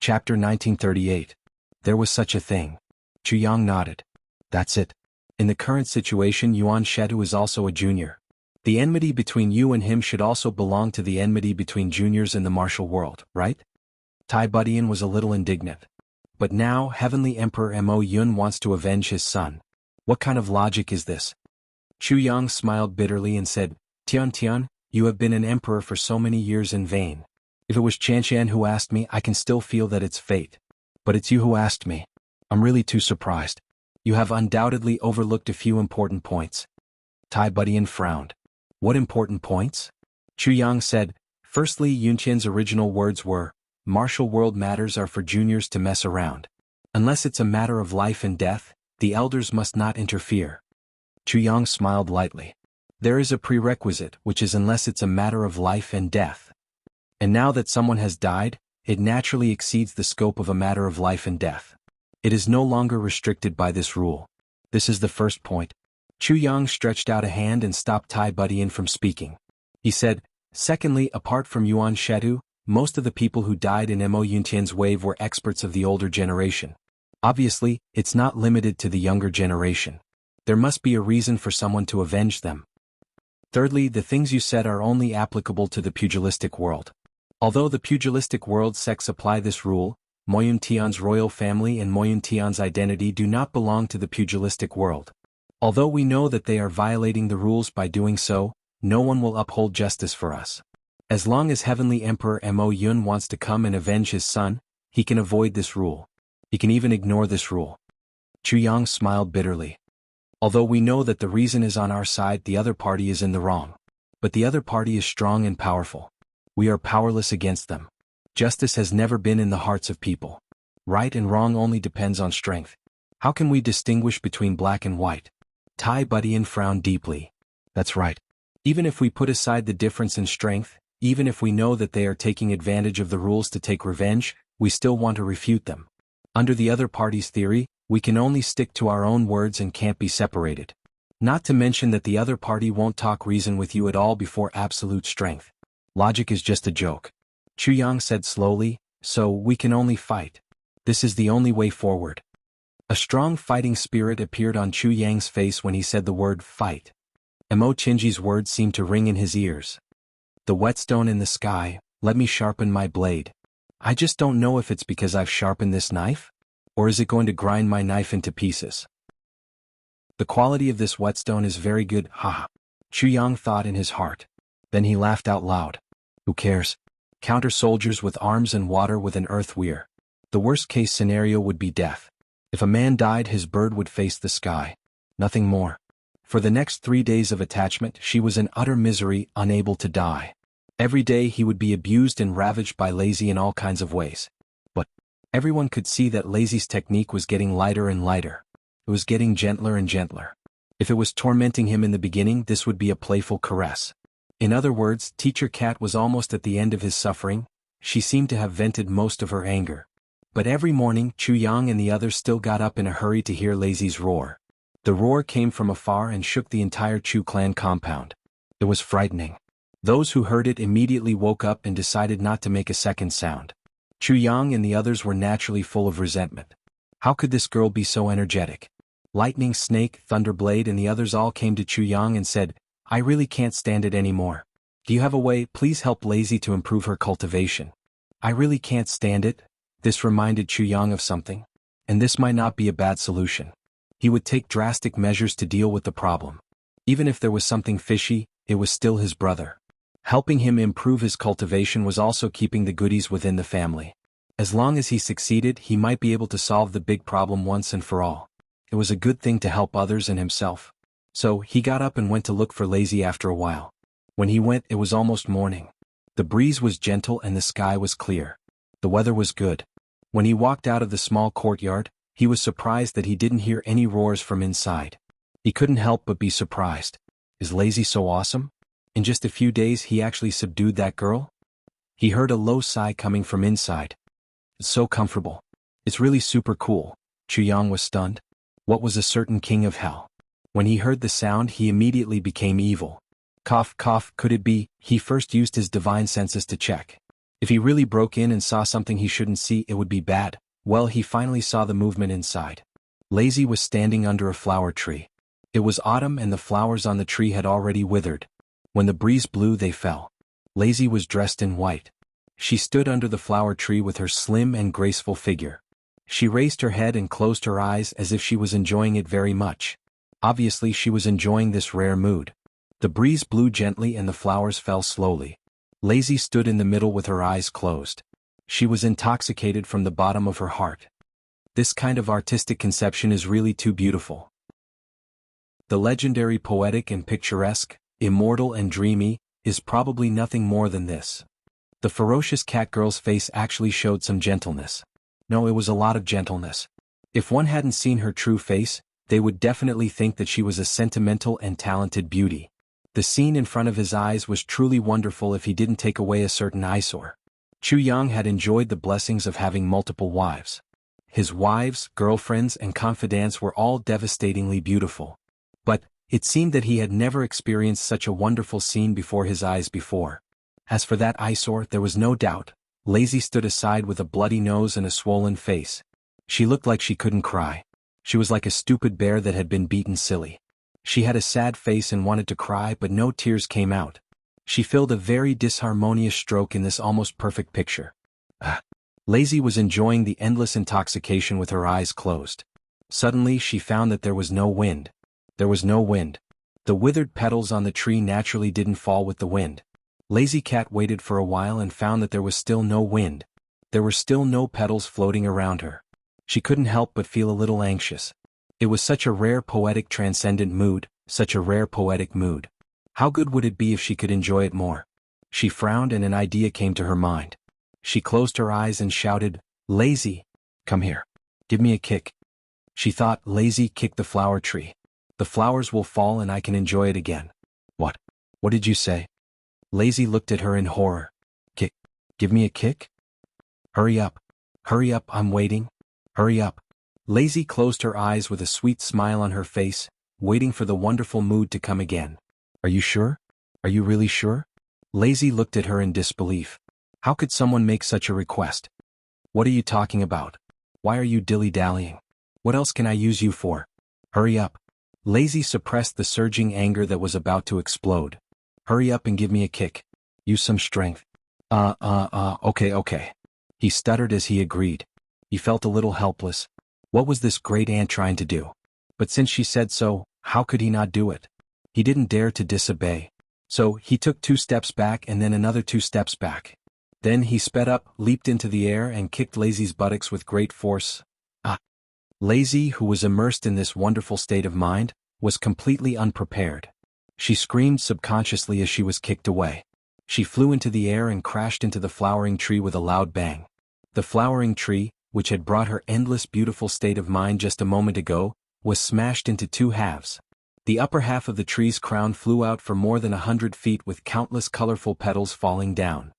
Chapter 1938. There was such a thing. Chu Yang nodded. That's it. In the current situation, Yuan Shetu is also a junior. The enmity between you and him should also belong to the enmity between juniors in the martial world, right? Tai Budian was a little indignant. But now, Heavenly Emperor Mo Yun wants to avenge his son. What kind of logic is this? Chu Yang smiled bitterly and said, Tian Tian, you have been an emperor for so many years in vain. If it was Qianqian who asked me, I can still feel that it's fate. But it's you who asked me. I'm really too surprised. You have undoubtedly overlooked a few important points. Tai Budian frowned. What important points? Chu Yang said, firstly, Yunqian's original words were, martial world matters are for juniors to mess around. Unless it's a matter of life and death, the elders must not interfere. Chu Yang smiled lightly. There is a prerequisite, which is unless it's a matter of life and death. And now that someone has died, it naturally exceeds the scope of a matter of life and death. It is no longer restricted by this rule. This is the first point. Chu Yang stretched out a hand and stopped Tai Budian from speaking. He said, secondly, apart from Yuan Shetu, most of the people who died in Mo Yuntian's wave were experts of the older generation. Obviously, it's not limited to the younger generation. There must be a reason for someone to avenge them. Thirdly, the things you said are only applicable to the pugilistic world. Although the pugilistic world sects apply this rule, Mo Yuntian's royal family and Mo Yuntian's identity do not belong to the pugilistic world. Although we know that they are violating the rules by doing so, no one will uphold justice for us. As long as Heavenly Emperor Mo Yun wants to come and avenge his son, he can avoid this rule. He can even ignore this rule. Chu Yang smiled bitterly. Although we know that the reason is on our side, the other party is in the wrong. But the other party is strong and powerful. We are powerless against them. Justice has never been in the hearts of people. Right and wrong only depends on strength. How can we distinguish between black and white? Tai Budian frowned deeply. That's right. Even if we put aside the difference in strength, even if we know that they are taking advantage of the rules to take revenge, we still want to refute them. Under the other party's theory, we can only stick to our own words and can't be separated. Not to mention that the other party won't talk reason with you at all before absolute strength. Logic is just a joke. Chu Yang said slowly, so we can only fight. This is the only way forward. A strong fighting spirit appeared on Chu Yang's face when he said the word fight. Mo Qingji's words seemed to ring in his ears. The whetstone in the sky, let me sharpen my blade. I just don't know if it's because I've sharpened this knife, or is it going to grind my knife into pieces? The quality of this whetstone is very good, haha. Chu Yang thought in his heart. Then he laughed out loud. Who cares? Counter soldiers with arms and water with an earth weir. The worst case scenario would be death. If a man died, his bird would face the sky. Nothing more. For the next 3 days of attachment, she was in utter misery, unable to die. Every day he would be abused and ravaged by Lazy in all kinds of ways. But everyone could see that Lazy's technique was getting lighter and lighter. It was getting gentler and gentler. If it was tormenting him in the beginning, this would be a playful caress. In other words, Teacher Cat was almost at the end of his suffering. She seemed to have vented most of her anger. But every morning, Chu Yang and the others still got up in a hurry to hear Lazy's roar. The roar came from afar and shook the entire Chu clan compound. It was frightening. Those who heard it immediately woke up and decided not to make a second sound. Chu Yang and the others were naturally full of resentment. How could this girl be so energetic? Lightning Snake, Thunderblade and the others all came to Chu Yang and said, I really can't stand it anymore. Do you have a way? Please help Lazy to improve her cultivation. I really can't stand it. This reminded Chu Yang of something. And this might not be a bad solution. He would take drastic measures to deal with the problem. Even if there was something fishy, it was still his brother. Helping him improve his cultivation was also keeping the goodies within the family. As long as he succeeded, he might be able to solve the big problem once and for all. It was a good thing to help others and himself. So, he got up and went to look for Lazy after a while. When he went, it was almost morning. The breeze was gentle and the sky was clear. The weather was good. When he walked out of the small courtyard, he was surprised that he didn't hear any roars from inside. He couldn't help but be surprised. Is Lazy so awesome? In just a few days he actually subdued that girl? He heard a low sigh coming from inside. It's so comfortable. It's really super cool. Chu Yang was stunned. What was a certain king of hell? When he heard the sound, he immediately became evil. Cough, cough, could it be? He first used his divine senses to check. If he really broke in and saw something he shouldn't see, it would be bad. Well, he finally saw the movement inside. Lazy was standing under a flower tree. It was autumn and the flowers on the tree had already withered. When the breeze blew, they fell. Lazy was dressed in white. She stood under the flower tree with her slim and graceful figure. She raised her head and closed her eyes as if she was enjoying it very much. Obviously, she was enjoying this rare mood. The breeze blew gently and the flowers fell slowly. Lazy stood in the middle with her eyes closed. She was intoxicated from the bottom of her heart. This kind of artistic conception is really too beautiful. The legendary poetic and picturesque, immortal and dreamy, is probably nothing more than this. The ferocious cat girl's face actually showed some gentleness. No, it was a lot of gentleness. If one hadn't seen her true face, they would definitely think that she was a sentimental and talented beauty. The scene in front of his eyes was truly wonderful if he didn't take away a certain eyesore. Jianghu had enjoyed the blessings of having multiple wives. His wives, girlfriends, and confidants were all devastatingly beautiful. But it seemed that he had never experienced such a wonderful scene before his eyes before. As for that eyesore, there was no doubt. Lazy stood aside with a bloody nose and a swollen face. She looked like she couldn't cry. She was like a stupid bear that had been beaten silly. She had a sad face and wanted to cry, but no tears came out. She filled a very disharmonious stroke in this almost perfect picture. Lazy was enjoying the endless intoxication with her eyes closed. Suddenly she found that there was no wind. There was no wind. The withered petals on the tree naturally didn't fall with the wind. Lazy Cat waited for a while and found that there was still no wind. There were still no petals floating around her. She couldn't help but feel a little anxious. It was such a rare poetic transcendent mood, such a rare poetic mood. How good would it be if she could enjoy it more? She frowned and an idea came to her mind. She closed her eyes and shouted, "Lazy, come here. Give me a kick." She thought, "Lazy, kick the flower tree. The flowers will fall and I can enjoy it again." What? What did you say? Lazy looked at her in horror. "Kick? Give me a kick? Hurry up. Hurry up, I'm waiting. Hurry up." Lazy closed her eyes with a sweet smile on her face, waiting for the wonderful mood to come again. "Are you sure? Are you really sure?" Lazy looked at her in disbelief. How could someone make such a request? "What are you talking about? Why are you dilly-dallying? What else can I use you for? Hurry up." Lazy suppressed the surging anger that was about to explode. "Hurry up and give me a kick. Use some strength." Okay. He stuttered as he agreed. He felt a little helpless. What was this great ant trying to do? But since she said so, how could he not do it? He didn't dare to disobey. So he took 2 steps back and then another 2 steps back. Then he sped up, leaped into the air and kicked Lazy's buttocks with great force. Lazy, who was immersed in this wonderful state of mind, was completely unprepared. She screamed subconsciously as she was kicked away. She flew into the air and crashed into the flowering tree with a loud bang. The flowering tree, which had brought her endless beautiful state of mind just a moment ago, was smashed into 2 halves. The upper half of the tree's crown flew out for more than 100 feet with countless colorful petals falling down.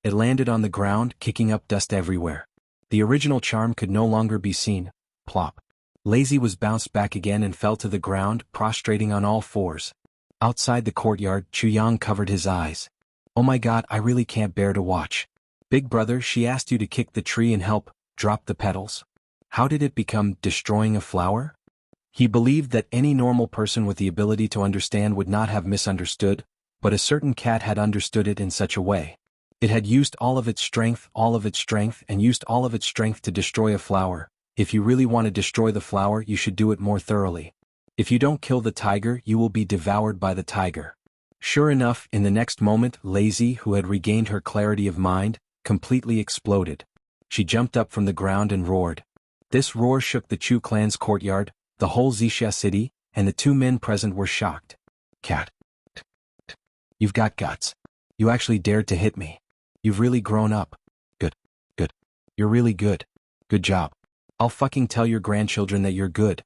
It landed on the ground, kicking up dust everywhere. The original charm could no longer be seen. Plop. Lazy was bounced back again and fell to the ground, prostrating on all fours. Outside the courtyard, Jianghu covered his eyes. "Oh my God, I really can't bear to watch. Big brother, she asked you to kick the tree and help drop the petals. How did it become destroying a flower?" He believed that any normal person with the ability to understand would not have misunderstood, but a certain cat had understood it in such a way. It had used all of its strength, and used all of its strength to destroy a flower. If you really want to destroy the flower, you should do it more thoroughly. If you don't kill the tiger, you will be devoured by the tiger. Sure enough, in the next moment, Lazy, who had regained her clarity of mind, completely exploded. She jumped up from the ground and roared. This roar shook the Chu clan's courtyard, the whole Wuxia city, and the 2 men present were shocked. "Cat. You've got guts. You actually dared to hit me. You've really grown up. Good. You're really good. Good job. I'll fucking tell your grandchildren that you're good."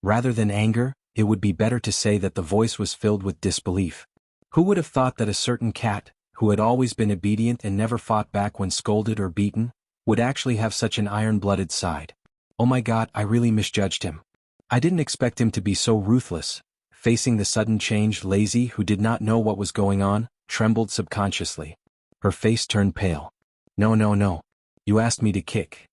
Rather than anger, it would be better to say that the voice was filled with disbelief. Who would have thought that a certain cat, who had always been obedient and never fought back when scolded or beaten, would actually have such an iron-blooded side? Oh my God, I really misjudged him. I didn't expect him to be so ruthless. Facing the sudden change, Lazy, who did not know what was going on, trembled subconsciously. Her face turned pale. No, no, no. You asked me to kick.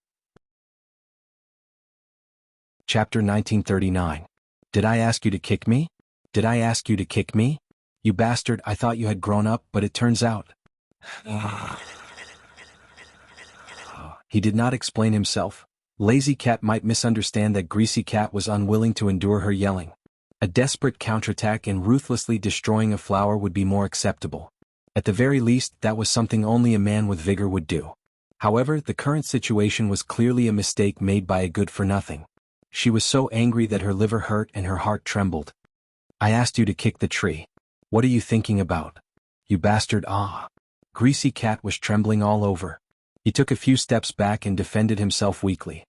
Chapter 1939. Did I ask you to kick me? Did I ask you to kick me? You bastard, I thought you had grown up, but it turns out. He did not explain himself. Lazy Cat might misunderstand that Greasy Cat was unwilling to endure her yelling. A desperate counterattack and ruthlessly destroying a flower would be more acceptable. At the very least, that was something only a man with vigor would do. However, the current situation was clearly a mistake made by a good-for-nothing. She was so angry that her liver hurt and her heart trembled. I asked you to kick the tree. What are you thinking about? You bastard, ah. Greasy Cat was trembling all over. He took a few steps back and defended himself weakly.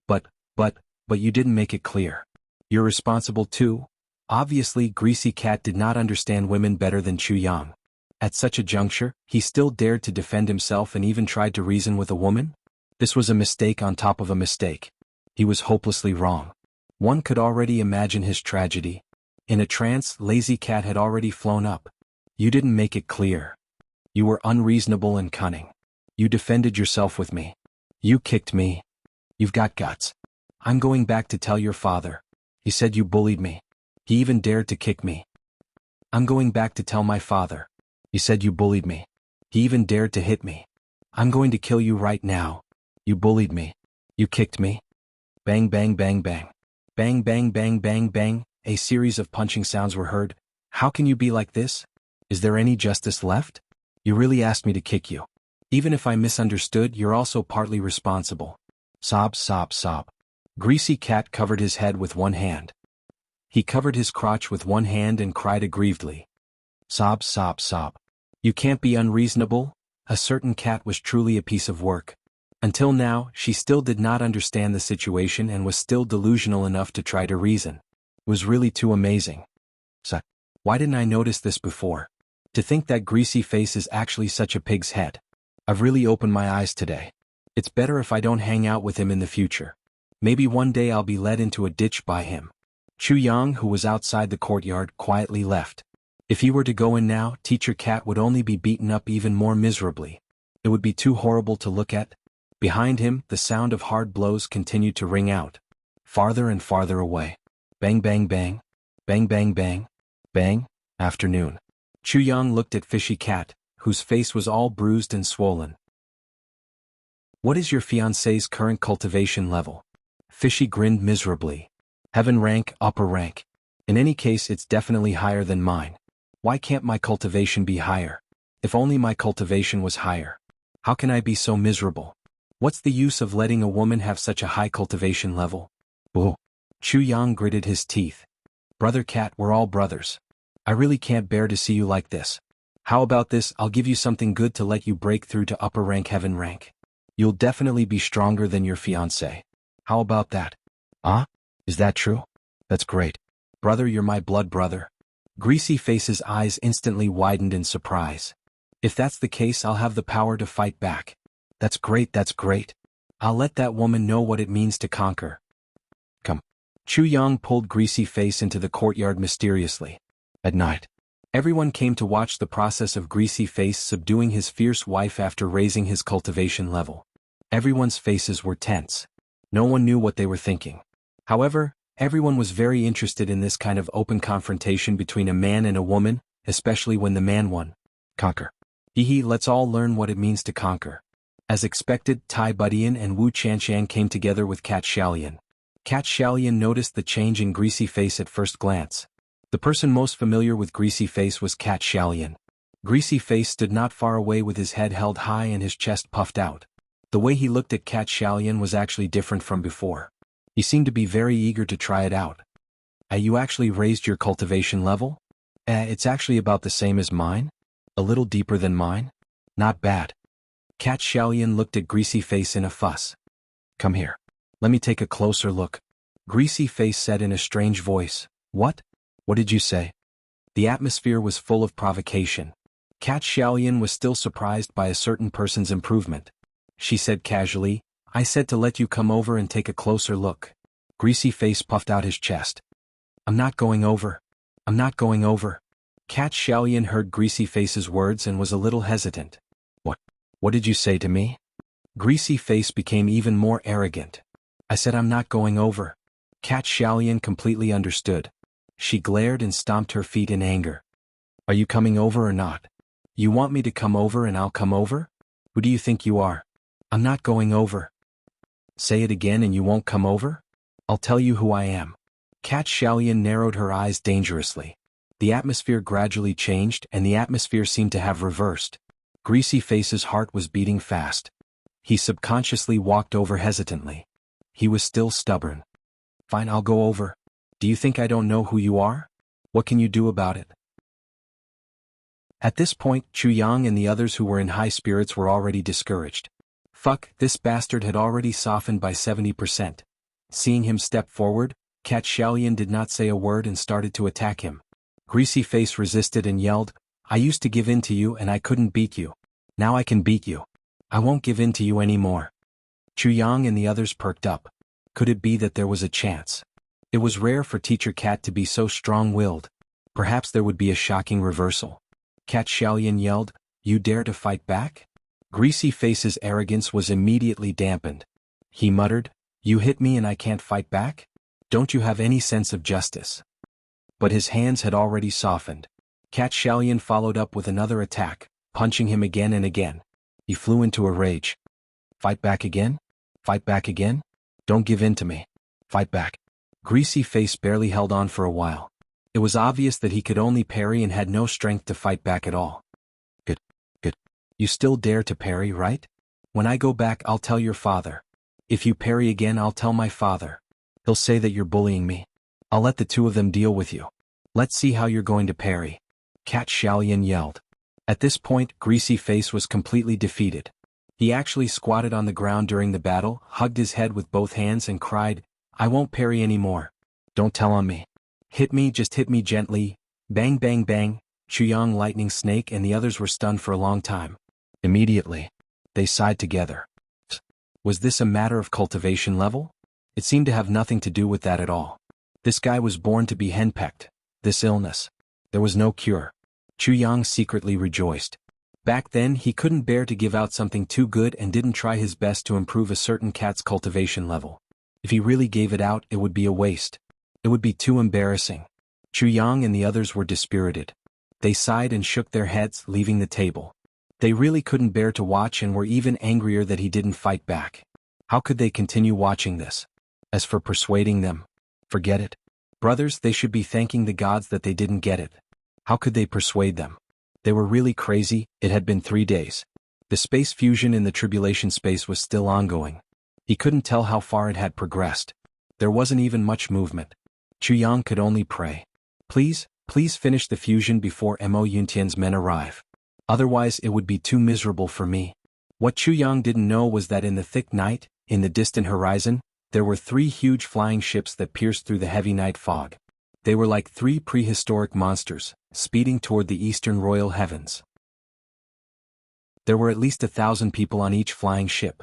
But you didn't make it clear. You're responsible too? Obviously, Greasy Cat did not understand women better than Chu Yang. At such a juncture, he still dared to defend himself and even tried to reason with a woman? This was a mistake on top of a mistake. He was hopelessly wrong. One could already imagine his tragedy. In a trance, Lazy Cat had already flown up. You didn't make it clear. You were unreasonable and cunning. You defended yourself with me. You kicked me. You've got guts. I'm going back to tell your father. He said you bullied me. He even dared to kick me. I'm going back to tell my father. He said you bullied me. He even dared to hit me. I'm going to kill you right now. You bullied me. You kicked me. Bang, bang, bang, bang. Bang, bang, bang, bang, bang. A series of punching sounds were heard. How can you be like this? Is there any justice left? You really asked me to kick you. Even if I misunderstood, you're also partly responsible. Sob, sob, sob. Greasy Cat covered his head with one hand. He covered his crotch with one hand and cried aggrievedly. Sob, sob, sob. You can't be unreasonable. A certain cat was truly a piece of work. Until now, she still did not understand the situation and was still delusional enough to try to reason. It was really too amazing. So, why didn't I notice this before? To think that Greasy Face is actually such a pig's head. I've really opened my eyes today. It's better if I don't hang out with him in the future. Maybe one day I'll be led into a ditch by him. Chu Yang, who was outside the courtyard, quietly left. If he were to go in now, Teacher Cat would only be beaten up even more miserably. It would be too horrible to look at. Behind him, the sound of hard blows continued to ring out. Farther and farther away. Bang, bang, bang. Bang, bang, bang. Bang. Afternoon. Chu Yang looked at Fishy Cat, whose face was all bruised and swollen. What is your fiancé's current cultivation level? Fishy grinned miserably. Heaven rank, upper rank. In any case, it's definitely higher than mine. Why can't my cultivation be higher? If only my cultivation was higher. How can I be so miserable? What's the use of letting a woman have such a high cultivation level? Boo. Chu Yang gritted his teeth. Brother Cat, we're all brothers. I really can't bear to see you like this. How about this? I'll give you something good to let you break through to upper rank, heaven rank. You'll definitely be stronger than your fiancé. How about that? Ah? Is that true? That's great. Brother, you're my blood brother. Greasy Face's eyes instantly widened in surprise. If that's the case, I'll have the power to fight back. That's great, that's great. I'll let that woman know what it means to conquer. Come. Chu Yang pulled Greasy Face into the courtyard mysteriously. At night, everyone came to watch the process of Greasy Face subduing his fierce wife after raising his cultivation level. Everyone's faces were tense. No one knew what they were thinking. However, everyone was very interested in this kind of open confrontation between a man and a woman, especially when the man won. Conquer. Hee, let's all learn what it means to conquer. As expected, Tai Budian and Wu Chanshan came together with Cat Xiaolian. Cat Xiaolian noticed the change in Greasy Face at first glance. The person most familiar with Greasy Face was Cat Xiaolian. Greasy Face stood not far away with his head held high and his chest puffed out. The way he looked at Cat Xiaolian was actually different from before. He seemed to be very eager to try it out. You actually raised your cultivation level? It's actually about the same as mine? A little deeper than mine? Not bad. Cat Xiaolian looked at Greasy Face in a fuss. Come here. Let me take a closer look. Greasy Face said in a strange voice. What? What did you say? The atmosphere was full of provocation. Cat Xiaolian was still surprised by a certain person's improvement. She said casually, I said to let you come over and take a closer look. Greasy Face puffed out his chest. I'm not going over. I'm not going over. Cat Xiaolian heard Greasy Face's words and was a little hesitant. What did you say to me? Greasy Face became even more arrogant. I said I'm not going over. Cat Xiaolian completely understood. She glared and stomped her feet in anger. Are you coming over or not? You want me to come over and I'll come over? Who do you think you are? I'm not going over. Say it again and you won't come over? I'll tell you who I am. Cat Xiaolian narrowed her eyes dangerously. The atmosphere gradually changed and the atmosphere seemed to have reversed. Greasy Face's heart was beating fast. He subconsciously walked over hesitantly. He was still stubborn. Fine, I'll go over. Do you think I don't know who you are? What can you do about it? At this point, Chu Yang and the others who were in high spirits were already discouraged. Fuck, this bastard had already softened by 70%. Seeing him step forward, Cat Xiaolian did not say a word and started to attack him. Greasy Face resisted and yelled, I used to give in to you and I couldn't beat you. Now I can beat you. I won't give in to you anymore. Chu Yang and the others perked up. Could it be that there was a chance? It was rare for Teacher Cat to be so strong-willed. Perhaps there would be a shocking reversal. Cat Xiaolian yelled, You dare to fight back? Greasy Face's arrogance was immediately dampened. He muttered, You hit me and I can't fight back? Don't you have any sense of justice? But his hands had already softened. Cat Xiaolian followed up with another attack, punching him again and again. He flew into a rage. Fight back again? Fight back again? Don't give in to me. Fight back. Greasy Face barely held on for a while. It was obvious that he could only parry and had no strength to fight back at all. Good. You still dare to parry, right? When I go back I'll tell your father. If you parry again I'll tell my father. He'll say that you're bullying me. I'll let the two of them deal with you. Let's see how you're going to parry. Cat Xiaolian yelled. At this point, Greasy Face was completely defeated. He actually squatted on the ground during the battle, hugged his head with both hands and cried, I won't parry anymore. Don't tell on me. Hit me, just hit me gently. Bang bang bang. Chu Yang, Lightning Snake and the others were stunned for a long time. Immediately, they sighed together. Was this a matter of cultivation level? It seemed to have nothing to do with that at all. This guy was born to be henpecked. This illness. There was no cure. Chu Yang secretly rejoiced. Back then he couldn't bear to give out something too good and didn't try his best to improve a certain cat's cultivation level. If he really gave it out, it would be a waste. It would be too embarrassing. Chu Yang and the others were dispirited. They sighed and shook their heads, leaving the table. They really couldn't bear to watch and were even angrier that he didn't fight back. How could they continue watching this? As for persuading them, forget it. Brothers, they should be thanking the gods that they didn't get it. How could they persuade them? They were really crazy. It had been 3 days. The space fusion in the tribulation space was still ongoing. He couldn't tell how far it had progressed. There wasn't even much movement. Chu Yang could only pray. Please finish the fusion before Mo Yuntian's men arrive. Otherwise it would be too miserable for me. What Chu Yang didn't know was that in the thick night, in the distant horizon, there were 3 huge flying ships that pierced through the heavy night fog. They were like 3 prehistoric monsters, speeding toward the eastern royal heavens. There were at least 1,000 people on each flying ship.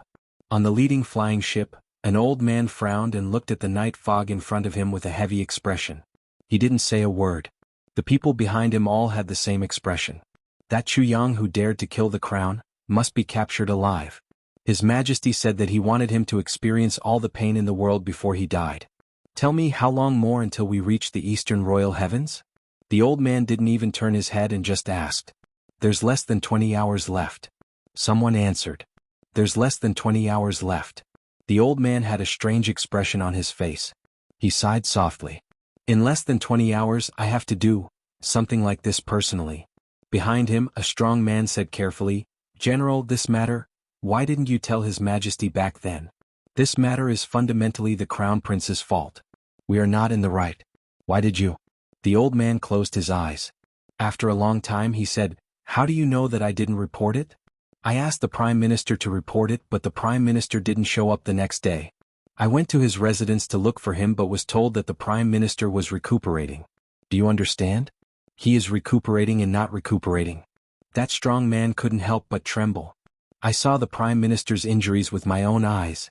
On the leading flying ship, an old man frowned and looked at the night fog in front of him with a heavy expression. He didn't say a word. The people behind him all had the same expression. That Chu Yang who dared to kill the crown, must be captured alive. His Majesty said that he wanted him to experience all the pain in the world before he died. Tell me how long more until we reach the eastern royal heavens? The old man didn't even turn his head and just asked. There's less than 20 hours left. Someone answered. There's less than 20 hours left. The old man had a strange expression on his face. He sighed softly. In less than 20 hours I have to do something like this personally. Behind him, a strong man said carefully, General, this matter, why didn't you tell His Majesty back then? This matter is fundamentally the Crown Prince's fault. We are not in the right. Why did you? The old man closed his eyes. After a long time he said, How do you know that I didn't report it? I asked the Prime Minister to report it, but the Prime Minister didn't show up the next day. I went to his residence to look for him but was told that the Prime Minister was recuperating. Do you understand? He is recuperating and not recuperating. That strong man couldn't help but tremble. I saw the Prime Minister's injuries with my own eyes.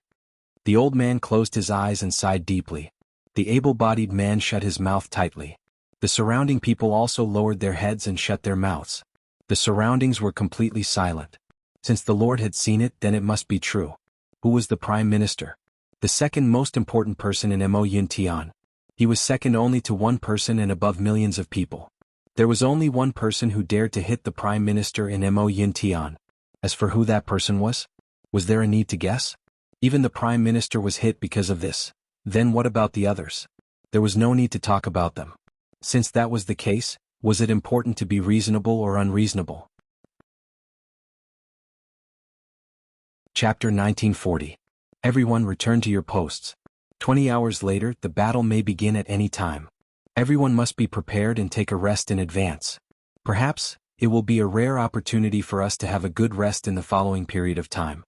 The old man closed his eyes and sighed deeply. The able-bodied man shut his mouth tightly. The surrounding people also lowered their heads and shut their mouths. The surroundings were completely silent. Since the Lord had seen it, then it must be true. Who was the Prime Minister? The second most important person in Mo Yuntian. He was second only to one person and above millions of people. There was only one person who dared to hit the Prime Minister in Mo Yuntian. As for who that person was there a need to guess? Even the Prime Minister was hit because of this. Then what about the others? There was no need to talk about them. Since that was the case, was it important to be reasonable or unreasonable? Chapter 1940. Everyone return to your posts. 20 hours later, the battle may begin at any time. Everyone must be prepared and take a rest in advance. Perhaps, it will be a rare opportunity for us to have a good rest in the following period of time.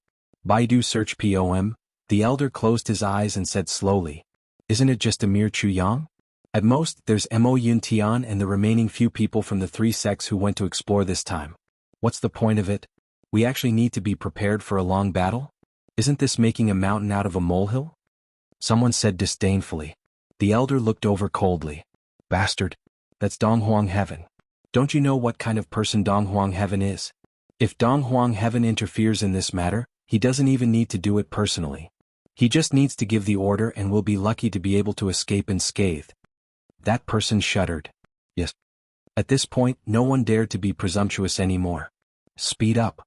Baidu search POM. The elder closed his eyes and said slowly, "Isn't it just a mere Chuyang? At most, there's Mo Yuntian and the remaining few people from the three sects who went to explore this time. What's the point of it? We actually need to be prepared for a long battle? Isn't this making a mountain out of a molehill?" Someone said disdainfully. The elder looked over coldly. "Bastard. That's Donghuang Heaven. Don't you know what kind of person Donghuang Heaven is? If Donghuang Heaven interferes in this matter, he doesn't even need to do it personally. He just needs to give the order and will be lucky to be able to escape unscathed." That person shuddered. Yes. At this point, no one dared to be presumptuous anymore. "Speed up."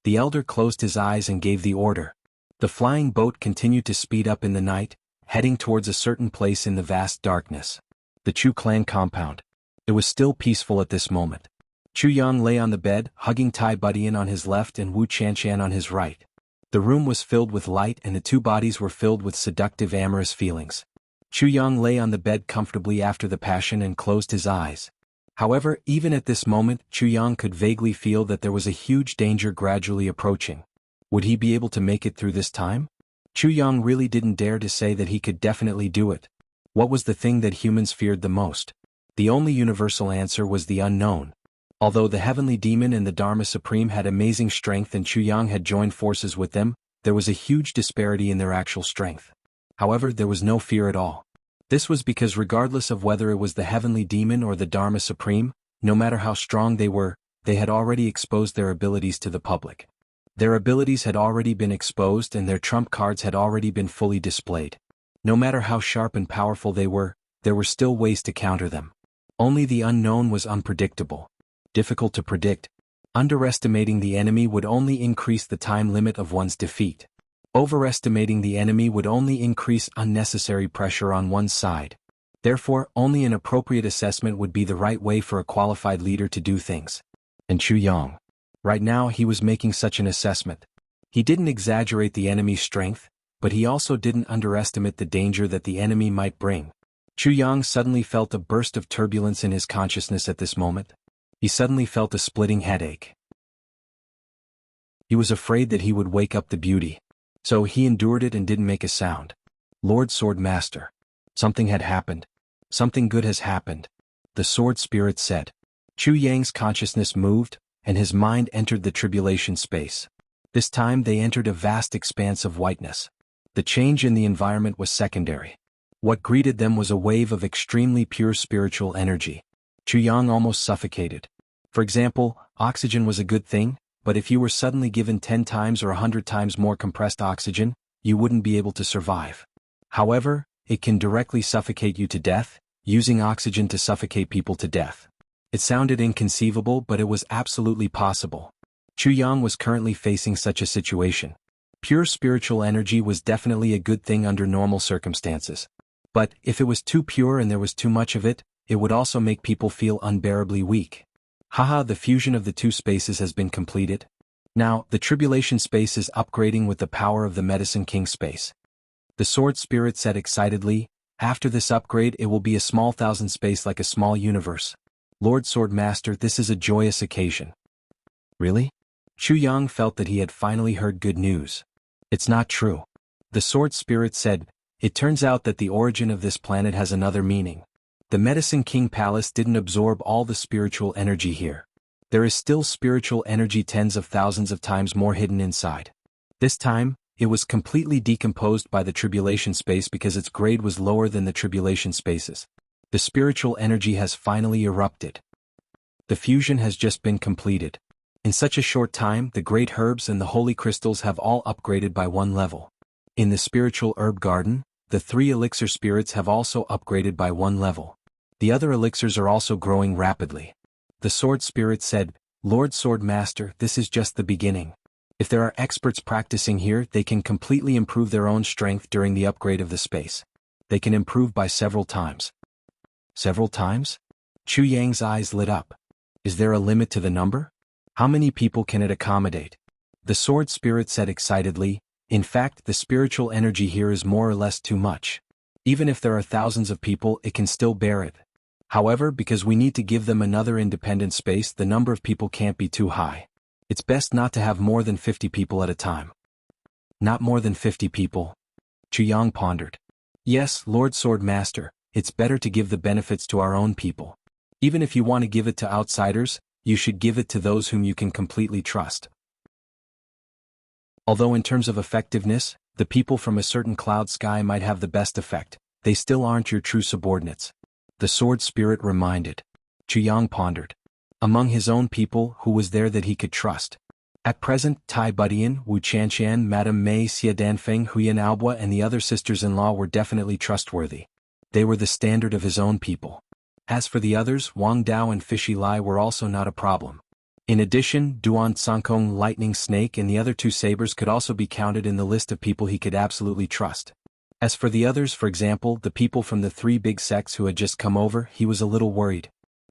The elder closed his eyes and gave the order. The flying boat continued to speed up in the night, heading towards a certain place in the vast darkness. The Chu clan compound. It was still peaceful at this moment. Chu Yang lay on the bed, hugging Tai Budian on his left and Wu Chanshan on his right. The room was filled with light and the two bodies were filled with seductive amorous feelings. Chu Yang lay on the bed comfortably after the passion and closed his eyes. However, even at this moment, Chu Yang could vaguely feel that there was a huge danger gradually approaching. Would he be able to make it through this time? Chu Yang really didn't dare to say that he could definitely do it. What was the thing that humans feared the most? The only universal answer was the unknown. Although the Heavenly Demon and the Dharma Supreme had amazing strength and Chu Yang had joined forces with them, there was a huge disparity in their actual strength. However, there was no fear at all. This was because regardless of whether it was the Heavenly Demon or the Dharma Supreme, no matter how strong they were, they had already exposed their abilities to the public. Their abilities had already been exposed and their trump cards had already been fully displayed. No matter how sharp and powerful they were, there were still ways to counter them. Only the unknown was unpredictable. Difficult to predict. Underestimating the enemy would only increase the time limit of one's defeat. Overestimating the enemy would only increase unnecessary pressure on one's side. Therefore, only an appropriate assessment would be the right way for a qualified leader to do things. And Chu Yang. Right now he was making such an assessment. He didn't exaggerate the enemy's strength, but he also didn't underestimate the danger that the enemy might bring. Chu Yang suddenly felt a burst of turbulence in his consciousness at this moment. He suddenly felt a splitting headache. He was afraid that he would wake up the beauty. So he endured it and didn't make a sound. "Lord Sword Master. Something had happened. Something good has happened," the Sword Spirit said. Chu Yang's consciousness moved, and his mind entered the tribulation space. This time they entered a vast expanse of whiteness. The change in the environment was secondary. What greeted them was a wave of extremely pure spiritual energy. Chu Yang almost suffocated. For example, oxygen was a good thing, but if you were suddenly given 10 times or 100 times more compressed oxygen, you wouldn't be able to survive. However, it can directly suffocate you to death, using oxygen to suffocate people to death. It sounded inconceivable, but it was absolutely possible. Chu Yang was currently facing such a situation. Pure spiritual energy was definitely a good thing under normal circumstances. But, if it was too pure and there was too much of it, it would also make people feel unbearably weak. Haha, the fusion of the two spaces has been completed. Now, the tribulation space is upgrading with the power of the Medicine King space. The Sword Spirit said excitedly, "After this upgrade it will be a small thousand space like a small universe. Lord Sword Master, this is a joyous occasion." Really? Chu Yang felt that he had finally heard good news. "It's not true." The Sword Spirit said, "It turns out that the origin of this planet has another meaning. The Medicine King Palace didn't absorb all the spiritual energy here. There is still spiritual energy tens of thousands of times more hidden inside. This time, it was completely decomposed by the tribulation space because its grade was lower than the tribulation spaces. The spiritual energy has finally erupted. The fusion has just been completed. In such a short time, the great herbs and the holy crystals have all upgraded by one level. In the spiritual herb garden, the 3 elixir spirits have also upgraded by one level. The other elixirs are also growing rapidly. The sword spirit said, Lord Sword Master, this is just the beginning. If there are experts practicing here, they can completely improve their own strength during the upgrade of the space. They can improve by several times. Several times? Chu Yang's eyes lit up. Is there a limit to the number? How many people can it accommodate? The sword spirit said excitedly, in fact, the spiritual energy here is more or less too much. Even if there are thousands of people, it can still bear it. However, because we need to give them another independent space, the number of people can't be too high. It's best not to have more than 50 people at a time. Not more than 50 people? Chu Yang pondered. Yes, Lord Sword Master, it's better to give the benefits to our own people. Even if you want to give it to outsiders, you should give it to those whom you can completely trust. Although in terms of effectiveness, the people from a certain cloud sky might have the best effect, they still aren't your true subordinates. The sword spirit reminded. Chu Yang pondered. Among his own people, who was there that he could trust? At present, Tai Budian, Wu Chanqian, Madame Mei Xia Danfeng, Huyan Aobua and the other sisters-in-law were definitely trustworthy. They were the standard of his own people. As for the others, Wang Dao and Fishy Lai were also not a problem. In addition, Duan Sankong, Lightning Snake and the other 2 sabers could also be counted in the list of people he could absolutely trust. As for the others, for example, the people from the 3 big sects who had just come over, he was a little worried.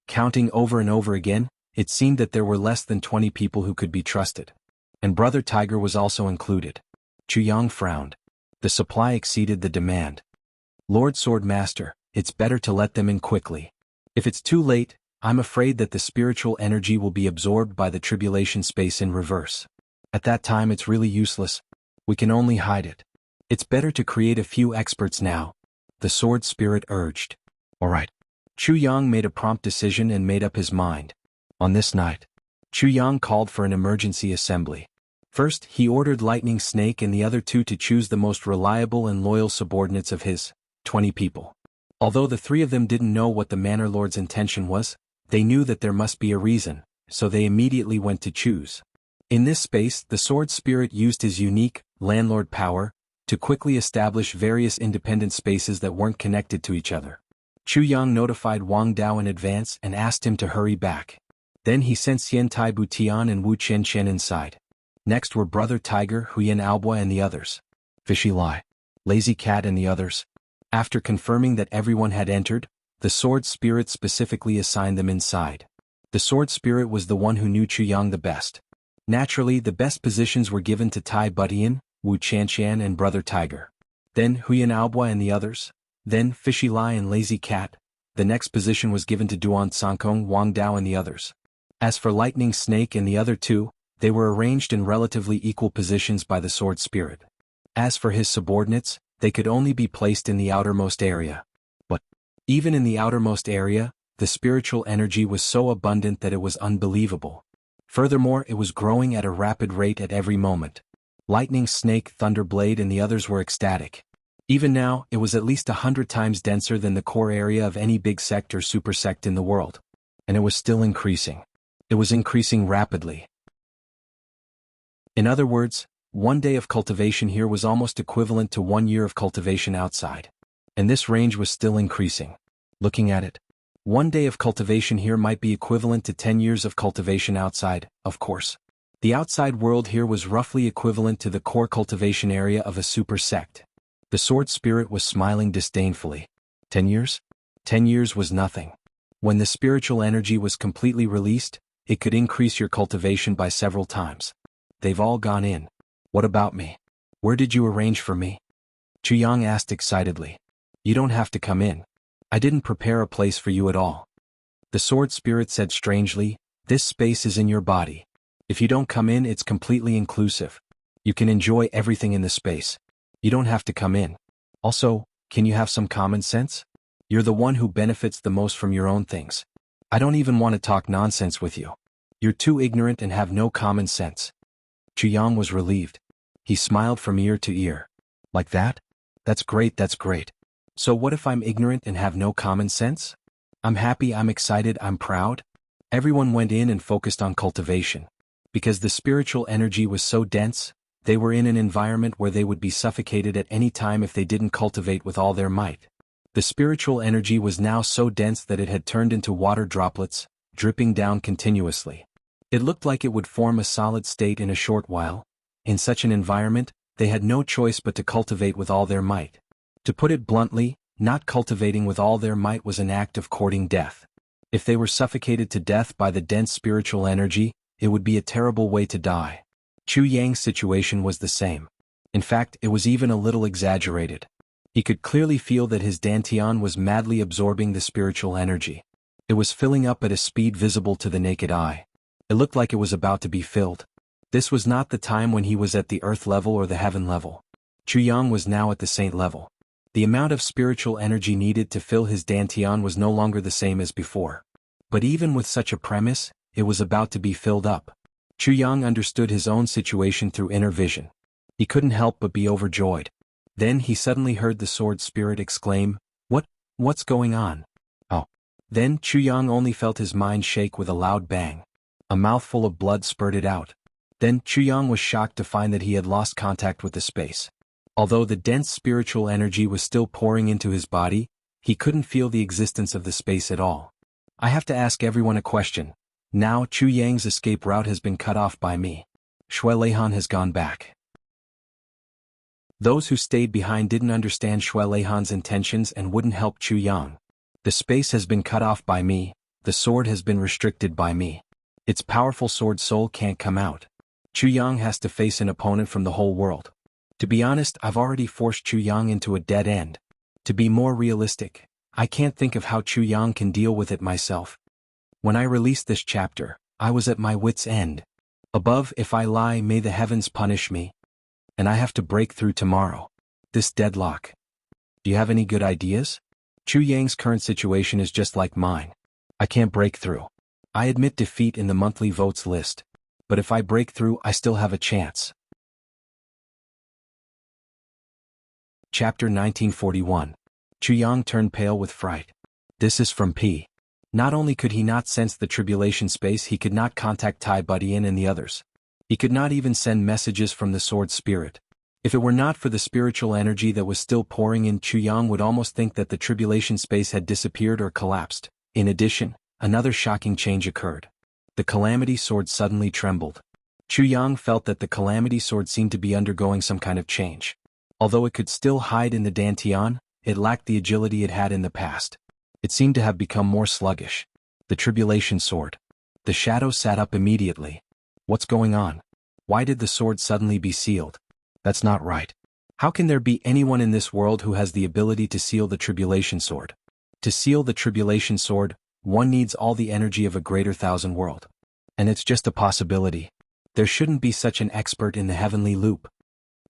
Counting over and over again, it seemed that there were less than 20 people who could be trusted. And Brother Tiger was also included. Chu Yang frowned. The supply exceeded the demand. Lord Sword Master, it's better to let them in quickly. If it's too late, I'm afraid that the spiritual energy will be absorbed by the tribulation space in reverse. At that time it's really useless. We can only hide it. It's better to create a few experts now. The sword spirit urged. All right. Chu Yang made a prompt decision and made up his mind. On this night, Chu Yang called for an emergency assembly. First, he ordered Lightning Snake and the other 2 to choose the most reliable and loyal subordinates of his 20 people. Although the 3 of them didn't know what the Manor Lord's intention was, they knew that there must be a reason, so they immediately went to choose. In this space, the sword spirit used his unique, landlord power, to quickly establish various independent spaces that weren't connected to each other. Chu Yang notified Wang Dao in advance and asked him to hurry back. Then he sent Xian Tai Butian and Wu Chen inside. Next were Brother Tiger, Huyan Aobua and the others. Fishy Lai, Lazy Cat and the others. After confirming that everyone had entered, the sword spirit specifically assigned them inside. The sword spirit was the one who knew Chu Yang the best. Naturally, the best positions were given to Tai Budian, Wu Chanqian and Brother Tiger. Then Huyan Aobua and the others. Then Fishy Lai and Lazy Cat. The next position was given to Duan Sankong, Wang Dao and the others. As for Lightning Snake and the other 2, they were arranged in relatively equal positions by the sword spirit. As for his subordinates, they could only be placed in the outermost area. But, even in the outermost area, the spiritual energy was so abundant that it was unbelievable. Furthermore, it was growing at a rapid rate at every moment. Lightning Snake, Thunderblade and the others were ecstatic. Even now, it was at least 100 times denser than the core area of any big sect or super sect in the world. And it was still increasing. It was increasing rapidly. In other words, 1 day of cultivation here was almost equivalent to 1 year of cultivation outside. And this range was still increasing. Looking at it, 1 day of cultivation here might be equivalent to 10 years of cultivation outside, of course. The outside world here was roughly equivalent to the core cultivation area of a super sect. The sword spirit was smiling disdainfully. 10 years? 10 years was nothing. When the spiritual energy was completely released, it could increase your cultivation by several times. They've all gone in. What about me? Where did you arrange for me? Chu Yang asked excitedly. You don't have to come in. I didn't prepare a place for you at all. The sword spirit said strangely, this space is in your body. If you don't come in, it's completely inclusive. You can enjoy everything in the space. You don't have to come in. Also, can you have some common sense? You're the one who benefits the most from your own things. I don't even want to talk nonsense with you. You're too ignorant and have no common sense. Chu Yang was relieved. He smiled from ear to ear. Like that? That's great, that's great. So what if I'm ignorant and have no common sense? I'm happy, I'm excited, I'm proud. Everyone went in and focused on cultivation. Because the spiritual energy was so dense, they were in an environment where they would be suffocated at any time if they didn't cultivate with all their might. The spiritual energy was now so dense that it had turned into water droplets, dripping down continuously. It looked like it would form a solid state in a short while. In such an environment, they had no choice but to cultivate with all their might. To put it bluntly, not cultivating with all their might was an act of courting death. If they were suffocated to death by the dense spiritual energy, it would be a terrible way to die. Chu Yang's situation was the same. In fact, it was even a little exaggerated. He could clearly feel that his dantian was madly absorbing the spiritual energy. It was filling up at a speed visible to the naked eye. It looked like it was about to be filled. This was not the time when he was at the earth level or the heaven level. Chu Yang was now at the saint level. The amount of spiritual energy needed to fill his dantian was no longer the same as before. But even with such a premise, it was about to be filled up. Chu Yang understood his own situation through inner vision. He couldn't help but be overjoyed. Then he suddenly heard the sword spirit exclaim, What's going on? Oh. Then Chu Yang only felt his mind shake with a loud bang. A mouthful of blood spurted out. Then Chu Yang was shocked to find that he had lost contact with the space. Although the dense spiritual energy was still pouring into his body, he couldn't feel the existence of the space at all. I have to ask everyone a question. Now Chu Yang's escape route has been cut off by me. Shui Leihan has gone back. Those who stayed behind didn't understand Shui Leihan's intentions and wouldn't help Chu Yang. The space has been cut off by me, the sword has been restricted by me. Its powerful sword soul can't come out. Chu Yang has to face an opponent from the whole world. To be honest, I've already forced Chu Yang into a dead end. To be more realistic, I can't think of how Chu Yang can deal with it myself. When I released this chapter, I was at my wit's end. Above, if I lie, may the heavens punish me. And I have to break through tomorrow. This deadlock. Do you have any good ideas? Chu Yang's current situation is just like mine. I can't break through. I admit defeat in the monthly votes list. But if I break through, I still have a chance. Chapter 1941. Chu Yang turned pale with fright. This is from P. Not only could he not sense the tribulation space, he could not contact Tai Budian and the others. He could not even send messages from the sword spirit. If it were not for the spiritual energy that was still pouring in, Chu Yang would almost think that the tribulation space had disappeared or collapsed. In addition, another shocking change occurred. The calamity sword suddenly trembled. Chu Yang felt that the calamity sword seemed to be undergoing some kind of change. Although it could still hide in the dantian, it lacked the agility it had in the past. It seemed to have become more sluggish. The tribulation sword. The shadow sat up immediately. What's going on? Why did the sword suddenly be sealed? That's not right. How can there be anyone in this world who has the ability to seal the tribulation sword? To seal the tribulation sword, one needs all the energy of a greater thousand world. And it's just a possibility. There shouldn't be such an expert in the heavenly loop.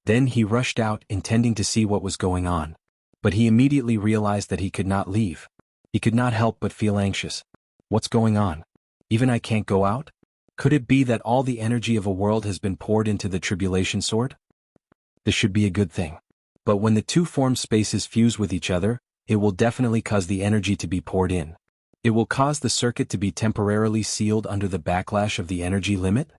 Then he rushed out, intending to see what was going on. But he immediately realized that he could not leave. He could not help but feel anxious. What's going on? Even I can't go out? Could it be that all the energy of a world has been poured into the tribulation sword? This should be a good thing. But when the two formed spaces fuse with each other, it will definitely cause the energy to be poured in. It will cause the circuit to be temporarily sealed under the backlash of the energy limit?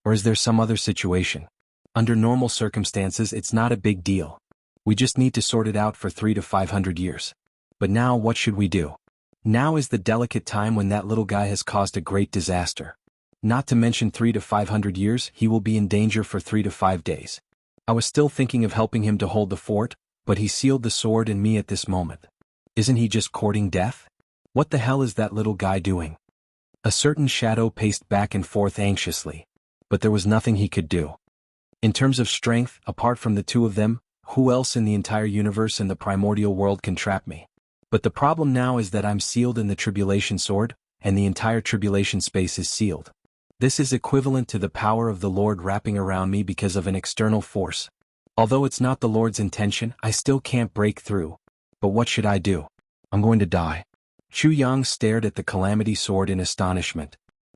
Or is there some other situation? Under normal circumstances, it's not a big deal. We just need to sort it out for 300 to 500 years. But now what should we do? Now is the delicate time when that little guy has caused a great disaster. Not to mention 300 to 500 years, he will be in danger for 3 to 5 days. I was still thinking of helping him to hold the fort, but he sealed the sword in me at this moment. Isn't he just courting death? What the hell is that little guy doing? A certain shadow paced back and forth anxiously. But there was nothing he could do. In terms of strength, apart from the two of them, who else in the entire universe and the primordial world can trap me? But the problem now is that I'm sealed in the tribulation sword, and the entire tribulation space is sealed. This is equivalent to the power of the Lord wrapping around me because of an external force. Although it's not the Lord's intention, I still can't break through. But what should I do? I'm going to die. Chu Yang stared at the calamity sword in astonishment.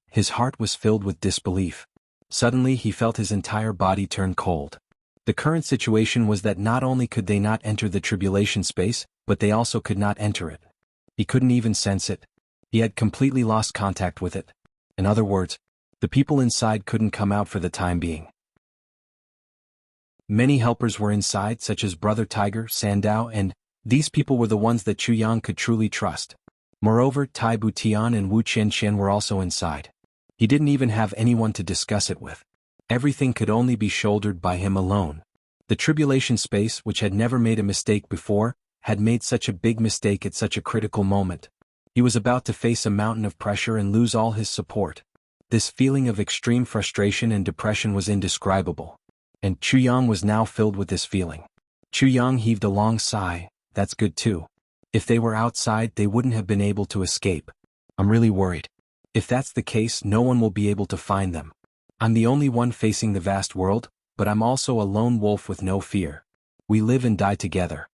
His heart was filled with disbelief. Suddenly he felt his entire body turn cold. The current situation was that not only could they not enter the tribulation space, but they also could not enter it. He couldn't even sense it. He had completely lost contact with it. In other words, The people inside couldn't come out for the time being. Many helpers were inside, such as Brother Tiger, Sandao, and these people were the ones that Chu Yang could truly trust. Moreover, Tai Butian and Wu Qianqian were also inside. He didn't even have anyone to discuss it with. Everything could only be shouldered by him alone. The tribulation space, which had never made a mistake before, had made such a big mistake at such a critical moment. He was about to face a mountain of pressure and lose all his support. This feeling of extreme frustration and depression was indescribable. And Chu Yang was now filled with this feeling. Chu Yang heaved a long sigh. That's good too. If they were outside, they wouldn't have been able to escape. I'm really worried. If that's the case, no one will be able to find them. I'm the only one facing the vast world, but I'm also a lone wolf with no fear. We live and die together.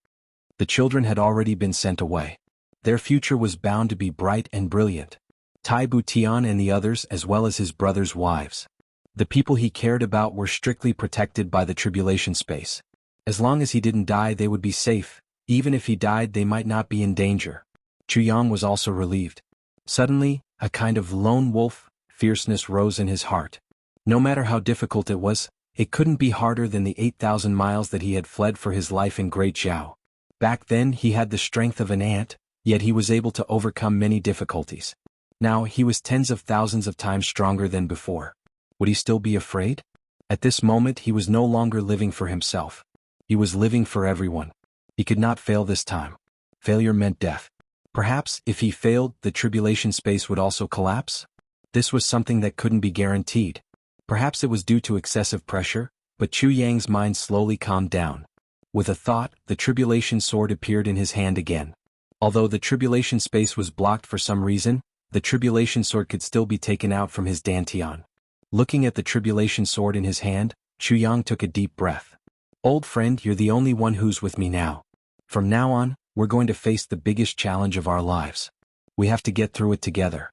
The children had already been sent away. Their future was bound to be bright and brilliant. Tai Butian and the others, as well as his brothers' wives. The people he cared about were strictly protected by the tribulation space. As long as he didn't die, they would be safe. Even if he died, they might not be in danger. Chu Yang was also relieved. Suddenly, a kind of lone wolf fierceness rose in his heart. No matter how difficult it was, it couldn't be harder than the 8,000 miles that he had fled for his life in Great Jiao. Back then he had the strength of an ant, yet he was able to overcome many difficulties. Now he was tens of thousands of times stronger than before. Would he still be afraid? At this moment he was no longer living for himself. He was living for everyone. He could not fail this time. Failure meant death. Perhaps, if he failed, the tribulation space would also collapse? This was something that couldn't be guaranteed. Perhaps it was due to excessive pressure, but Chu Yang's mind slowly calmed down. With a thought, the tribulation sword appeared in his hand again. Although the tribulation space was blocked for some reason, the tribulation sword could still be taken out from his dantian. Looking at the tribulation sword in his hand, Chu Yang took a deep breath. Old friend, you're the only one who's with me now. From now on, we're going to face the biggest challenge of our lives. We have to get through it together.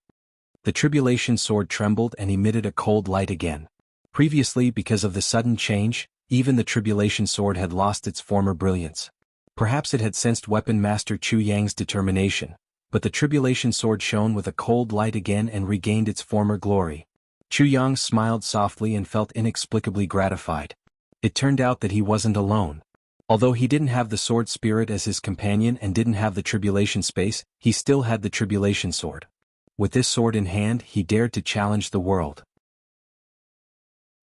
The tribulation sword trembled and emitted a cold light again. Previously, because of the sudden change, even the tribulation sword had lost its former brilliance. Perhaps it had sensed weapon master Chu Yang's determination, but the tribulation sword shone with a cold light again and regained its former glory. Chu Yang smiled softly and felt inexplicably gratified. It turned out that he wasn't alone. Although he didn't have the sword spirit as his companion and didn't have the tribulation space, he still had the tribulation sword. With this sword in hand, he dared to challenge the world.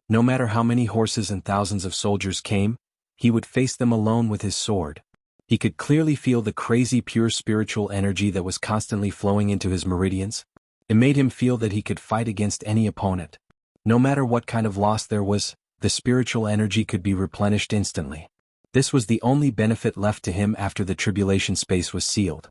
No matter how many horses and thousands of soldiers came, he would face them alone with his sword. He could clearly feel the crazy pure spiritual energy that was constantly flowing into his meridians. It made him feel that he could fight against any opponent. No matter what kind of loss there was, the spiritual energy could be replenished instantly. This was the only benefit left to him after the tribulation space was sealed.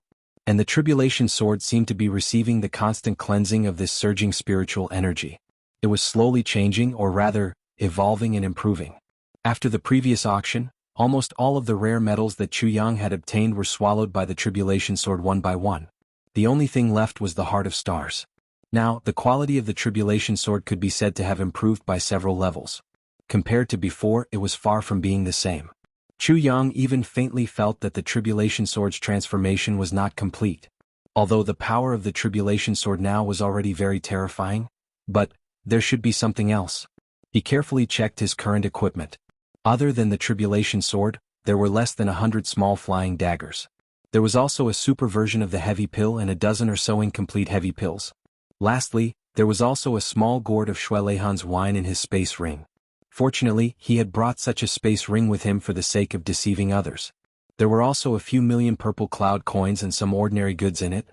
And the tribulation sword seemed to be receiving the constant cleansing of this surging spiritual energy. It was slowly changing, or rather, evolving and improving. After the previous auction, almost all of the rare metals that Chu Yang had obtained were swallowed by the tribulation sword one by one. The only thing left was the Heart of Stars. Now, the quality of the tribulation sword could be said to have improved by several levels. Compared to before, it was far from being the same. Chu Yang even faintly felt that the tribulation sword's transformation was not complete. Although the power of the tribulation sword now was already very terrifying, but there should be something else. He carefully checked his current equipment. Other than the tribulation sword, there were less than 100 small flying daggers. There was also a super version of the heavy pill and a dozen or so incomplete heavy pills. Lastly, there was also a small gourd of Shuelehan's wine in his space ring. Fortunately, he had brought such a space ring with him for the sake of deceiving others. There were also a few million purple cloud coins and some ordinary goods in it.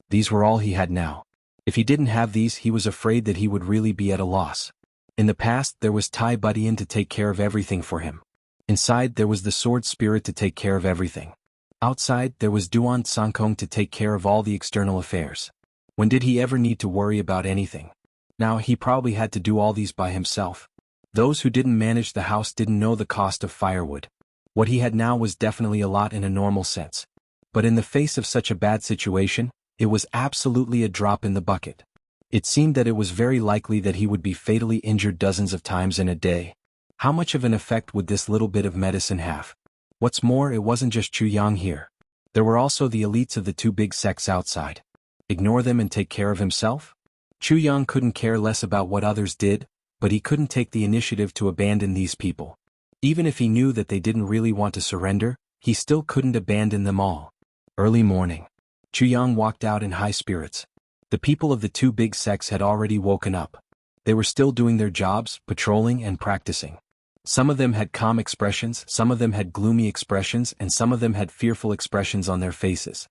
These were all he had now. If he didn't have these, he was afraid that he would really be at a loss. In the past, there was Tai Butian to take care of everything for him. Inside, there was the sword spirit to take care of everything. Outside, there was Duan Sankong to take care of all the external affairs. When did he ever need to worry about anything? Now he probably had to do all these by himself. Those who didn't manage the house didn't know the cost of firewood. What he had now was definitely a lot in a normal sense. But in the face of such a bad situation, it was absolutely a drop in the bucket. It seemed that it was very likely that he would be fatally injured dozens of times in a day. How much of an effect would this little bit of medicine have? What's more, it wasn't just Chu Yang here. There were also the elites of the two big sects outside. Ignore them and take care of himself? Chu Yang couldn't care less about what others did, but he couldn't take the initiative to abandon these people. Even if he knew that they didn't really want to surrender, he still couldn't abandon them all. Early morning. Chu Yang walked out in high spirits. The people of the two big sects had already woken up. They were still doing their jobs, patrolling and practicing. Some of them had calm expressions, some of them had gloomy expressions, and some of them had fearful expressions on their faces.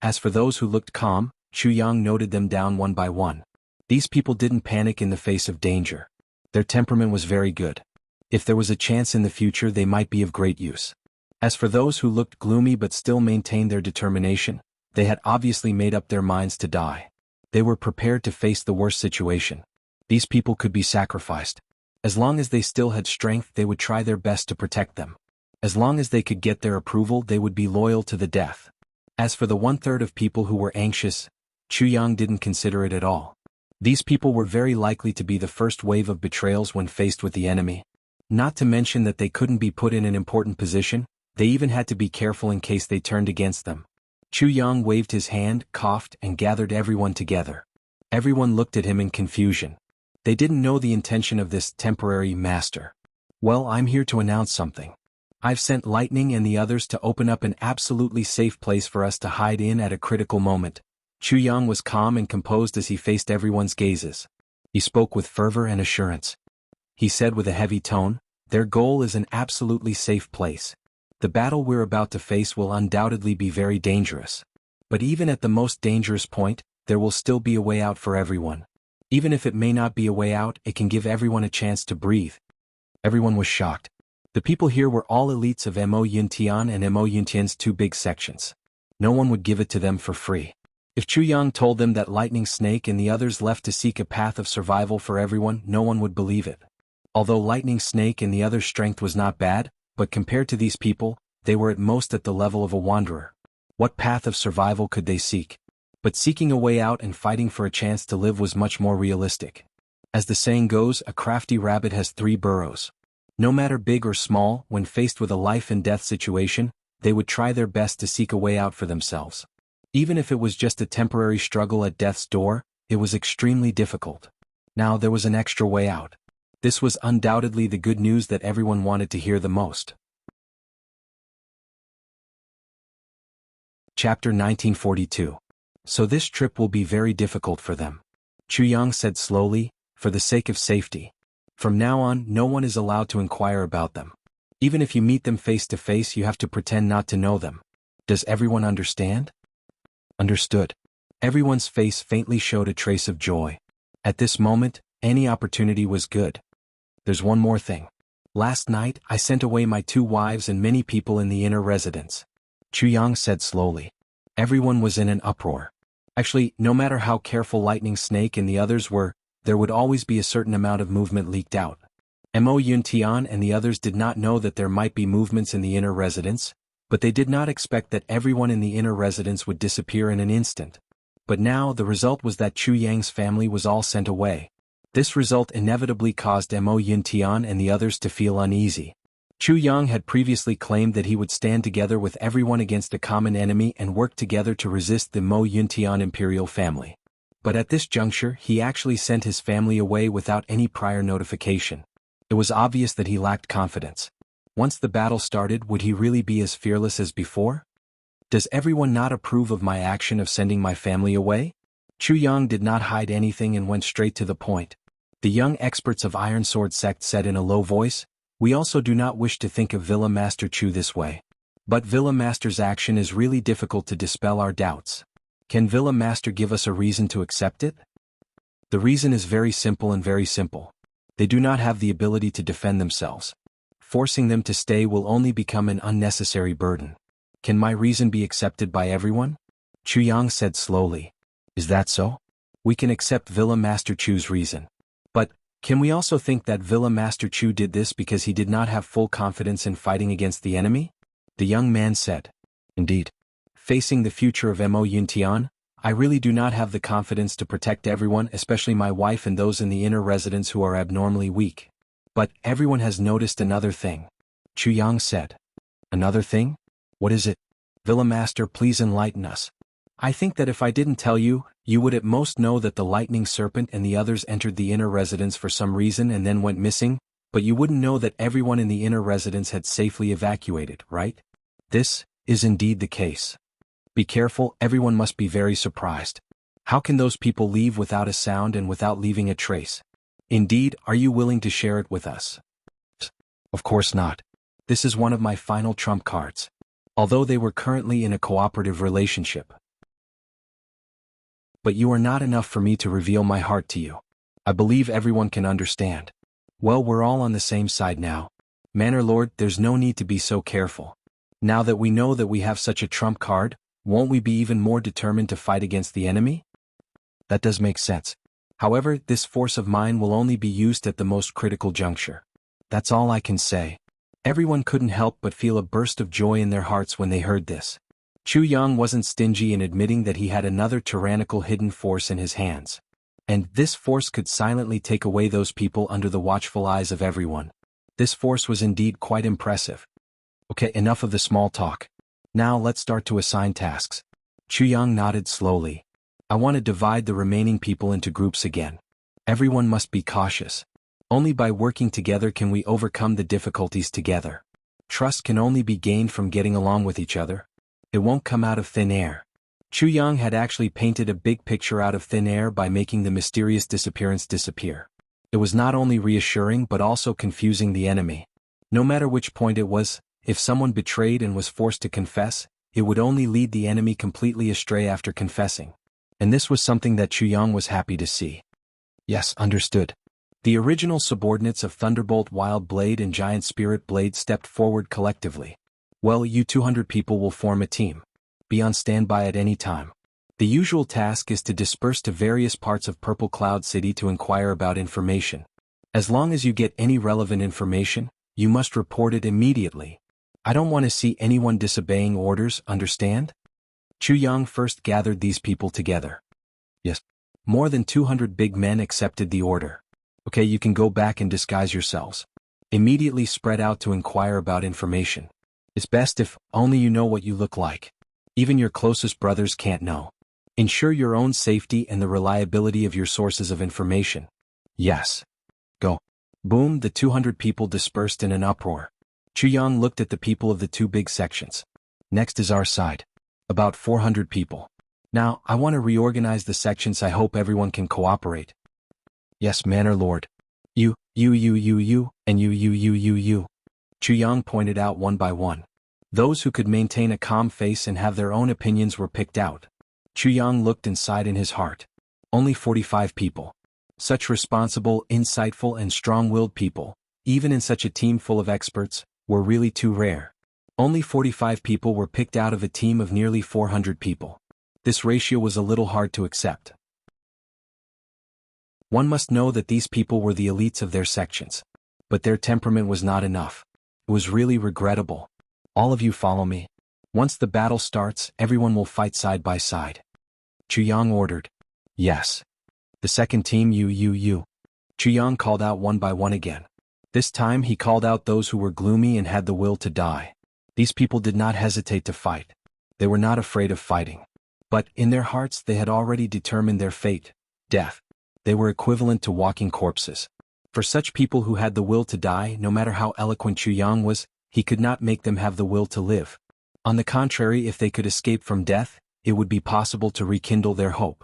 As for those who looked calm, Chu Yang noted them down one by one. These people didn't panic in the face of danger. Their temperament was very good. If there was a chance in the future, they might be of great use. As for those who looked gloomy but still maintained their determination, they had obviously made up their minds to die. They were prepared to face the worst situation. These people could be sacrificed. As long as they still had strength, they would try their best to protect them. As long as they could get their approval, they would be loyal to the death. As for the 1/3 of people who were anxious, Chu Yang didn't consider it at all. These people were very likely to be the first wave of betrayals when faced with the enemy. Not to mention that they couldn't be put in an important position, they even had to be careful in case they turned against them. Chu Yang waved his hand, coughed, and gathered everyone together. Everyone looked at him in confusion. They didn't know the intention of this temporary master. Well, I'm here to announce something. I've sent Lightning and the others to open up an absolutely safe place for us to hide in at a critical moment. Chu Yang was calm and composed as he faced everyone's gazes. He spoke with fervor and assurance. He said with a heavy tone, "Their goal is an absolutely safe place. The battle we're about to face will undoubtedly be very dangerous. But even at the most dangerous point, there will still be a way out for everyone. Even if it may not be a way out, it can give everyone a chance to breathe." Everyone was shocked. The people here were all elites of Mo Yuntian and Mo Yuntian's two big sections. No one would give it to them for free. If Chu Yang told them that Lightning Snake and the others left to seek a path of survival for everyone, no one would believe it. Although Lightning Snake and the others' strength was not bad, but compared to these people, they were at most at the level of a wanderer. What path of survival could they seek? But seeking a way out and fighting for a chance to live was much more realistic. As the saying goes, a crafty rabbit has 3 burrows. No matter big or small, when faced with a life-and-death situation, they would try their best to seek a way out for themselves. Even if it was just a temporary struggle at death's door, it was extremely difficult. Now there was an extra way out. This was undoubtedly the good news that everyone wanted to hear the most. Chapter 1942. So this trip will be very difficult for them. Chu Yang said slowly, for the sake of safety. From now on, no one is allowed to inquire about them. Even if you meet them face to face, you have to pretend not to know them. Does everyone understand? Understood. Everyone's face faintly showed a trace of joy. At this moment, any opportunity was good. There's one more thing. Last night, I sent away my 2 wives and many people in the inner residence. Chu Yang said slowly. Everyone was in an uproar. Actually, no matter how careful Lightning Snake and the others were, there would always be a certain amount of movement leaked out. Mo Yuntian and the others did not know that there might be movements in the inner residence, but they did not expect that everyone in the inner residence would disappear in an instant. But now the result was that Chu Yang's family was all sent away. This result inevitably caused Mo Yuntian and the others to feel uneasy. Chu Yang had previously claimed that he would stand together with everyone against a common enemy and work together to resist the Mo Yuntian imperial family. But at this juncture, he actually sent his family away without any prior notification. It was obvious that he lacked confidence. Once the battle started, would he really be as fearless as before? Does everyone not approve of my action of sending my family away? Chu Yang did not hide anything and went straight to the point. The young experts of Iron Sword sect said in a low voice, "We also do not wish to think of Villa Master Chu this way. But Villa Master's action is really difficult to dispel our doubts. Can Villa Master give us a reason to accept it?" The reason is very simple and very simple. They do not have the ability to defend themselves. Forcing them to stay will only become an unnecessary burden. Can my reason be accepted by everyone? Chu Yang said slowly. Is that so? We can accept Villa Master Chu's reason. But, can we also think that Villa Master Chu did this because he did not have full confidence in fighting against the enemy? The young man said. Indeed. Facing the future of Mo Yuntian, I really do not have the confidence to protect everyone, especially my wife and those in the inner residence who are abnormally weak. But everyone has noticed another thing. Chu Yang said. Another thing? What is it? Villa Master, please enlighten us. I think that if I didn't tell you, you would at most know that the lightning serpent and the others entered the inner residence for some reason and then went missing, but you wouldn't know that everyone in the inner residence had safely evacuated, right? This is indeed the case. Be careful, everyone must be very surprised. How can those people leave without a sound and without leaving a trace? Indeed, are you willing to share it with us? Of course not. This is one of my final trump cards. Although they were currently in a cooperative relationship. But you are not enough for me to reveal my heart to you. I believe everyone can understand. Well, we're all on the same side now. Manor Lord, there's no need to be so careful. Now that we know that we have such a trump card, won't we be even more determined to fight against the enemy? That does make sense. However, this force of mine will only be used at the most critical juncture. That's all I can say. Everyone couldn't help but feel a burst of joy in their hearts when they heard this. Chu Yang wasn't stingy in admitting that he had another tyrannical hidden force in his hands. And this force could silently take away those people under the watchful eyes of everyone. This force was indeed quite impressive. Okay, enough of the small talk. Now let's start to assign tasks. Chu Yang nodded slowly. I want to divide the remaining people into groups again. Everyone must be cautious. Only by working together can we overcome the difficulties together. Trust can only be gained from getting along with each other. It won't come out of thin air. Chu Yang had actually painted a big picture out of thin air by making the mysterious disappearance disappear. It was not only reassuring but also confusing the enemy. No matter which point it was, if someone betrayed and was forced to confess, it would only lead the enemy completely astray after confessing. And this was something that Chu Yang was happy to see. Yes, understood. The original subordinates of Thunderbolt Wild Blade and Giant Spirit Blade stepped forward collectively. Well, you 200 people will form a team. Be on standby at any time. The usual task is to disperse to various parts of Purple Cloud City to inquire about information. As long as you get any relevant information, you must report it immediately. I don't want to see anyone disobeying orders, understand? Chu Yang first gathered these people together. Yes. More than 200 big men accepted the order. Okay, you can go back and disguise yourselves. Immediately spread out to inquire about information. It's best if only you know what you look like. Even your closest brothers can't know. Ensure your own safety and the reliability of your sources of information. Yes. Go. Boom, the 200 people dispersed in an uproar. Chu Yang looked at the people of the two big sections. Next is our side. About 400 people. Now, I want to reorganize the sections. I hope everyone can cooperate. Yes, Manor Lord. You, and you. Chu Yang pointed out one by one. Those who could maintain a calm face and have their own opinions were picked out. Chu Yang looked inside in his heart. Only 45 people. Such responsible, insightful and strong-willed people, even in such a team full of experts, were really too rare. Only 45 people were picked out of a team of nearly 400 people. This ratio was a little hard to accept. One must know that these people were the elites of their sections. But their temperament was not enough. It was really regrettable. All of you follow me. Once the battle starts, everyone will fight side by side. Chu Yang ordered. Yes. The second team you. Chu Yang called out one by one again. This time he called out those who were gloomy and had the will to die. These people did not hesitate to fight. They were not afraid of fighting. But, in their hearts they had already determined their fate, death. They were equivalent to walking corpses. For such people who had the will to die, no matter how eloquent Chu Yang was, he could not make them have the will to live. On the contrary, if they could escape from death, it would be possible to rekindle their hope.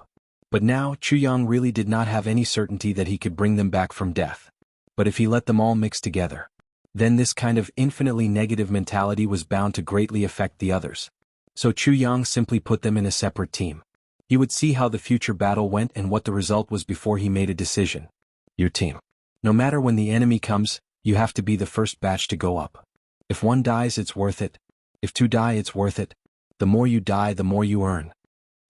But now, Chu Yang really did not have any certainty that he could bring them back from death. But if he let them all mix together, then this kind of infinitely negative mentality was bound to greatly affect the others. So Chu Yang simply put them in a separate team. He would see how the future battle went and what the result was before he made a decision. Your team. No matter when the enemy comes, you have to be the first batch to go up. If one dies, it's worth it. If two die, it's worth it. The more you die, the more you earn.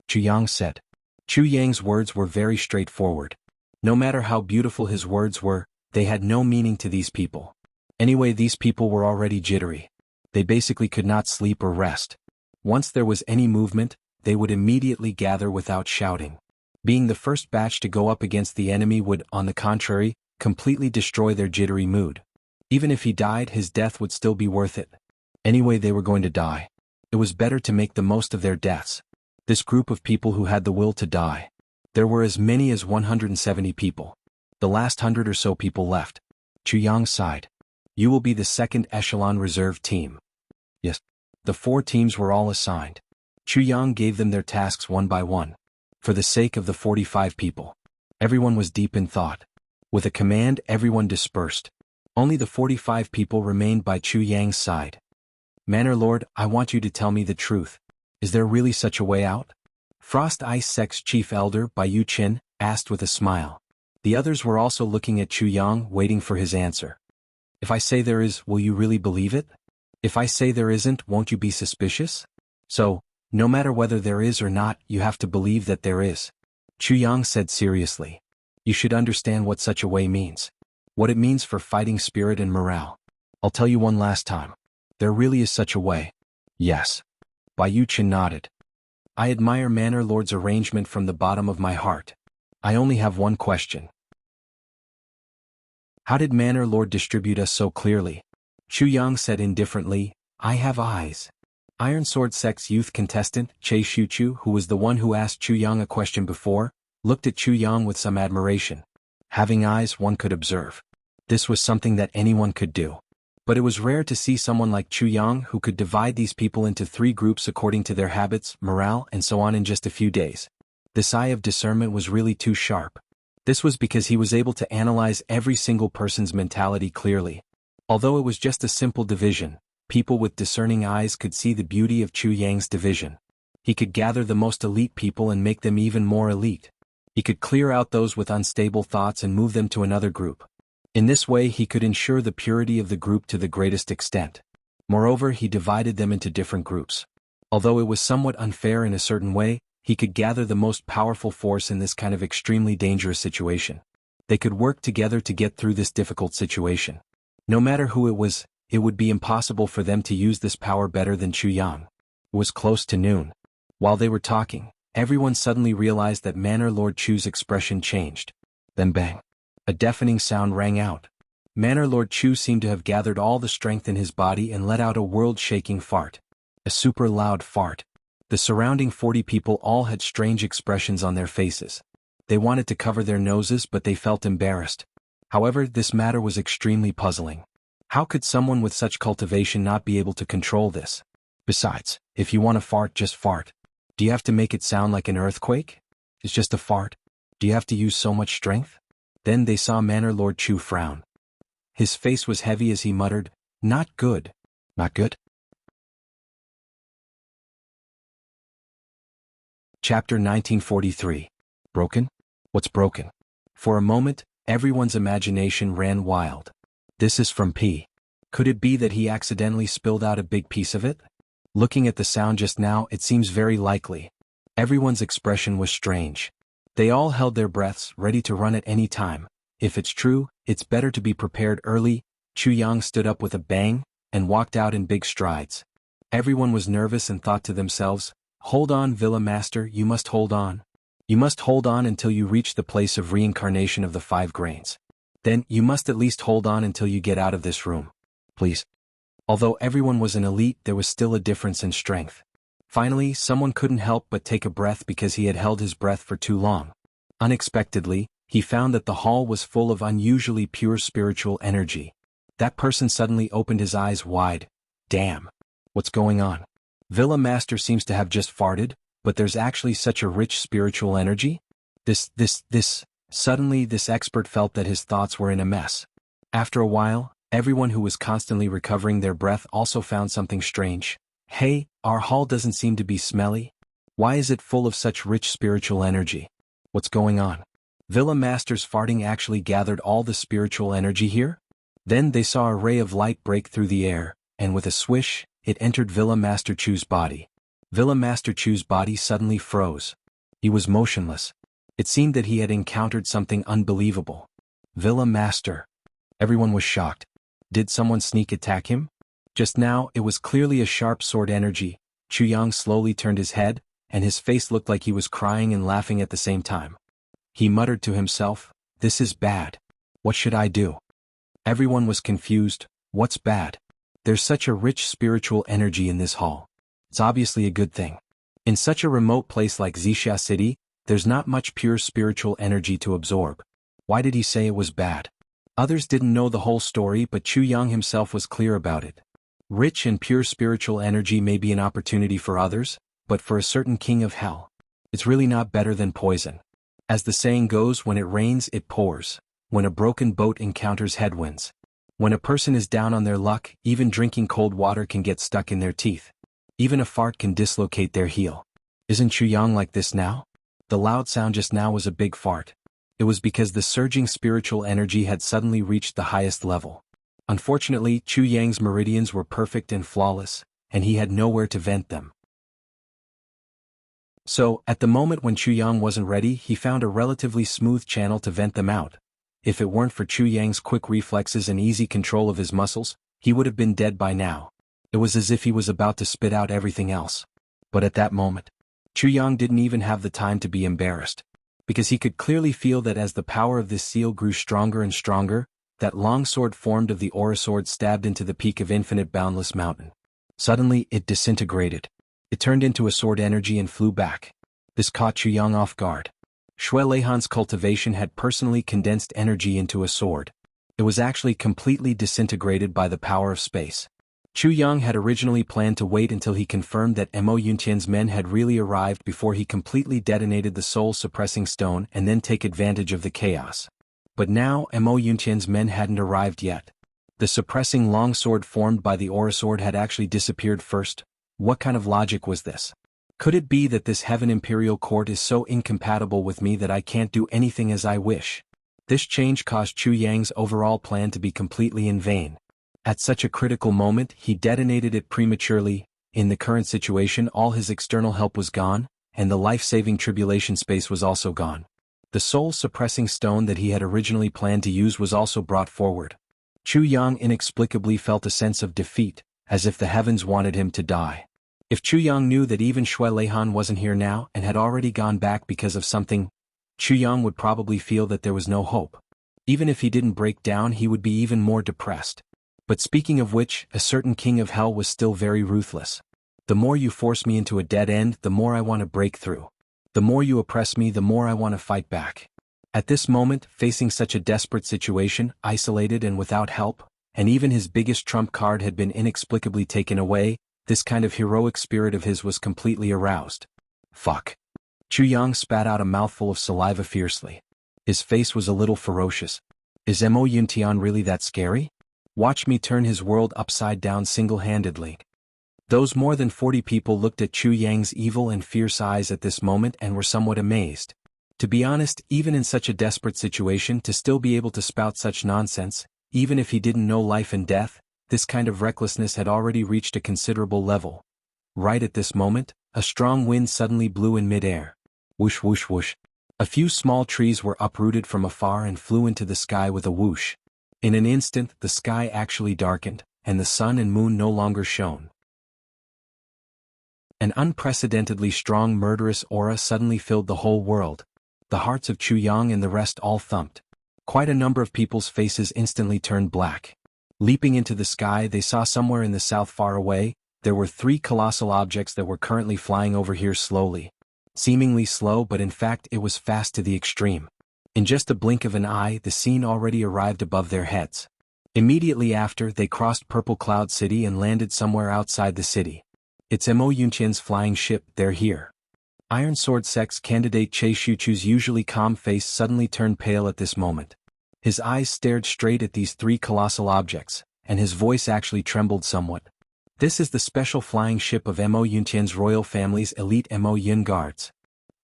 Chu Yang said. Chu Yang's words were very straightforward. No matter how beautiful his words were, they had no meaning to these people. Anyway, these people were already jittery. They basically could not sleep or rest. Once there was any movement, they would immediately gather without shouting. Being the first batch to go up against the enemy would, on the contrary, completely destroy their jittery mood. Even if he died, his death would still be worth it. Anyway, they were going to die. It was better to make the most of their deaths. This group of people who had the will to die. There were as many as 170 people. The last 100 or so people left. Chu Yang sighed. You will be the second echelon reserve team. Yes. The 4 teams were all assigned. Chu Yang gave them their tasks one by one. For the sake of the 45 people. Everyone was deep in thought. With a command, everyone dispersed. Only the 45 people remained by Chu Yang's side. Manor Lord, I want you to tell me the truth. Is there really such a way out? Frost Ice Sect's Chief Elder, Bai Yu Qin, asked with a smile. The others were also looking at Chu Yang, waiting for his answer. If I say there is, will you really believe it? If I say there isn't, won't you be suspicious? So, no matter whether there is or not, you have to believe that there is. Chu Yang said seriously. You should understand what such a way means. What it means for fighting spirit and morale. I'll tell you one last time. There really is such a way. Yes. Bai Yu Qin nodded. I admire Manor Lord's arrangement from the bottom of my heart. I only have one question. How did Manor Lord distribute us so clearly? Chu Yang said indifferently, I have eyes. Iron Sword Sect's youth contestant, Che Shuchu, who was the one who asked Chu Yang a question before, looked at Chu Yang with some admiration. Having eyes, one could observe. This was something that anyone could do. But it was rare to see someone like Chu Yang who could divide these people into 3 groups according to their habits, morale, and so on in just a few days. This eye of discernment was really too sharp. This was because he was able to analyze every single person's mentality clearly. Although it was just a simple division, people with discerning eyes could see the beauty of Chu Yang's division. He could gather the most elite people and make them even more elite. He could clear out those with unstable thoughts and move them to another group. In this way he could ensure the purity of the group to the greatest extent. Moreover, he divided them into different groups. Although it was somewhat unfair in a certain way, he could gather the most powerful force in this kind of extremely dangerous situation. They could work together to get through this difficult situation. No matter who it was, it would be impossible for them to use this power better than Chu Yang. It was close to noon. While they were talking, everyone suddenly realized that Manor Lord Chu's expression changed. Then bang. A deafening sound rang out. Manor Lord Chu seemed to have gathered all the strength in his body and let out a world-shaking fart. A super loud fart. The surrounding 40 people all had strange expressions on their faces. They wanted to cover their noses, but they felt embarrassed. However, this matter was extremely puzzling. How could someone with such cultivation not be able to control this? Besides, if you want to fart, just fart. Do you have to make it sound like an earthquake? It's just a fart. Do you have to use so much strength? Then they saw Manor Lord Chu frown. His face was heavy as he muttered, Not good. Not good? Chapter 1943. Broken? What's broken? For a moment, everyone's imagination ran wild. This is from P. Could it be that he accidentally spilled out a big piece of it? Looking at the sound just now, it seems very likely. Everyone's expression was strange. They all held their breaths, ready to run at any time. If it's true, it's better to be prepared early. Chu Yang stood up with a bang, and walked out in big strides. Everyone was nervous and thought to themselves, Hold on, Villa Master, you must hold on. You must hold on until you reach the place of reincarnation of the 5 grains. Then, you must at least hold on until you get out of this room. Please. Although everyone was an elite, there was still a difference in strength. Finally, someone couldn't help but take a breath because he had held his breath for too long. Unexpectedly, he found that the hall was full of unusually pure spiritual energy. That person suddenly opened his eyes wide. Damn. What's going on? Villa Master seems to have just farted, but there's actually such a rich spiritual energy? Suddenly this expert felt that his thoughts were in a mess. After a while, everyone who was constantly recovering their breath also found something strange. Hey, our hall doesn't seem to be smelly. Why is it full of such rich spiritual energy? What's going on? Villa Master's farting actually gathered all the spiritual energy here? Then they saw a ray of light break through the air, and with a swish, it entered Villa Master Chu's body. Villa Master Chu's body suddenly froze. He was motionless. It seemed that he had encountered something unbelievable. Villa Master. Everyone was shocked. Did someone sneak attack him? Just now, it was clearly a sharp sword energy. Chu Yang slowly turned his head, and his face looked like he was crying and laughing at the same time. He muttered to himself, This is bad. What should I do? Everyone was confused. What's bad? There's such a rich spiritual energy in this hall. It's obviously a good thing. In such a remote place like Wuxia City, there's not much pure spiritual energy to absorb. Why did he say it was bad? Others didn't know the whole story, but Chu Yang himself was clear about it. Rich and pure spiritual energy may be an opportunity for others, but for a certain king of hell, it's really not better than poison. As the saying goes, when it rains, it pours. When a broken boat encounters headwinds. When a person is down on their luck, even drinking cold water can get stuck in their teeth. Even a fart can dislocate their heel. Isn't Chu Yang like this now? The loud sound just now was a big fart. It was because the surging spiritual energy had suddenly reached the highest level. Unfortunately, Chu Yang's meridians were perfect and flawless, and he had nowhere to vent them. So, at the moment when Chu Yang wasn't ready, he found a relatively smooth channel to vent them out. If it weren't for Chu Yang's quick reflexes and easy control of his muscles, he would have been dead by now. It was as if he was about to spit out everything else. But at that moment, Chu Yang didn't even have the time to be embarrassed, because he could clearly feel that as the power of this seal grew stronger and stronger, that long sword formed of the aura sword stabbed into the peak of infinite boundless mountain. Suddenly, it disintegrated. It turned into a sword energy and flew back. This caught Chu Yang off guard. Shui Leihan's cultivation had personally condensed energy into a sword. It was actually completely disintegrated by the power of space. Chu Yang had originally planned to wait until he confirmed that Mo Yuntian's men had really arrived before he completely detonated the soul-suppressing stone and then take advantage of the chaos. But now Mo Yuntian's men hadn't arrived yet. The suppressing longsword formed by the aura sword had actually disappeared first. What kind of logic was this? Could it be that this Heaven Imperial Court is so incompatible with me that I can't do anything as I wish? This change caused Chu Yang's overall plan to be completely in vain. At such a critical moment, he detonated it prematurely. In the current situation, all his external help was gone, and the life-saving tribulation space was also gone. The soul-suppressing stone that he had originally planned to use was also brought forward. Chu Yang inexplicably felt a sense of defeat, as if the heavens wanted him to die. If Chu Yang knew that even Shui Leihan wasn't here now and had already gone back because of something, Chu Yang would probably feel that there was no hope. Even if he didn't break down, he would be even more depressed. But speaking of which, a certain king of hell was still very ruthless. The more you force me into a dead end, the more I want to break through. The more you oppress me, the more I want to fight back. At this moment, facing such a desperate situation, isolated and without help, and even his biggest trump card had been inexplicably taken away, this kind of heroic spirit of his was completely aroused. Fuck. Chu Yang spat out a mouthful of saliva fiercely. His face was a little ferocious. Is Mo Yuntian really that scary? Watch me turn his world upside down single-handedly. Those more than 40 people looked at Chu Yang's evil and fierce eyes at this moment and were somewhat amazed. To be honest, even in such a desperate situation, to still be able to spout such nonsense, even if he didn't know life and death, this kind of recklessness had already reached a considerable level. Right at this moment, a strong wind suddenly blew in mid-air. Whoosh whoosh whoosh. A few small trees were uprooted from afar and flew into the sky with a whoosh. In an instant, the sky actually darkened, and the sun and moon no longer shone. An unprecedentedly strong murderous aura suddenly filled the whole world. The hearts of Chu Yang and the rest all thumped. Quite a number of people's faces instantly turned black. Leaping into the sky, they saw somewhere in the south far away, there were 3 colossal objects that were currently flying over here slowly. Seemingly slow, but in fact it was fast to the extreme. In just a blink of an eye, the scene already arrived above their heads. Immediately after, they crossed Purple Cloud City and landed somewhere outside the city. It's Mo Yuntian's flying ship, they're here. Iron Sword Sex candidate Che Shuchu's usually calm face suddenly turned pale at this moment. His eyes stared straight at these 3 colossal objects, and his voice actually trembled somewhat. This is the special flying ship of Mo Yuntian's royal family's elite Mo Yun guards.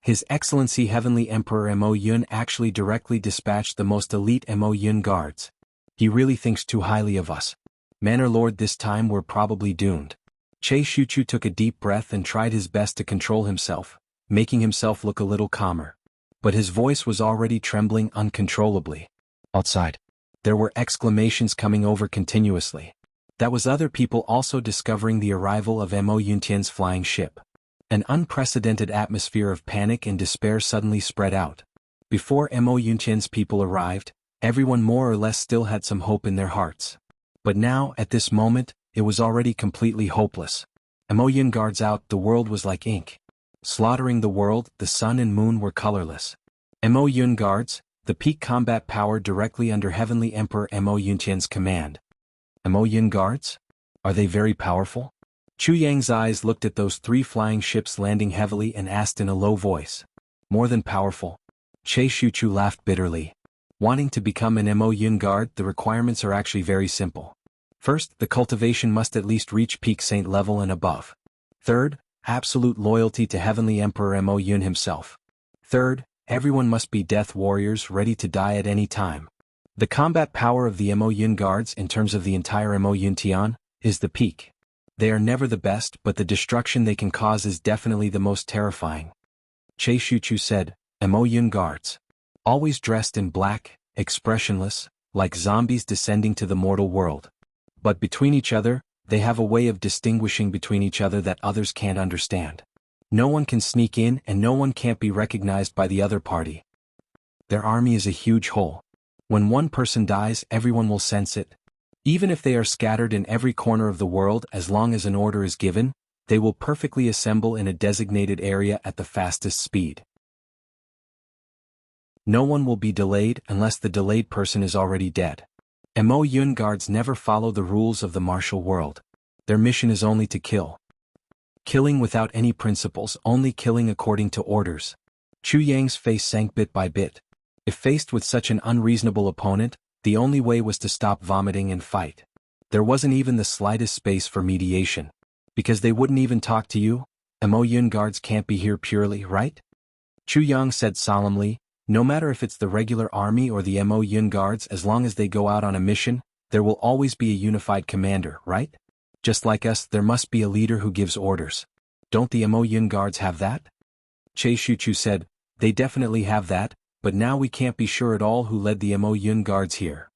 His Excellency Heavenly Emperor Mo Yun actually directly dispatched the most elite Mo Yun guards. He really thinks too highly of us. Manor Lord, this time we're probably doomed. Che Shuchu took a deep breath and tried his best to control himself, making himself look a little calmer. But his voice was already trembling uncontrollably. Outside, there were exclamations coming over continuously. That was other people also discovering the arrival of Mo Yuntian's flying ship. An unprecedented atmosphere of panic and despair suddenly spread out. Before Mo Yuntian's people arrived, everyone more or less still had some hope in their hearts. But now, at this moment, it was already completely hopeless. Mo Yun guards out, the world was like ink. Slaughtering the world, the sun and moon were colorless. Mo Yun Guards, the peak combat power directly under Heavenly Emperor Mo Yunqian's command. Mo Yun Guards? Are they very powerful? Chu Yang's eyes looked at those 3 flying ships landing heavily and asked in a low voice. More than powerful? Che Shuchu laughed bitterly. Wanting to become an Mo Yun Guard, the requirements are actually very simple. First, the cultivation must at least reach peak saint level and above. Third, absolute loyalty to Heavenly Emperor Mo Yun himself. Third, everyone must be death warriors ready to die at any time. The combat power of the Mo Yun Guards in terms of the entire Mo Yun Tian is the peak. They are never the best, but the destruction they can cause is definitely the most terrifying. Che Shuchu said, Mo Yun Guards. Always dressed in black, expressionless, like zombies descending to the mortal world. But between each other, they have a way of distinguishing between each other that others can't understand. No one can sneak in and no one can't be recognized by the other party. Their army is a huge whole. When one person dies, everyone will sense it. Even if they are scattered in every corner of the world, as long as an order is given, they will perfectly assemble in a designated area at the fastest speed. No one will be delayed unless the delayed person is already dead. Mo Yun Guards never follow the rules of the martial world. Their mission is only to kill. Killing without any principles, only killing according to orders. Chu Yang's face sank bit by bit. If faced with such an unreasonable opponent, the only way was to stop vomiting and fight. There wasn't even the slightest space for mediation. Because they wouldn't even talk to you? Mo Yun Guards can't be here purely, right? Chu Yang said solemnly, no matter if it's the regular army or the Mo Yun Guards, as long as they go out on a mission, there will always be a unified commander, right? Just like us, there must be a leader who gives orders. Don't the Mo Yun Guards have that? Che Shuchu said, they definitely have that, but now we can't be sure at all who led the Mo Yun Guards here.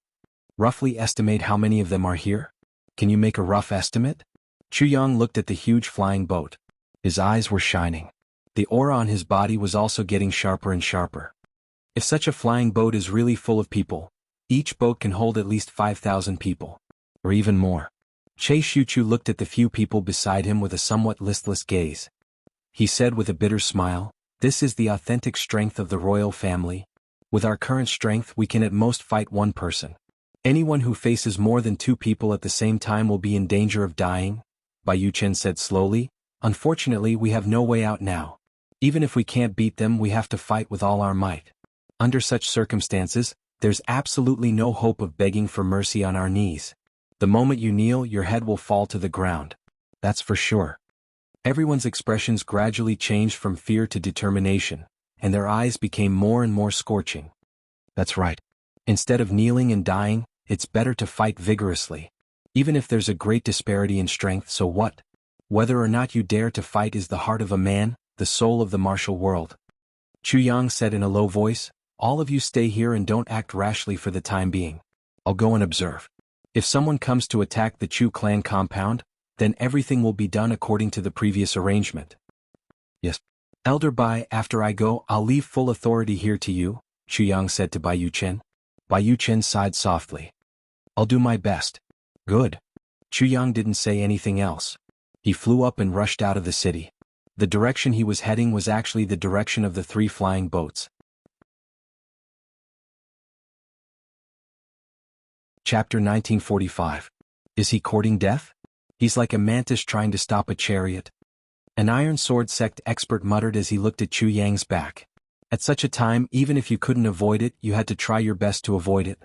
Roughly estimate how many of them are here? Can you make a rough estimate? Chu Yang looked at the huge flying boat. His eyes were shining. The aura on his body was also getting sharper and sharper. If such a flying boat is really full of people, each boat can hold at least 5,000 people. Or even more. Che Shuchu looked at the few people beside him with a somewhat listless gaze. He said with a bitter smile, this is the authentic strength of the royal family. With our current strength we can at most fight one person. Anyone who faces more than 2 people at the same time will be in danger of dying, Bai Yuchen said slowly. Unfortunately we have no way out now. Even if we can't beat them we have to fight with all our might. Under such circumstances, there's absolutely no hope of begging for mercy on our knees. The moment you kneel, your head will fall to the ground. That's for sure. Everyone's expressions gradually changed from fear to determination, and their eyes became more and more scorching. That's right. Instead of kneeling and dying, it's better to fight vigorously. Even if there's a great disparity in strength, so what? Whether or not you dare to fight is the heart of a man, the soul of the martial world. Chu Yang said in a low voice, all of you stay here and don't act rashly for the time being. I'll go and observe. If someone comes to attack the Chu clan compound, then everything will be done according to the previous arrangement. Yes. Elder Bai, after I go, I'll leave full authority here to you, Chu Yang said to Bai Yuchen. Bai Yuchen sighed softly. I'll do my best. Good. Chu Yang didn't say anything else. He flew up and rushed out of the city. The direction he was heading was actually the direction of the 3 flying boats. Chapter 1945. Is he courting death? He's like a mantis trying to stop a chariot. An iron sword sect expert muttered as he looked at Chu Yang's back. At such a time, even if you couldn't avoid it, you had to try your best to avoid it.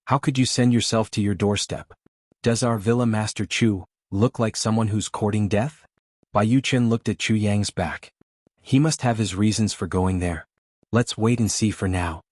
How could you send yourself to your doorstep? Does our Villa Master Chu look like someone who's courting death? Bai Yuchen looked at Chu Yang's back. He must have his reasons for going there. Let's wait and see for now.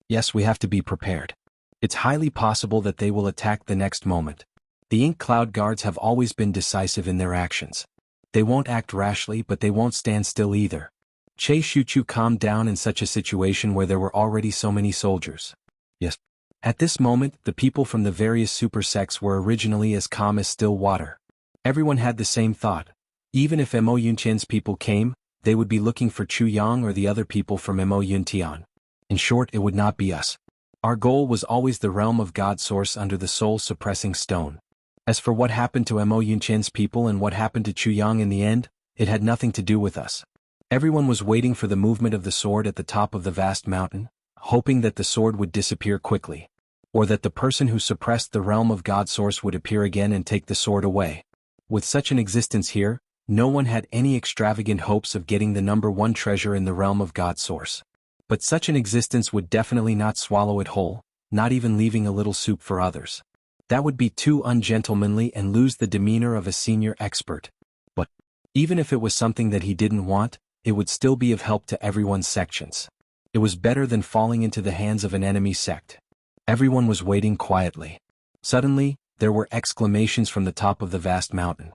Yes, we have to be prepared. It's highly possible that they will attack the next moment. The Ink Cloud Guards have always been decisive in their actions. They won't act rashly, but they won't stand still either. Che Shuchu calmed down in such a situation where there were already so many soldiers. Yes. At this moment, the people from the various super sects were originally as calm as still water. Everyone had the same thought. Even if Mo Yunchen's people came, they would be looking for Chu Yang or the other people from Mo Yuntian. In short, it would not be us. Our goal was always the realm of God Source under the soul-suppressing stone. As for what happened to Mo Yunchen's people and what happened to Chu Yang in the end, it had nothing to do with us. Everyone was waiting for the movement of the sword at the top of the vast mountain, hoping that the sword would disappear quickly, or that the person who suppressed the realm of God Source would appear again and take the sword away. With such an existence here, no one had any extravagant hopes of getting the number one treasure in the realm of God Source. But such an existence would definitely not swallow it whole, not even leaving a little soup for others. That would be too ungentlemanly and lose the demeanor of a senior expert. But even if it was something that he didn't want, it would still be of help to everyone's sections. It was better than falling into the hands of an enemy sect. Everyone was waiting quietly. Suddenly, there were exclamations from the top of the vast mountain.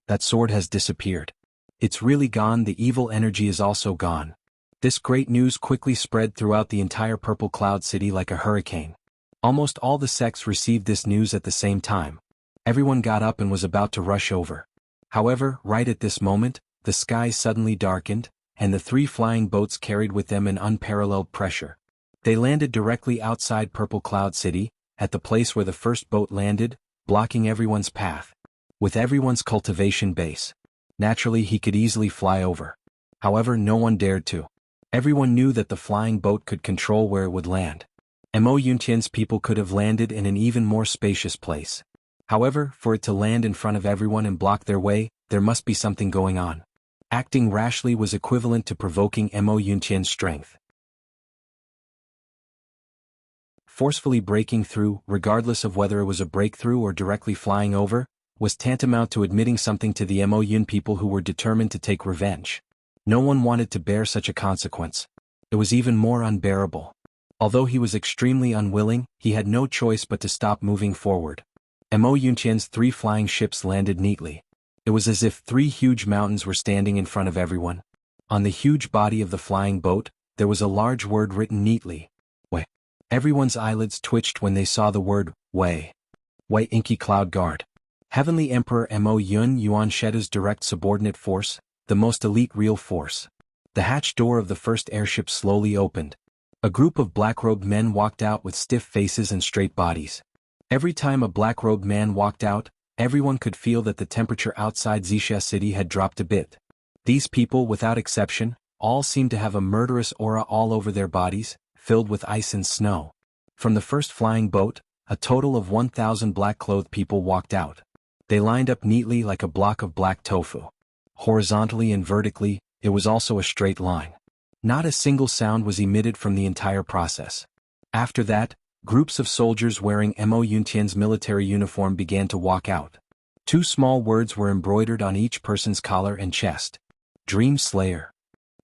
That sword has disappeared. It's really gone. The evil energy is also gone. This great news quickly spread throughout the entire Purple Cloud City like a hurricane. Almost all the sects received this news at the same time. Everyone got up and was about to rush over. However, right at this moment, the sky suddenly darkened, and the 3 flying boats carried with them an unparalleled pressure. They landed directly outside Purple Cloud City, at the place where the first boat landed, blocking everyone's path. With everyone's cultivation base. Naturally he could easily fly over. However, no one dared to. Everyone knew that the flying boat could control where it would land. Mo Yuntian's people could have landed in an even more spacious place. However, for it to land in front of everyone and block their way, there must be something going on. Acting rashly was equivalent to provoking Mo Yuntian's strength. Forcefully breaking through, regardless of whether it was a breakthrough or directly flying over, was tantamount to admitting something to the Mo Yun people who were determined to take revenge. No one wanted to bear such a consequence. It was even more unbearable. Although he was extremely unwilling, he had no choice but to stop moving forward. Mo Yuntian's 3 flying ships landed neatly. It was as if 3 huge mountains were standing in front of everyone. On the huge body of the flying boat, there was a large word written neatly. Wei. Everyone's eyelids twitched when they saw the word, Wei. Wei Inky Cloud Guard. Heavenly Emperor Mo Yun Yuan Sheda's direct subordinate force, the most elite real force. The hatch door of the first airship slowly opened. A group of black-robed men walked out with stiff faces and straight bodies. Every time a black-robed man walked out, everyone could feel that the temperature outside Xixia City had dropped a bit. These people, without exception, all seemed to have a murderous aura all over their bodies, filled with ice and snow. From the first flying boat, a total of 1,000 black-clothed people walked out. They lined up neatly like a block of black tofu. Horizontally and vertically, it was also a straight line. Not a single sound was emitted from the entire process. After that, groups of soldiers wearing Mo Yuntian's military uniform began to walk out. 2 small words were embroidered on each person's collar and chest. Dream Slayer.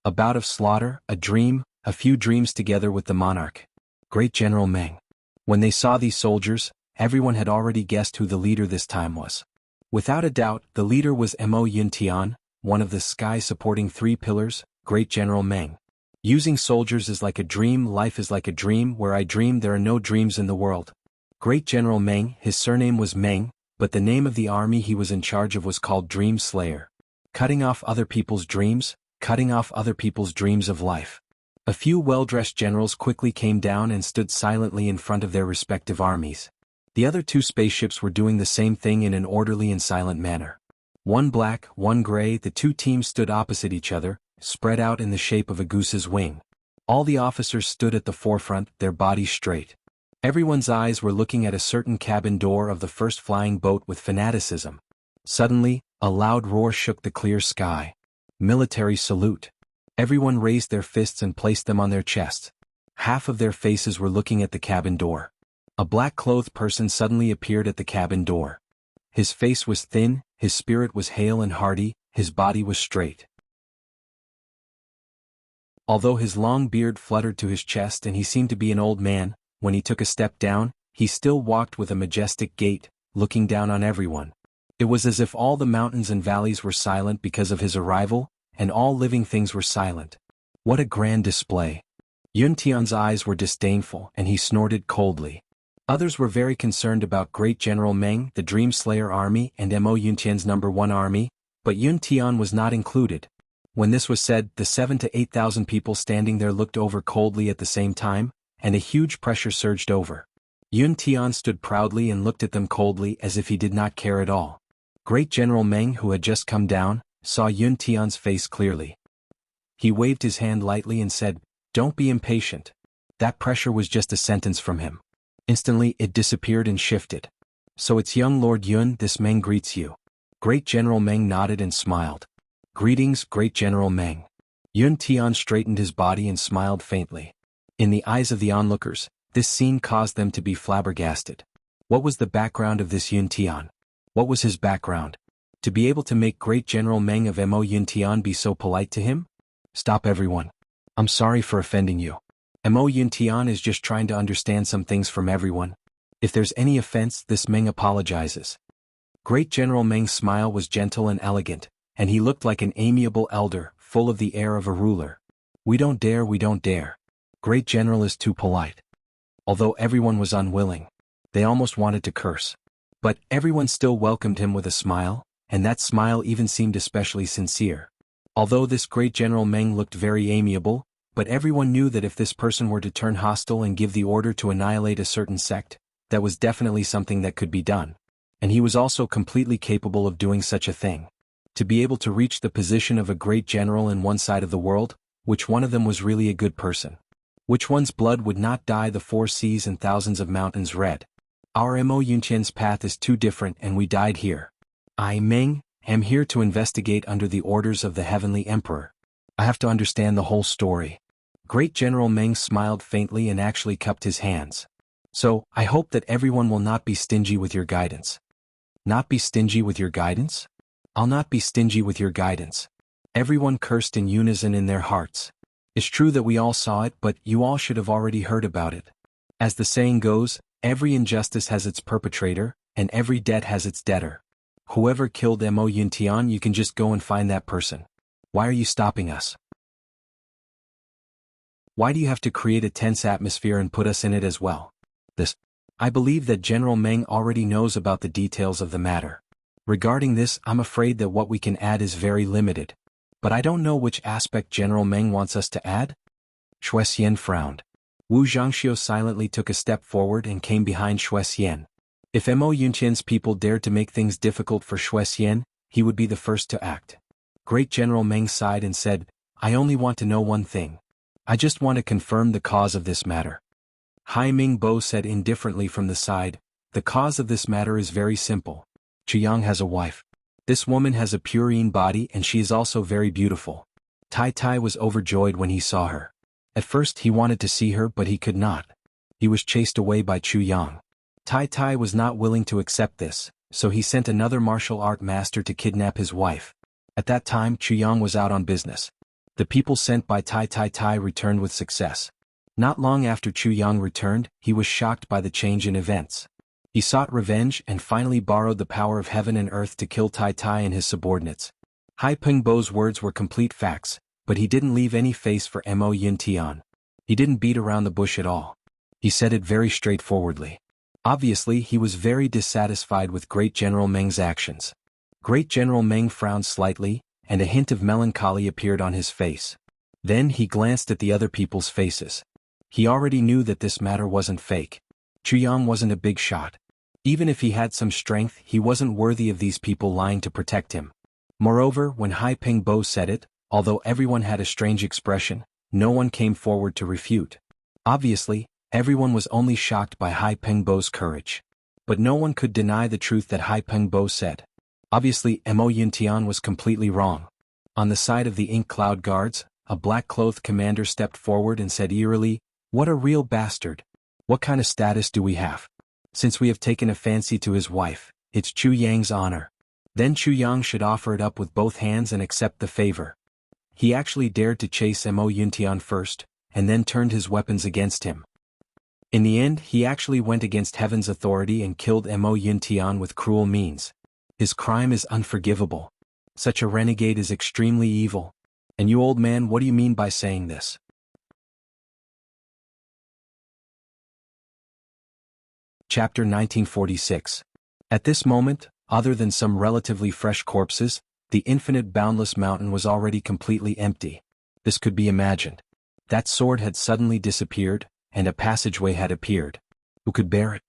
A bout of slaughter, a dream, a few dreams together with the monarch. Great General Meng. When they saw these soldiers, everyone had already guessed who the leader this time was. Without a doubt, the leader was Mo Yuntian, one of the sky-supporting 3 pillars, Great General Meng. Using soldiers is like a dream, life is like a dream, where I dream there are no dreams in the world. Great General Meng, his surname was Meng, but the name of the army he was in charge of was called Dream Slayer. Cutting off other people's dreams, cutting off other people's dreams of life. A few well-dressed generals quickly came down and stood silently in front of their respective armies. The other 2 spaceships were doing the same thing in an orderly and silent manner. One black, one gray, the 2 teams stood opposite each other, spread out in the shape of a goose's wing. All the officers stood at the forefront, their bodies straight. Everyone's eyes were looking at a certain cabin door of the first flying boat with fanaticism. Suddenly, a loud roar shook the clear sky. Military salute. Everyone raised their fists and placed them on their chests. Half of their faces were looking at the cabin door. A black-clothed person suddenly appeared at the cabin door. His face was thin, his spirit was hale and hearty, his body was straight. Although his long beard fluttered to his chest and he seemed to be an old man, when he took a step down, he still walked with a majestic gait, looking down on everyone. It was as if all the mountains and valleys were silent because of his arrival, and all living things were silent. What a grand display! Yun Tian's eyes were disdainful and he snorted coldly. Others were very concerned about Great General Meng, the Dream Slayer army and Mo Yuntian's number 1 army, but Yun Tian was not included. When this was said, the 7,000 to 8,000 people standing there looked over coldly at the same time, and a huge pressure surged over. Yun Tian stood proudly and looked at them coldly as if he did not care at all. Great General Meng, who had just come down, saw Yun Tian's face clearly. He waved his hand lightly and said, "Don't be impatient." That pressure was just a sentence from him. Instantly it disappeared and shifted. "So it's young Lord Yun, this Meng greets you." Great General Meng nodded and smiled. "Greetings, Great General Meng." Yun Tian straightened his body and smiled faintly. In the eyes of the onlookers, this scene caused them to be flabbergasted. What was the background of this Yun Tian? What was his background? To be able to make Great General Meng of Mo Yun Tian be so polite to him? "Stop everyone. I'm sorry for offending you. Mo Yun Tian is just trying to understand some things from everyone. If there's any offense, this Meng apologizes." Great General Meng's smile was gentle and elegant, and he looked like an amiable elder, full of the air of a ruler. We don't dare. Great General is too polite." Although everyone was unwilling, they almost wanted to curse. But everyone still welcomed him with a smile, and that smile even seemed especially sincere. Although this Great General Meng looked very amiable, but everyone knew that if this person were to turn hostile and give the order to annihilate a certain sect, that was definitely something that could be done. And he was also completely capable of doing such a thing. To be able to reach the position of a great general in one side of the world, which one of them was really a good person? Which one's blood would not dye the 4 seas and thousands of mountains red? Our Mo Yunqian's path is too different and we died here. I, Meng, am here to investigate under the orders of the Heavenly Emperor. I have to understand the whole story. Great General Meng smiled faintly and actually cupped his hands. "So, I hope that everyone will not be stingy with your guidance." "Not be stingy with your guidance?" "I'll not be stingy with your guidance." Everyone cursed in unison in their hearts. It's true that we all saw it, but you all should have already heard about it. As the saying goes, every injustice has its perpetrator, and every debt has its debtor. Whoever killed Mo Yuntian, you can just go and find that person. Why are you stopping us? Why do you have to create a tense atmosphere and put us in it as well? I believe that General Meng already knows about the details of the matter. Regarding this, I'm afraid that what we can add is very limited. But I don't know which aspect General Meng wants us to add. Xue Xian frowned. Wu Zhangxiu silently took a step forward and came behind Xue Xian. If Mo Yunqian's people dared to make things difficult for Xue Xian, he would be the first to act. Great General Meng sighed and said, "I only want to know one thing. I just want to confirm the cause of this matter." Hai Ming Bo said indifferently from the side, "The cause of this matter is very simple. Jianghu has a wife. This woman has a purine body and she is also very beautiful." Tai Tai was overjoyed when he saw her. At first he wanted to see her but he could not. He was chased away by Chu Yang. Tai Tai was not willing to accept this, so he sent another martial art master to kidnap his wife. At that time Chu Yang was out on business. The people sent by Tai Tai returned with success. Not long after Chu Yang returned, he was shocked by the change in events. He sought revenge and finally borrowed the power of heaven and earth to kill Tai Tai and his subordinates. Hai Peng Bo's words were complete facts, but he didn't leave any face for Mo Yin Tian. He didn't beat around the bush at all. He said it very straightforwardly. Obviously he was very dissatisfied with Great General Meng's actions. Great General Meng frowned slightly, and a hint of melancholy appeared on his face. Then he glanced at the other people's faces. He already knew that this matter wasn't fake. Chu Yang wasn't a big shot. Even if he had some strength, he wasn't worthy of these people lying to protect him. Moreover, when Hai Peng Bo said it, although everyone had a strange expression, no one came forward to refute. Obviously, everyone was only shocked by Hai Peng Bo's courage. But no one could deny the truth that Hai Peng Bo said. Obviously, Mo Yuntian was completely wrong. On the side of the Ink Cloud Guards, a black-clothed commander stepped forward and said eerily, "What a real bastard. What kind of status do we have? Since we have taken a fancy to his wife, it's Chu Yang's honor. Then Chu Yang should offer it up with both hands and accept the favor." He actually dared to chase Mo Yuntian first, and then turned his weapons against him. In the end, he actually went against heaven's authority and killed Mo Yuntian with cruel means. His crime is unforgivable. Such a renegade is extremely evil. And you, old man, what do you mean by saying this? Chapter 1946. At this moment, other than some relatively fresh corpses, the infinite boundless mountain was already completely empty. This could be imagined. That sword had suddenly disappeared, and a passageway had appeared. Who could bear it?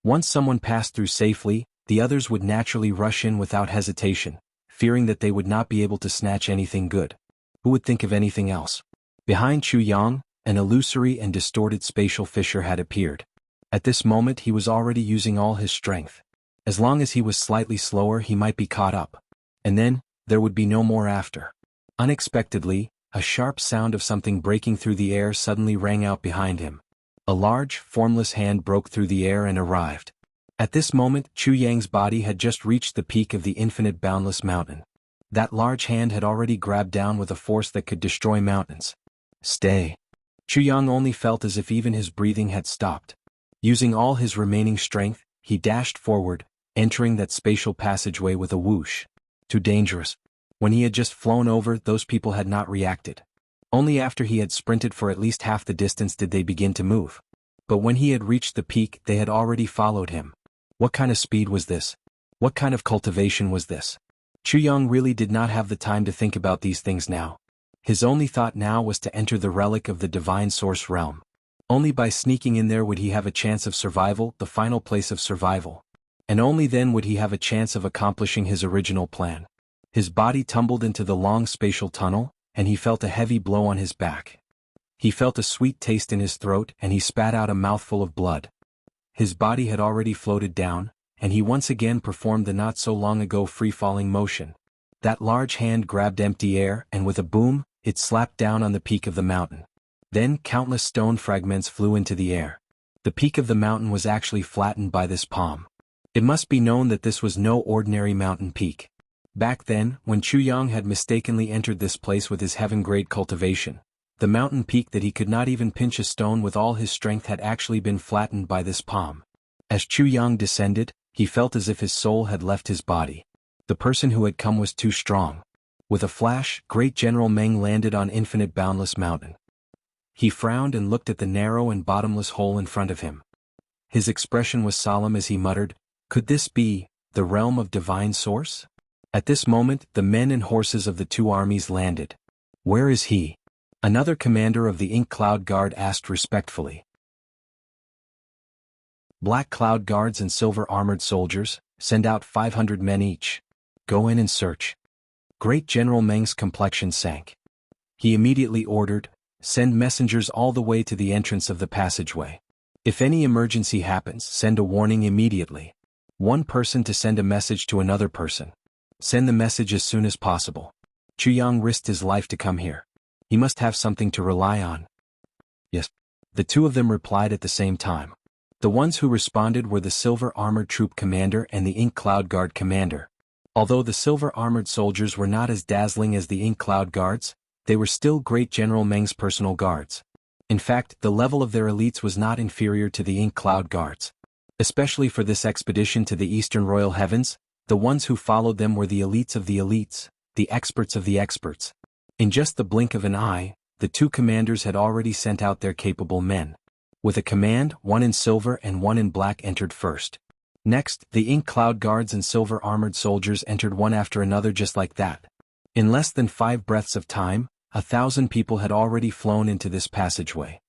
Once someone passed through safely, the others would naturally rush in without hesitation, fearing that they would not be able to snatch anything good. Who would think of anything else? Behind Chu Yang, an illusory and distorted spatial fissure had appeared. At this moment he was already using all his strength. As long as he was slightly slower he might be caught up. And then, there would be no more after. Unexpectedly, a sharp sound of something breaking through the air suddenly rang out behind him. A large, formless hand broke through the air and arrived. At this moment Chu Yang's body had just reached the peak of the infinite boundless mountain. That large hand had already grabbed down with a force that could destroy mountains. Stay. Chu Yang only felt as if even his breathing had stopped. Using all his remaining strength, he dashed forward, entering that spatial passageway with a whoosh. Too dangerous. When he had just flown over, those people had not reacted. Only after he had sprinted for at least half the distance did they begin to move. But when he had reached the peak, they had already followed him. What kind of speed was this? What kind of cultivation was this? Chu Yang really did not have the time to think about these things now. His only thought now was to enter the relic of the divine source realm. Only by sneaking in there would he have a chance of survival, the final place of survival. And only then would he have a chance of accomplishing his original plan. His body tumbled into the long spatial tunnel, and he felt a heavy blow on his back. He felt a sweet taste in his throat and he spat out a mouthful of blood. His body had already floated down, and he once again performed the not-so-long-ago free-falling motion. That large hand grabbed empty air and with a boom, it slapped down on the peak of the mountain. Then countless stone fragments flew into the air. The peak of the mountain was actually flattened by this palm. It must be known that this was no ordinary mountain peak. Back then, when Chu Yang had mistakenly entered this place with his heaven-grade cultivation, the mountain peak that he could not even pinch a stone with all his strength had actually been flattened by this palm. As Chu Yang descended, he felt as if his soul had left his body. The person who had come was too strong. With a flash, Great General Meng landed on Infinite Boundless Mountain. He frowned and looked at the narrow and bottomless hole in front of him. His expression was solemn as he muttered, "Could this be the realm of divine source?" At this moment, the men and horses of the two armies landed. "Where is he?" Another commander of the Ink Cloud Guard asked respectfully. "Black Cloud Guards and silver armored soldiers, send out 500 men each. Go in and search." Great General Meng's complexion sank. He immediately ordered, "Send messengers all the way to the entrance of the passageway. If any emergency happens, send a warning immediately. One person to send a message to another person. Send the message as soon as possible." Chu Yang risked his life to come here. He must have something to rely on. "Yes." The two of them replied at the same time. The ones who responded were the Silver Armored Troop Commander and the Ink Cloud Guard Commander. Although the Silver Armored Soldiers were not as dazzling as the Ink Cloud Guards, they were still Great General Meng's personal guards. In fact, the level of their elites was not inferior to the Ink Cloud Guards. Especially for this expedition to the Eastern Royal Heavens, the ones who followed them were the elites of the elites, the experts of the experts. In just the blink of an eye, the two commanders had already sent out their capable men. With a command, one in silver and one in black entered first. Next, the Ink Cloud Guards and silver armored soldiers entered one after another just like that. In less than 5 breaths of time, 1,000 people had already flown into this passageway.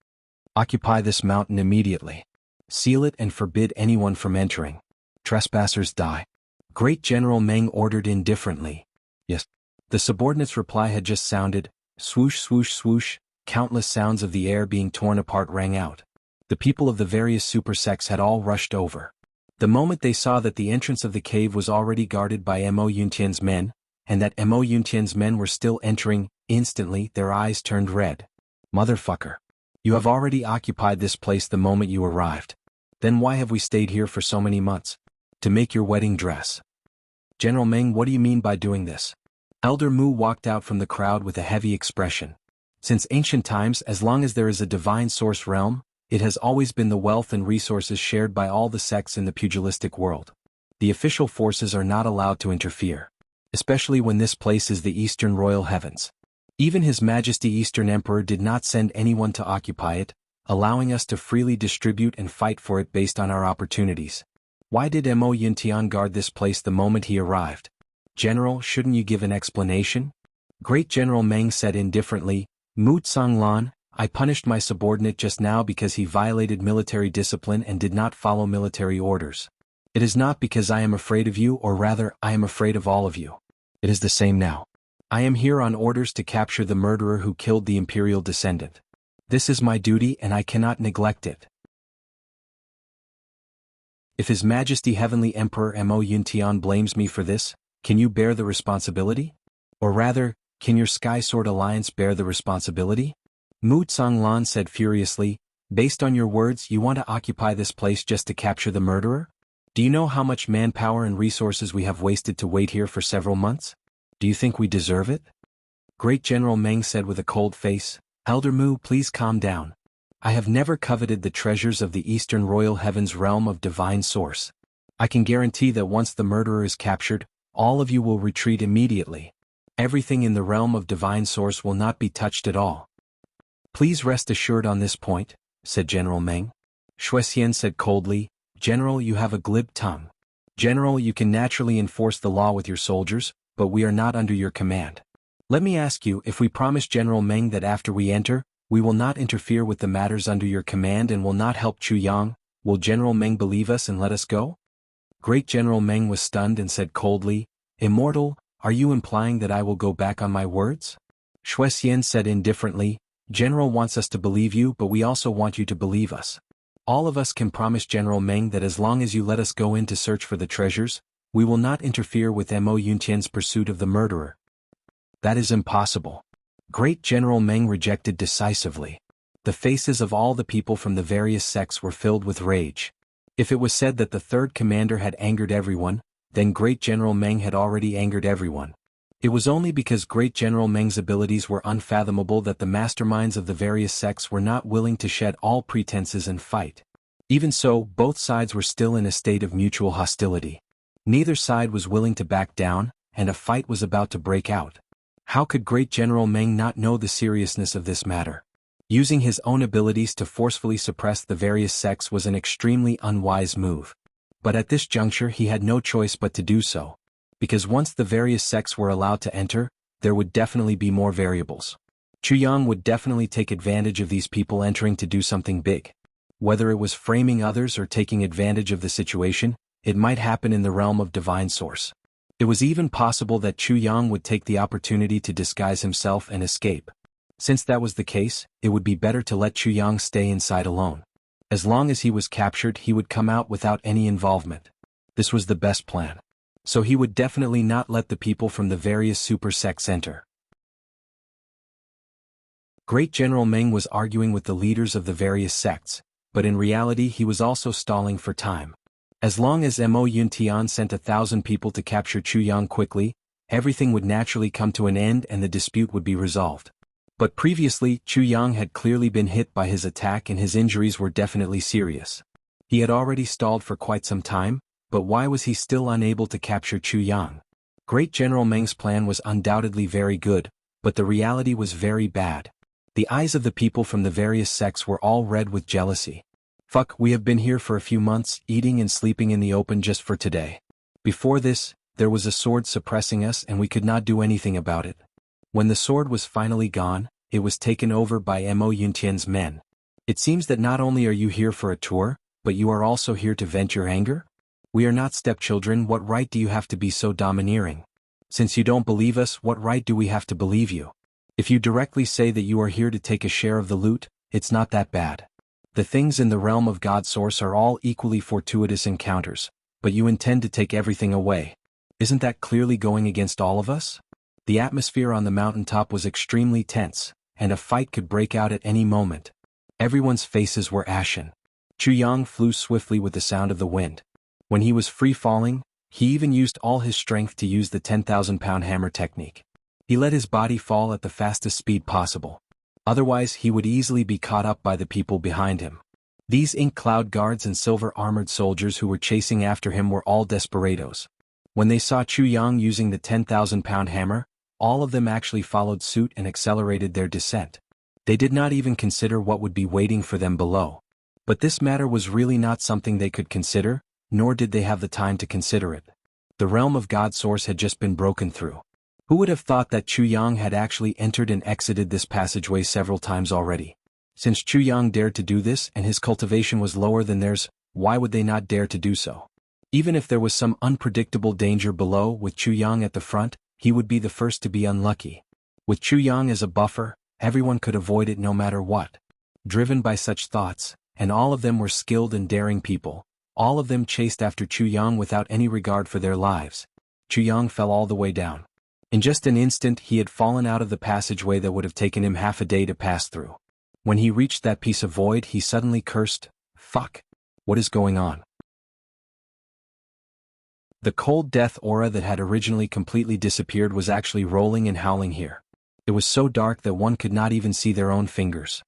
"Occupy this mountain immediately. Seal it and forbid anyone from entering. Trespassers die." Great General Meng ordered indifferently. "Yes." The subordinate's reply had just sounded. Swoosh swoosh swoosh, countless sounds of the air being torn apart rang out. The people of the various super sects had all rushed over. The moment they saw that the entrance of the cave was already guarded by Mo Yuntian's men, and that Mo Yuntian's men were still entering, instantly their eyes turned red. "Motherfucker. You have already occupied this place the moment you arrived. Then why have we stayed here for so many months? To make your wedding dress." "General Meng, what do you mean by doing this?" Elder Mu walked out from the crowd with a heavy expression. Since ancient times, as long as there is a divine source realm, it has always been the wealth and resources shared by all the sects in the pugilistic world. The official forces are not allowed to interfere. Especially when this place is the Eastern Royal Heavens. Even His Majesty Eastern Emperor did not send anyone to occupy it, allowing us to freely distribute and fight for it based on our opportunities. Why did Mo Yuntian guard this place the moment he arrived? "General, shouldn't you give an explanation?" Great General Meng said indifferently, "Mu Tsanglan, I punished my subordinate just now because he violated military discipline and did not follow military orders. It is not because I am afraid of you, or rather, I am afraid of all of you. It is the same now. I am here on orders to capture the murderer who killed the imperial descendant. This is my duty and I cannot neglect it. If His Majesty Heavenly Emperor Mo Yuntian blames me for this, can you bear the responsibility? Or rather, can your Sky Sword Alliance bear the responsibility? Mu Tsanglan said furiously, based on your words you want to occupy this place just to capture the murderer? Do you know how much manpower and resources we have wasted to wait here for several months? Do you think we deserve it? Great General Meng said with a cold face, Elder Mu, please calm down. I have never coveted the treasures of the Eastern Royal Heavens realm of divine source. I can guarantee that once the murderer is captured, all of you will retreat immediately. Everything in the realm of divine source will not be touched at all. Please rest assured on this point, said General Meng. Shuexian said coldly, General, you have a glib tongue. General, you can naturally enforce the law with your soldiers, but we are not under your command. Let me ask you, if we promise General Meng that after we enter, we will not interfere with the matters under your command and will not help Chu Yang, will General Meng believe us and let us go? Great General Meng was stunned and said coldly, Immortal, are you implying that I will go back on my words? Shuexian said indifferently, General wants us to believe you, but we also want you to believe us. All of us can promise General Meng that as long as you let us go in to search for the treasures, we will not interfere with Mo Yuntian's pursuit of the murderer. That is impossible. Great General Meng rejected decisively. The faces of all the people from the various sects were filled with rage. If it was said that the third commander had angered everyone, then Great General Meng had already angered everyone. It was only because Great General Meng's abilities were unfathomable that the masterminds of the various sects were not willing to shed all pretenses and fight. Even so, both sides were still in a state of mutual hostility. Neither side was willing to back down, and a fight was about to break out. How could Great General Meng not know the seriousness of this matter? Using his own abilities to forcefully suppress the various sects was an extremely unwise move. But at this juncture he had no choice but to do so. Because once the various sects were allowed to enter, there would definitely be more variables. Chu Yang would definitely take advantage of these people entering to do something big. Whether it was framing others or taking advantage of the situation, it might happen in the realm of divine source. It was even possible that Chu Yang would take the opportunity to disguise himself and escape. Since that was the case, it would be better to let Chu Yang stay inside alone. As long as he was captured, he would come out without any involvement. This was the best plan. So he would definitely not let the people from the various super sects enter. Great General Meng was arguing with the leaders of the various sects, but in reality he was also stalling for time. As long as Mo Yuntian sent 1,000 people to capture Chu Yang quickly, everything would naturally come to an end and the dispute would be resolved. But previously, Chu Yang had clearly been hit by his attack and his injuries were definitely serious. He had already stalled for quite some time, but why was he still unable to capture Chu Yang? Great General Meng's plan was undoubtedly very good, but the reality was very bad. The eyes of the people from the various sects were all red with jealousy. Fuck, we have been here for a few months, eating and sleeping in the open just for today. Before this, there was a sword suppressing us and we could not do anything about it. When the sword was finally gone, it was taken over by Mo Yuntian's men. It seems that not only are you here for a tour, but you are also here to vent your anger? We are not stepchildren, what right do you have to be so domineering? Since you don't believe us, what right do we have to believe you? If you directly say that you are here to take a share of the loot, it's not that bad. The things in the realm of God Source are all equally fortuitous encounters, but you intend to take everything away. Isn't that clearly going against all of us? The atmosphere on the mountaintop was extremely tense, and a fight could break out at any moment. Everyone's faces were ashen. Chu Yang flew swiftly with the sound of the wind. When he was free falling, he even used all his strength to use the 10,000-pound hammer technique. He let his body fall at the fastest speed possible. Otherwise he would easily be caught up by the people behind him. These ink cloud guards and silver-armored soldiers who were chasing after him were all desperados. When they saw Chu Yang using the 10,000-pound hammer, all of them actually followed suit and accelerated their descent. They did not even consider what would be waiting for them below. But this matter was really not something they could consider, nor did they have the time to consider it. The realm of God Source had just been broken through. Who would have thought that Chu Yang had actually entered and exited this passageway several times already? Since Chu Yang dared to do this and his cultivation was lower than theirs, why would they not dare to do so? Even if there was some unpredictable danger below with Chu Yang at the front, he would be the first to be unlucky. With Chu Yang as a buffer, everyone could avoid it no matter what. Driven by such thoughts, and all of them were skilled and daring people, all of them chased after Chu Yang without any regard for their lives. Chu Yang fell all the way down. In just an instant he had fallen out of the passageway that would have taken him half a day to pass through. When he reached that piece of void he suddenly cursed, "Fuck! What is going on?" The cold death aura that had originally completely disappeared was actually rolling and howling here. It was so dark that one could not even see their own fingers.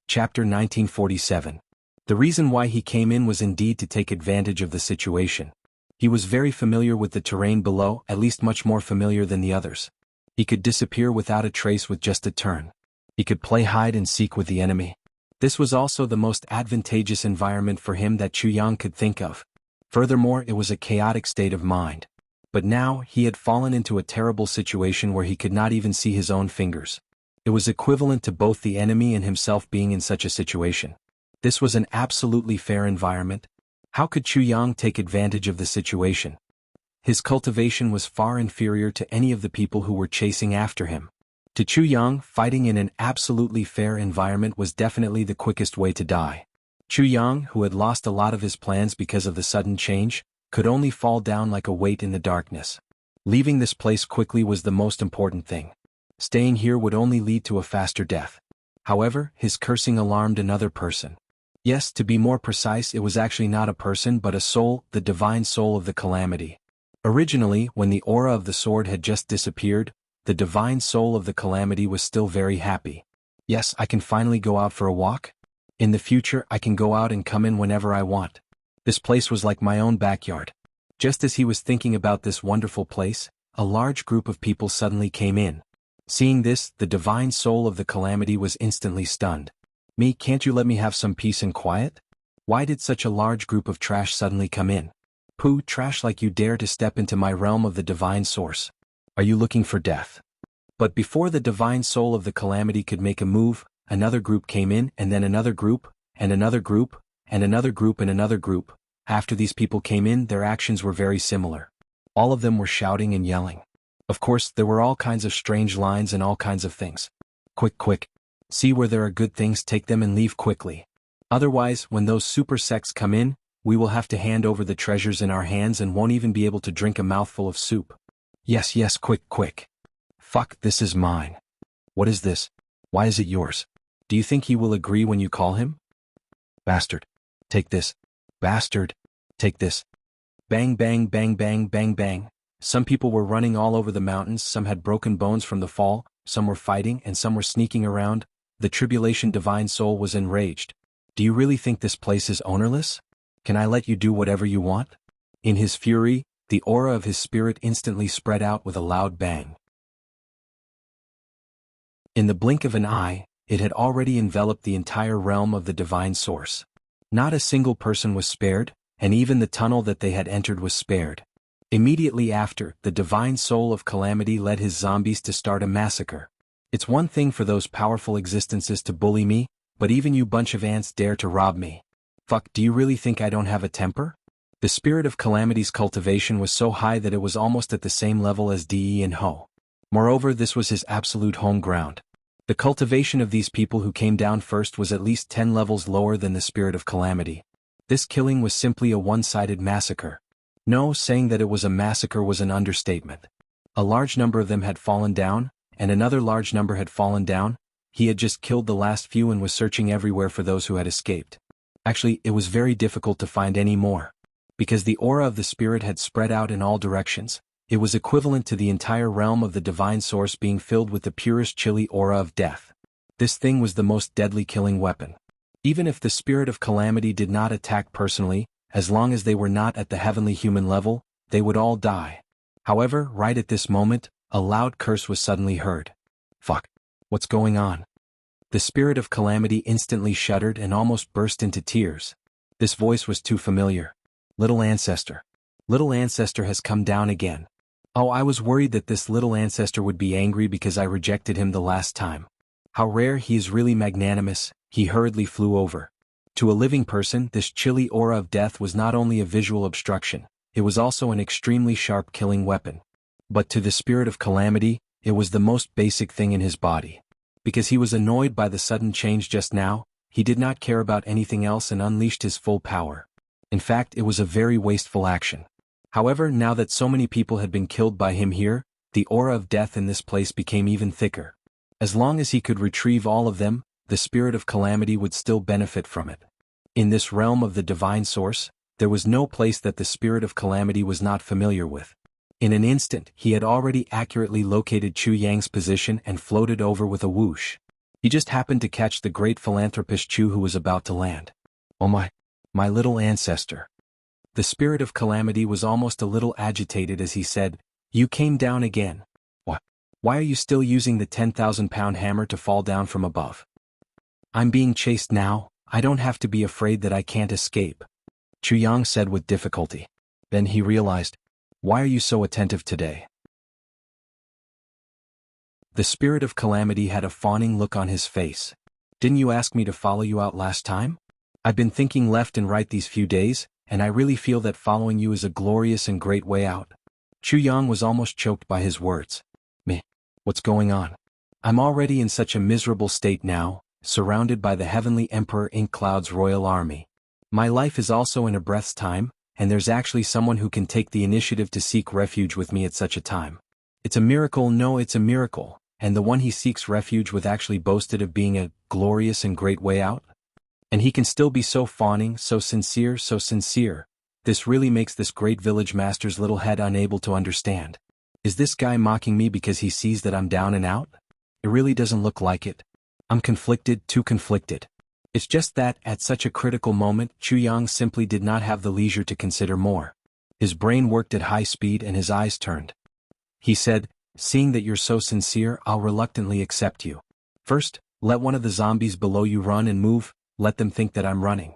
Chapter 1947. The reason why he came in was indeed to take advantage of the situation. He was very familiar with the terrain below, at least much more familiar than the others. He could disappear without a trace with just a turn. He could play hide and seek with the enemy. This was also the most advantageous environment for him that Chu Yang could think of. Furthermore, it was a chaotic state of mind. But now, he had fallen into a terrible situation where he could not even see his own fingers. It was equivalent to both the enemy and himself being in such a situation. This was an absolutely fair environment. How could Chu Yang take advantage of the situation? His cultivation was far inferior to any of the people who were chasing after him. To Chu Yang, fighting in an absolutely fair environment was definitely the quickest way to die. Chu Yang, who had lost a lot of his plans because of the sudden change, could only fall down like a weight in the darkness. Leaving this place quickly was the most important thing. Staying here would only lead to a faster death. However, his cursing alarmed another person. Yes, to be more precise, it was actually not a person but a soul, the divine soul of the calamity. Originally, when the aura of the sword had just disappeared, the divine soul of the calamity was still very happy. Yes, I can finally go out for a walk. In the future, I can go out and come in whenever I want. This place was like my own backyard. Just as he was thinking about this wonderful place, a large group of people suddenly came in. Seeing this, the divine soul of the calamity was instantly stunned. "Me, can't you let me have some peace and quiet? Why did such a large group of trash suddenly come in? Pooh, trash like you dare to step into my realm of the divine source. Are you looking for death?" But before the divine soul of the calamity could make a move, another group came in, and then another group, and another group, and another group and another group. After these people came in, their actions were very similar. All of them were shouting and yelling. Of course, there were all kinds of strange lines and all kinds of things. "Quick, quick. See where there are good things, take them and leave quickly. Otherwise, when those super sects come in, we will have to hand over the treasures in our hands and won't even be able to drink a mouthful of soup. Yes, yes, quick, quick. Fuck, this is mine. What is this? Why is it yours? Do you think he will agree when you call him? Bastard. Take this. Bastard. Take this." Bang, bang, bang, bang, bang, bang. Some people were running all over the mountains, some had broken bones from the fall, some were fighting and some were sneaking around. The tribulation divine soul was enraged. "Do you really think this place is ownerless? Can I let you do whatever you want?" In his fury, the aura of his spirit instantly spread out with a loud bang. In the blink of an eye, it had already enveloped the entire realm of the divine source. Not a single person was spared, and even the tunnel that they had entered was spared. Immediately after, the divine soul of calamity led his zombies to start a massacre. It's one thing for those powerful existences to bully me, but even you bunch of ants dare to rob me. Fuck, do you really think I don't have a temper? The spirit of calamity's cultivation was so high that it was almost at the same level as De and Ho. Moreover, this was his absolute home ground. The cultivation of these people who came down first was at least 10 levels lower than the spirit of calamity. This killing was simply a one-sided massacre. No, saying that it was a massacre was an understatement. A large number of them had fallen down, and another large number had fallen down. He had just killed the last few and was searching everywhere for those who had escaped. Actually, it was very difficult to find any more. Because the aura of the spirit had spread out in all directions, it was equivalent to the entire realm of the divine source being filled with the purest chilly aura of death. This thing was the most deadly killing weapon. Even if the spirit of calamity did not attack personally, as long as they were not at the heavenly human level, they would all die. However, right at this moment, a loud curse was suddenly heard. Fuck. What's going on? The spirit of calamity instantly shuddered and almost burst into tears. This voice was too familiar. Little ancestor. Little ancestor has come down again. Oh, I was worried that this little ancestor would be angry because I rejected him the last time. How rare he is, really magnanimous. He hurriedly flew over. To a living person, this chilly aura of death was not only a visual obstruction, it was also an extremely sharp killing weapon. But to the spirit of calamity, it was the most basic thing in his body. Because he was annoyed by the sudden change just now, he did not care about anything else and unleashed his full power. In fact, it was a very wasteful action. However, now that so many people had been killed by him here, the aura of death in this place became even thicker. As long as he could retrieve all of them, the spirit of calamity would still benefit from it. In this realm of the divine source, there was no place that the spirit of calamity was not familiar with. In an instant, he had already accurately located Chu Yang's position and floated over with a whoosh. He just happened to catch the great philanthropist Chu who was about to land. Oh my little ancestor. The spirit of calamity was almost a little agitated as he said, "You came down again. Why are you still using the 10,000-pound hammer to fall down from above? I'm being chased now, I don't have to be afraid that I can't escape," Chu Yang said with difficulty. Then he realized, "Why are you so attentive today?" The spirit of calamity had a fawning look on his face. "Didn't you ask me to follow you out last time? I've been thinking left and right these few days, and I really feel that following you is a glorious and great way out." Chu Yang was almost choked by his words. "Me? What's going on? I'm already in such a miserable state now, surrounded by the heavenly Emperor Ink Cloud's royal army. My life is also in a breath's time, and there's actually someone who can take the initiative to seek refuge with me at such a time. It's a miracle, no, it's a miracle, and the one he seeks refuge with actually boasted of being a glorious and great way out? And he can still be so fawning, so sincere, so sincere. This really makes this great village master's little head unable to understand. Is this guy mocking me because he sees that I'm down and out? It really doesn't look like it. I'm conflicted, too conflicted. It's just that, at such a critical moment, Chu Yang simply did not have the leisure to consider more. His brain worked at high speed and his eyes turned. He said, "Seeing that you're so sincere, I'll reluctantly accept you. First, let one of the zombies below you run and move, let them think that I'm running."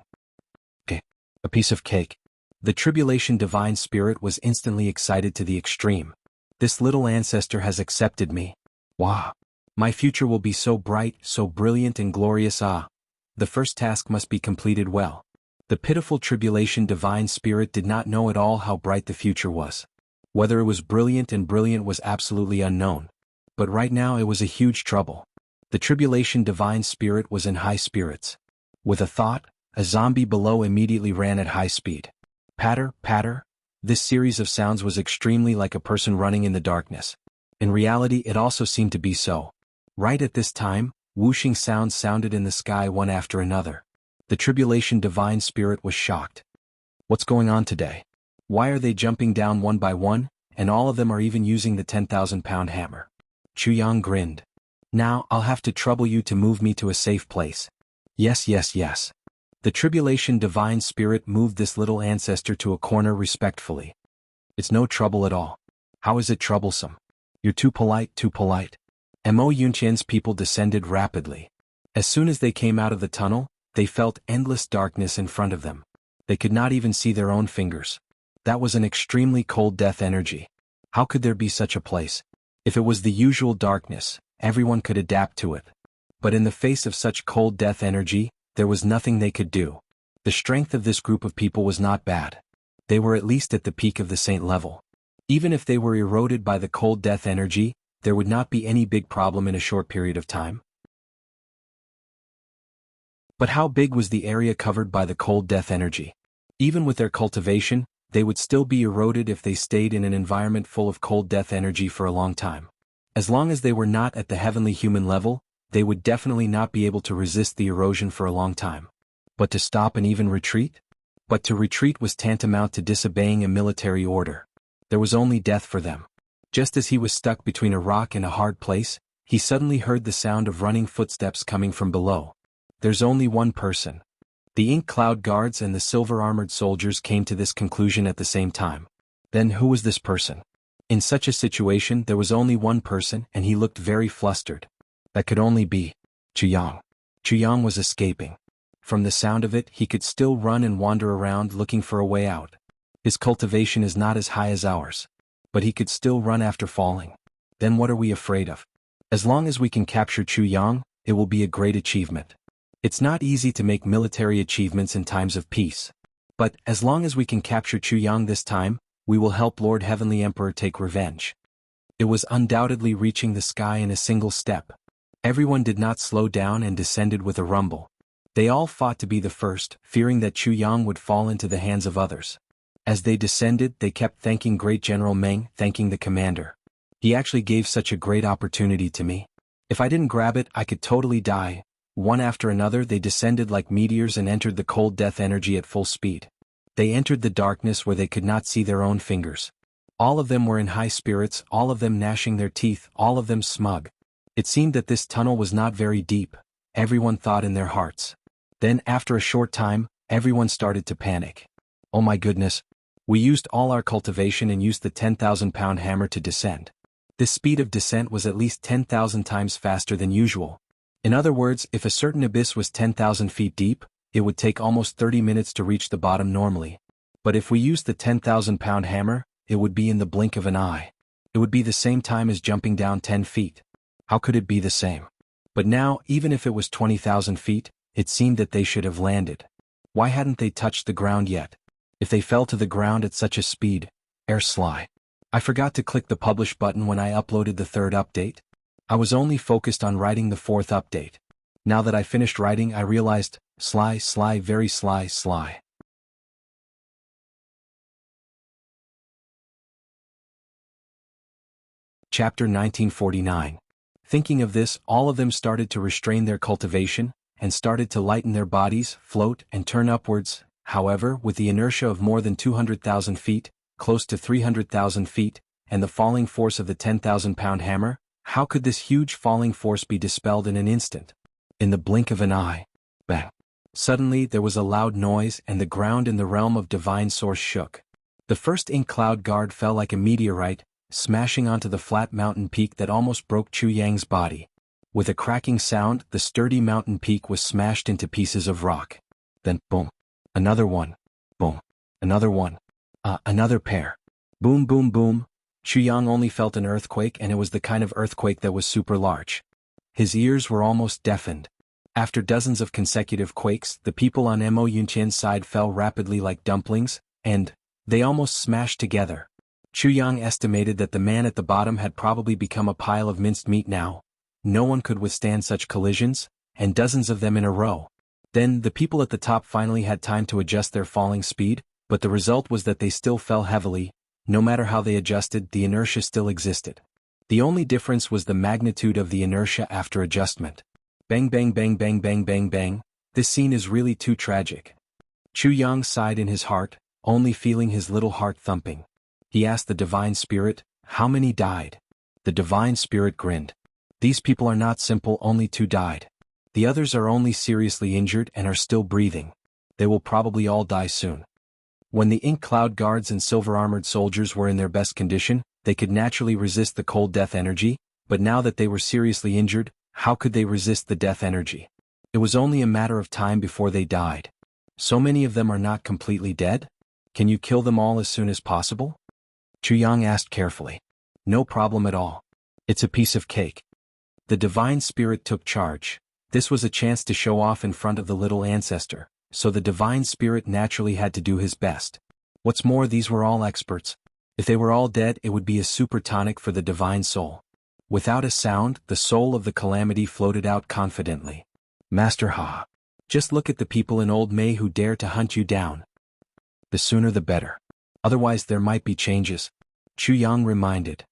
Okay. A piece of cake. The tribulation divine spirit was instantly excited to the extreme. This little ancestor has accepted me. Wow. My future will be so bright, so brilliant and glorious. The first task must be completed well. The pitiful tribulation divine spirit did not know at all how bright the future was. Whether it was brilliant and brilliant was absolutely unknown. But right now it was a huge trouble. The tribulation divine spirit was in high spirits. With a thought, a zombie below immediately ran at high speed. Patter, patter. This series of sounds was extremely like a person running in the darkness. In reality, it also seemed to be so. Right at this time, whooshing sounds sounded in the sky one after another. The tribulation divine spirit was shocked. What's going on today? Why are they jumping down one by one, and all of them are even using the 10,000-pound hammer? Chu Yang grinned. Now I'll have to trouble you to move me to a safe place. Yes, yes, yes. The tribulation divine spirit moved this little ancestor to a corner respectfully. It's no trouble at all. How is it troublesome? You're too polite, too polite. Mo Yunqian's people descended rapidly. As soon as they came out of the tunnel, they felt endless darkness in front of them. They could not even see their own fingers. That was an extremely cold death energy. How could there be such a place? If it was the usual darkness, everyone could adapt to it. But in the face of such cold death energy, there was nothing they could do. The strength of this group of people was not bad. They were at least at the peak of the saint level. Even if they were eroded by the cold death energy, there would not be any big problem in a short period of time. But how big was the area covered by the cold death energy? Even with their cultivation, they would still be eroded if they stayed in an environment full of cold death energy for a long time. As long as they were not at the heavenly human level, they would definitely not be able to resist the erosion for a long time. But to stop and even retreat? But to retreat was tantamount to disobeying a military order. There was only death for them. Just as he was stuck between a rock and a hard place, he suddenly heard the sound of running footsteps coming from below. There's only one person. The ink cloud guards and the silver-armored soldiers came to this conclusion at the same time. Then who was this person? In such a situation there was only one person and he looked very flustered. That could only be Chu Yang. Chu Yang was escaping. From the sound of it, he could still run and wander around looking for a way out. His cultivation is not as high as ours. But he could still run after falling. Then what are we afraid of? As long as we can capture Chu Yang, it will be a great achievement. It's not easy to make military achievements in times of peace. But, as long as we can capture Chuyang this time, we will help Lord Heavenly Emperor take revenge. It was undoubtedly reaching the sky in a single step. Everyone did not slow down and descended with a rumble. They all fought to be the first, fearing that Chuyang would fall into the hands of others. As they descended, they kept thanking Great General Meng, thanking the commander. He actually gave such a great opportunity to me. If I didn't grab it, I could totally die. One after another, they descended like meteors and entered the cold death energy at full speed. They entered the darkness where they could not see their own fingers. All of them were in high spirits, all of them gnashing their teeth, all of them smug. It seemed that this tunnel was not very deep, everyone thought in their hearts. Then, after a short time, everyone started to panic. Oh my goodness. We used all our cultivation and used the 10,000-pound hammer to descend. This speed of descent was at least 10,000 times faster than usual. In other words, if a certain abyss was 10,000 feet deep, it would take almost 30 minutes to reach the bottom normally. But if we used the 10,000-pound hammer, it would be in the blink of an eye. It would be the same time as jumping down 10 feet. How could it be the same? But now, even if it was 20,000 feet, it seemed that they should have landed. Why hadn't they touched the ground yet? If they fell to the ground at such a speed, sly. I forgot to click the publish button when I uploaded the third update. I was only focused on writing the fourth update. Now that I finished writing, I realized, sly, very sly. Chapter 1949. Thinking of this, all of them started to restrain their cultivation, and started to lighten their bodies, float, and turn upwards. However, with the inertia of more than 200,000 feet, close to 300,000 feet, and the falling force of the 10,000-pound hammer, how could this huge falling force be dispelled in an instant? In the blink of an eye. Bang. Suddenly there was a loud noise and the ground in the realm of divine source shook. The first ink cloud guard fell like a meteorite, smashing onto the flat mountain peak that almost broke Chuyang's body. With a cracking sound, the sturdy mountain peak was smashed into pieces of rock. Then, boom. Another one. Boom. Another one. Another pair. Boom boom boom. Chuyang only felt an earthquake, and it was the kind of earthquake that was super large. His ears were almost deafened. After dozens of consecutive quakes, the people on Mo Yunqian's side fell rapidly like dumplings, and they almost smashed together. Chuyang estimated that the man at the bottom had probably become a pile of minced meat now. No one could withstand such collisions, and dozens of them in a row. Then, the people at the top finally had time to adjust their falling speed, but the result was that they still fell heavily. No matter how they adjusted, the inertia still existed. The only difference was the magnitude of the inertia after adjustment. Bang bang bang bang bang bang bang. This scene is really too tragic. Chuyang sighed in his heart, only feeling his little heart thumping. He asked the Divine Spirit, how many died? The Divine Spirit grinned. These people are not simple, only 2 died. The others are only seriously injured and are still breathing. They will probably all die soon. When the ink cloud guards and silver-armored soldiers were in their best condition, they could naturally resist the cold death energy, but now that they were seriously injured, how could they resist the death energy? It was only a matter of time before they died. So many of them are not completely dead? Can you kill them all as soon as possible? Chuyang asked carefully. No problem at all. It's a piece of cake. The Divine Spirit took charge. This was a chance to show off in front of the little ancestor, so the Divine Spirit naturally had to do his best. What's more, these were all experts. If they were all dead, it would be a super tonic for the Divine Soul. Without a sound, the soul of the calamity floated out confidently. Master Ha. Just look at the people in Old May who dare to hunt you down. The sooner the better. Otherwise there might be changes. Chuyang reminded.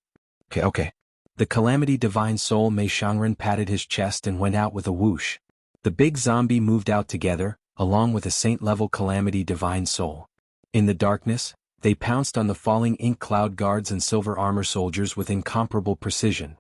Okay. The Calamity Divine Soul Mei Shangren patted his chest and went out with a whoosh. The big zombie moved out together, along with a saint-level Calamity Divine Soul. In the darkness, they pounced on the falling ink cloud guards and silver armor soldiers with incomparable precision.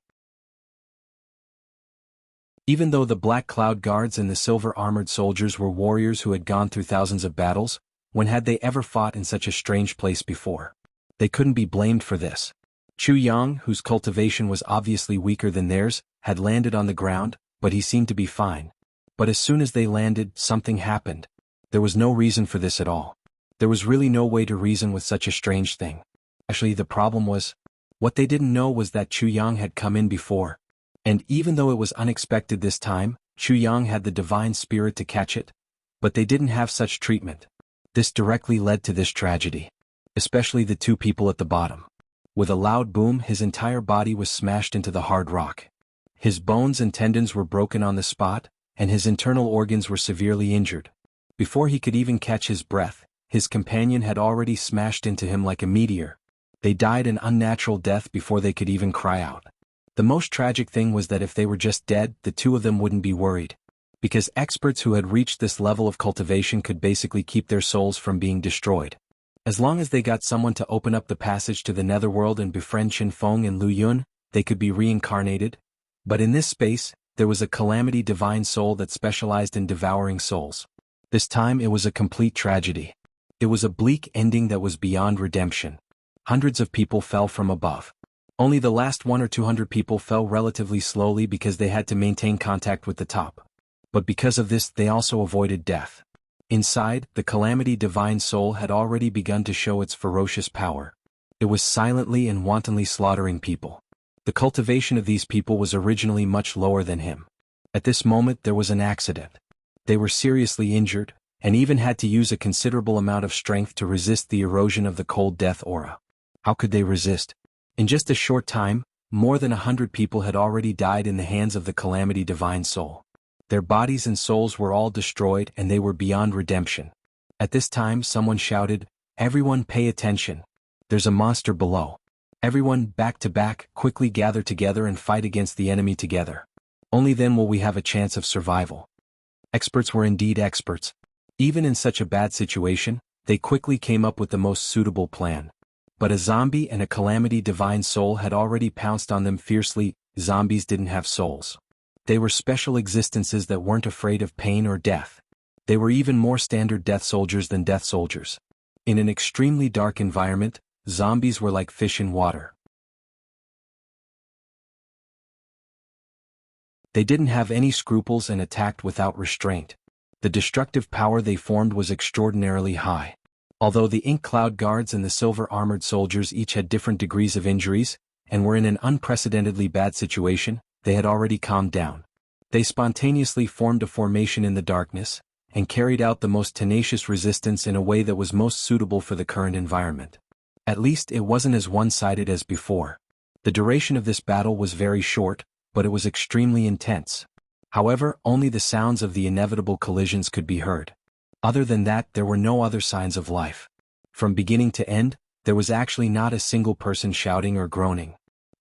Even though the black cloud guards and the silver-armored soldiers were warriors who had gone through thousands of battles, when had they ever fought in such a strange place before? They couldn't be blamed for this. Chuyang, whose cultivation was obviously weaker than theirs, had landed on the ground, but he seemed to be fine. But as soon as they landed, something happened. There was no reason for this at all. There was really no way to reason with such a strange thing. Actually, the problem was, what they didn't know was that Chuyang had come in before. And even though it was unexpected this time, Chu Yang had the divine spirit to catch it, but they didn't have such treatment. This directly led to this tragedy. Especially the two people at the bottom. With a loud boom, his entire body was smashed into the hard rock. His bones and tendons were broken on the spot, and his internal organs were severely injured. Before he could even catch his breath, his companion had already smashed into him like a meteor. They died an unnatural death before they could even cry out. The most tragic thing was that if they were just dead, the two of them wouldn't be worried. Because experts who had reached this level of cultivation could basically keep their souls from being destroyed. As long as they got someone to open up the passage to the netherworld and befriend Qin Feng and Lu Yun, they could be reincarnated. But in this space, there was a calamity divine soul that specialized in devouring souls. This time it was a complete tragedy. It was a bleak ending that was beyond redemption. Hundreds of people fell from above. Only the last 100 or 200 people fell relatively slowly because they had to maintain contact with the top. But because of this, they also avoided death. Inside, the calamity divine soul had already begun to show its ferocious power. It was silently and wantonly slaughtering people. The cultivation of these people was originally much lower than him. At this moment there was an accident. They were seriously injured, and even had to use a considerable amount of strength to resist the erosion of the cold death aura. How could they resist? In just a short time, more than 100 people had already died in the hands of the calamity divine soul. Their bodies and souls were all destroyed and they were beyond redemption. At this time someone shouted, "Everyone pay attention. There's a monster below. Everyone, back to back, quickly gather together and fight against the enemy together. Only then will we have a chance of survival." Experts were indeed experts. Even in such a bad situation, they quickly came up with the most suitable plan. But a zombie and a calamity divine soul had already pounced on them fiercely. Zombies didn't have souls. They were special existences that weren't afraid of pain or death. They were even more standard death soldiers than death soldiers. In an extremely dark environment, zombies were like fish in water. They didn't have any scruples and attacked without restraint. The destructive power they formed was extraordinarily high. Although the ink cloud guards and the silver-armored soldiers each had different degrees of injuries, and were in an unprecedentedly bad situation, they had already calmed down. They spontaneously formed a formation in the darkness, and carried out the most tenacious resistance in a way that was most suitable for the current environment. At least it wasn't as one-sided as before. The duration of this battle was very short, but it was extremely intense. However, only the sounds of the inevitable collisions could be heard. Other than that, there were no other signs of life. From beginning to end, there was actually not a single person shouting or groaning.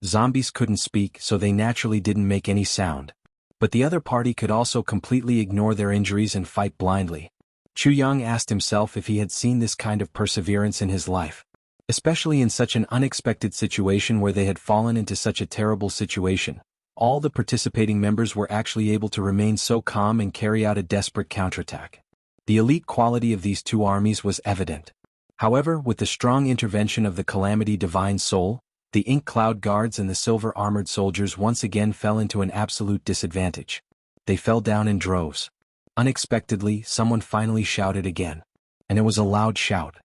Zombies couldn't speak, so they naturally didn't make any sound. But the other party could also completely ignore their injuries and fight blindly. Chu Yang asked himself if he had seen this kind of perseverance in his life. Especially in such an unexpected situation where they had fallen into such a terrible situation. All the participating members were actually able to remain so calm and carry out a desperate counterattack. The elite quality of these two armies was evident. However, with the strong intervention of the calamity divine soul, the ink cloud guards and the silver-armored soldiers once again fell into an absolute disadvantage. They fell down in droves. Unexpectedly, someone finally shouted again. And it was a loud shout.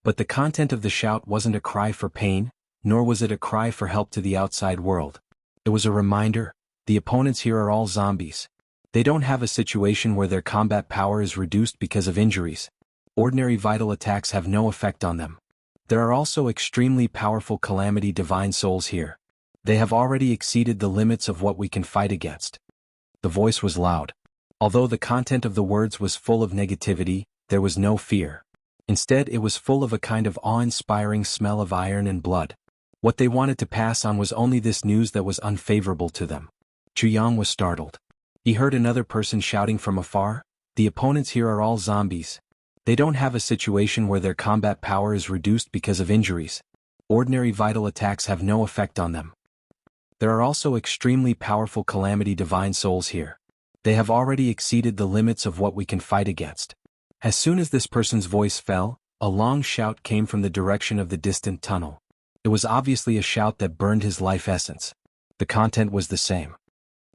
But the content of the shout wasn't a cry for pain, nor was it a cry for help to the outside world. It was a reminder, the opponents here are all zombies. They don't have a situation where their combat power is reduced because of injuries. Ordinary vital attacks have no effect on them. There are also extremely powerful calamity divine souls here. They have already exceeded the limits of what we can fight against. The voice was loud. Although the content of the words was full of negativity, there was no fear. Instead, it was full of a kind of awe-inspiring smell of iron and blood. What they wanted to pass on was only this news that was unfavorable to them. Chu Yang was startled. He heard another person shouting from afar, "The opponents here are all zombies. They don't have a situation where their combat power is reduced because of injuries. Ordinary vital attacks have no effect on them. There are also extremely powerful calamity divine souls here. They have already exceeded the limits of what we can fight against." As soon as this person's voice fell, a long shout came from the direction of the distant tunnel. It was obviously a shout that burned his life essence. The content was the same.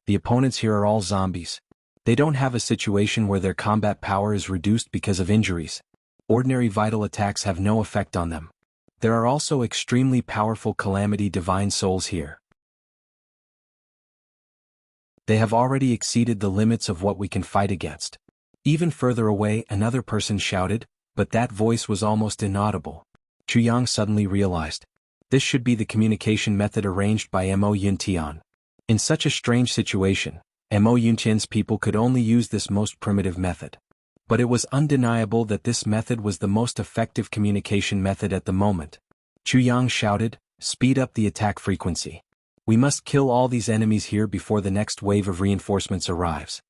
"The opponents here are all zombies. They don't have a situation where their combat power is reduced because of injuries. Ordinary vital attacks have no effect on them. There are also extremely powerful calamity divine souls here." They have already exceeded the limits of what we can fight against. Even further away another person shouted, but that voice was almost inaudible. Chu Yang suddenly realized. This should be the communication method arranged by Mo Yuntian. In such a strange situation, Mo Yuntian's people could only use this most primitive method. But it was undeniable that this method was the most effective communication method at the moment. Chu Yang shouted, "Speed up the attack frequency. We must kill all these enemies here before the next wave of reinforcements arrives."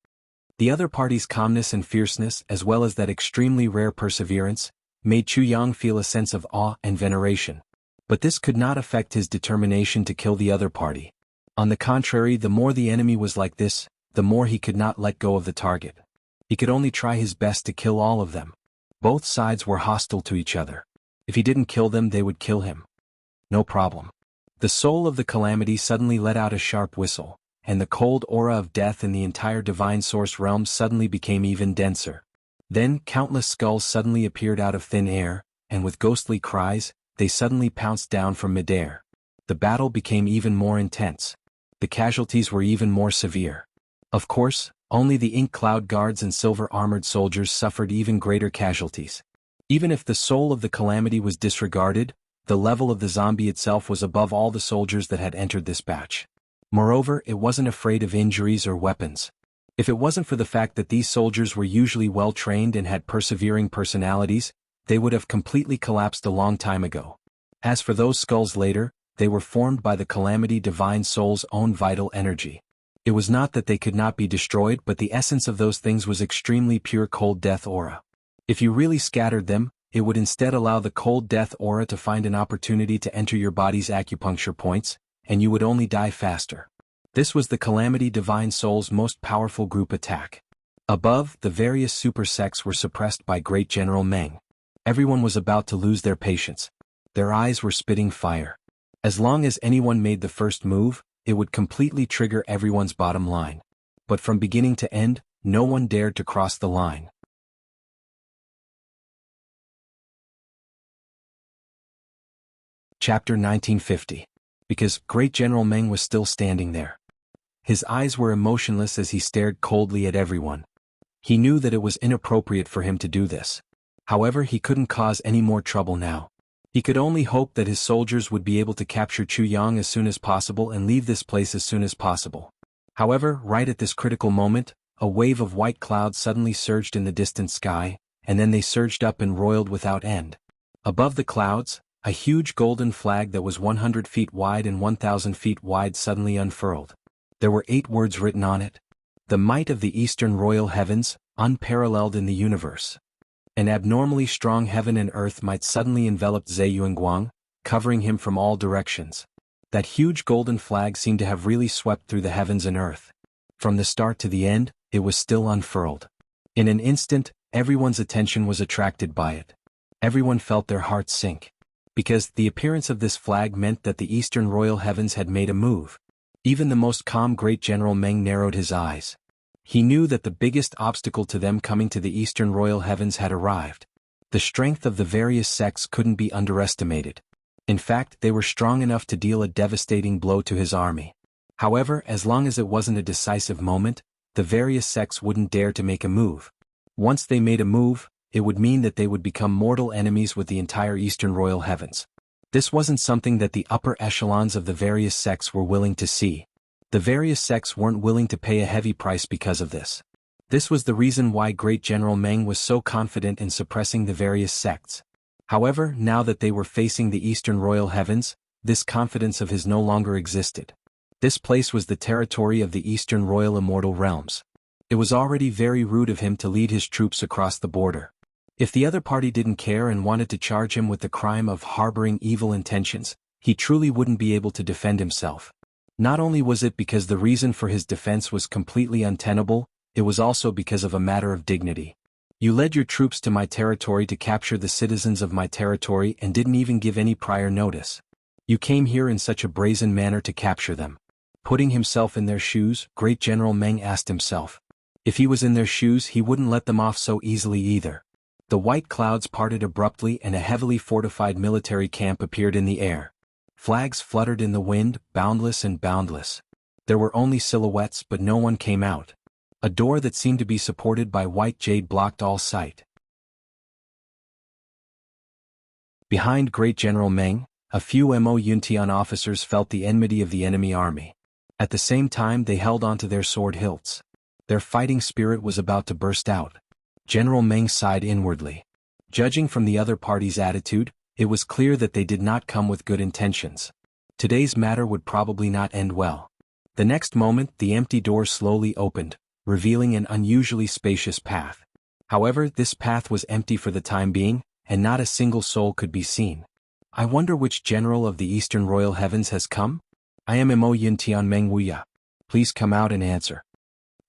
The other party's calmness and fierceness, as well as that extremely rare perseverance, made Chu Yang feel a sense of awe and veneration. But this could not affect his determination to kill the other party. On the contrary, the more the enemy was like this, the more he could not let go of the target. He could only try his best to kill all of them. Both sides were hostile to each other. If he didn't kill them, they would kill him. No problem. The soul of the calamity suddenly let out a sharp whistle, and the cold aura of death in the entire divine source realm suddenly became even denser. Then countless skulls suddenly appeared out of thin air, and with ghostly cries, they suddenly pounced down from midair. The battle became even more intense. The casualties were even more severe. Of course, only the ink cloud guards and silver-armored soldiers suffered even greater casualties. Even if the soul of the calamity was disregarded, the level of the zombie itself was above all the soldiers that had entered this batch. Moreover, it wasn't afraid of injuries or weapons. If it wasn't for the fact that these soldiers were usually well-trained and had persevering personalities, they would have completely collapsed a long time ago. As for those skulls later, they were formed by the calamity divine soul's own vital energy. It was not that they could not be destroyed, but the essence of those things was extremely pure cold death aura. If you really scattered them, it would instead allow the cold death aura to find an opportunity to enter your body's acupuncture points, and you would only die faster. This was the calamity divine soul's most powerful group attack. Above, the various super sects were suppressed by Great General Meng. Everyone was about to lose their patience. Their eyes were spitting fire. As long as anyone made the first move, it would completely trigger everyone's bottom line. But from beginning to end, no one dared to cross the line. Chapter 1950. Because Great General Meng was still standing there. His eyes were emotionless as he stared coldly at everyone. He knew that it was inappropriate for him to do this. However, he couldn't cause any more trouble now. He could only hope that his soldiers would be able to capture Chu Yang as soon as possible and leave this place as soon as possible. However, right at this critical moment, a wave of white clouds suddenly surged in the distant sky, and then they surged up and roiled without end. Above the clouds, a huge golden flag that was 100 feet wide and 1,000 feet wide suddenly unfurled. There were 8 words written on it. The might of the eastern royal heavens, unparalleled in the universe. An abnormally strong heaven and earth might suddenly envelop Zhe Yuanguang, covering him from all directions. That huge golden flag seemed to have really swept through the heavens and earth. From the start to the end, it was still unfurled. In an instant, everyone's attention was attracted by it. Everyone felt their hearts sink. Because the appearance of this flag meant that the eastern royal heavens had made a move. Even the most calm Great General Meng narrowed his eyes. He knew that the biggest obstacle to them coming to the eastern royal heavens had arrived. The strength of the various sects couldn't be underestimated. In fact, they were strong enough to deal a devastating blow to his army. However, as long as it wasn't a decisive moment, the various sects wouldn't dare to make a move. Once they made a move, it would mean that they would become mortal enemies with the entire eastern royal heavens. This wasn't something that the upper echelons of the various sects were willing to see. The various sects weren't willing to pay a heavy price because of this. This was the reason why Great General Meng was so confident in suppressing the various sects. However, now that they were facing the eastern royal heavens, this confidence of his no longer existed. This place was the territory of the eastern royal immortal realms. It was already very rude of him to lead his troops across the border. If the other party didn't care and wanted to charge him with the crime of harboring evil intentions, he truly wouldn't be able to defend himself. Not only was it because the reason for his defense was completely untenable, it was also because of a matter of dignity. You led your troops to my territory to capture the citizens of my territory and didn't even give any prior notice. You came here in such a brazen manner to capture them. Putting himself in their shoes, Great General Meng asked himself. If he was in their shoes, he wouldn't let them off so easily either. The white clouds parted abruptly and a heavily fortified military camp appeared in the air. Flags fluttered in the wind, boundless and boundless. There were only silhouettes but no one came out. A door that seemed to be supported by white jade blocked all sight. Behind Great General Meng, a few Mo Yuntian officers felt the enmity of the enemy army. At the same time they held onto their sword hilts. Their fighting spirit was about to burst out. General Meng sighed inwardly. Judging from the other party's attitude, it was clear that they did not come with good intentions. Today's matter would probably not end well. The next moment the empty door slowly opened, revealing an unusually spacious path. However, this path was empty for the time being, and not a single soul could be seen. I wonder which general of the Eastern Royal Heavens has come? I am Mo Yuntian Meng Wuya. Please come out and answer.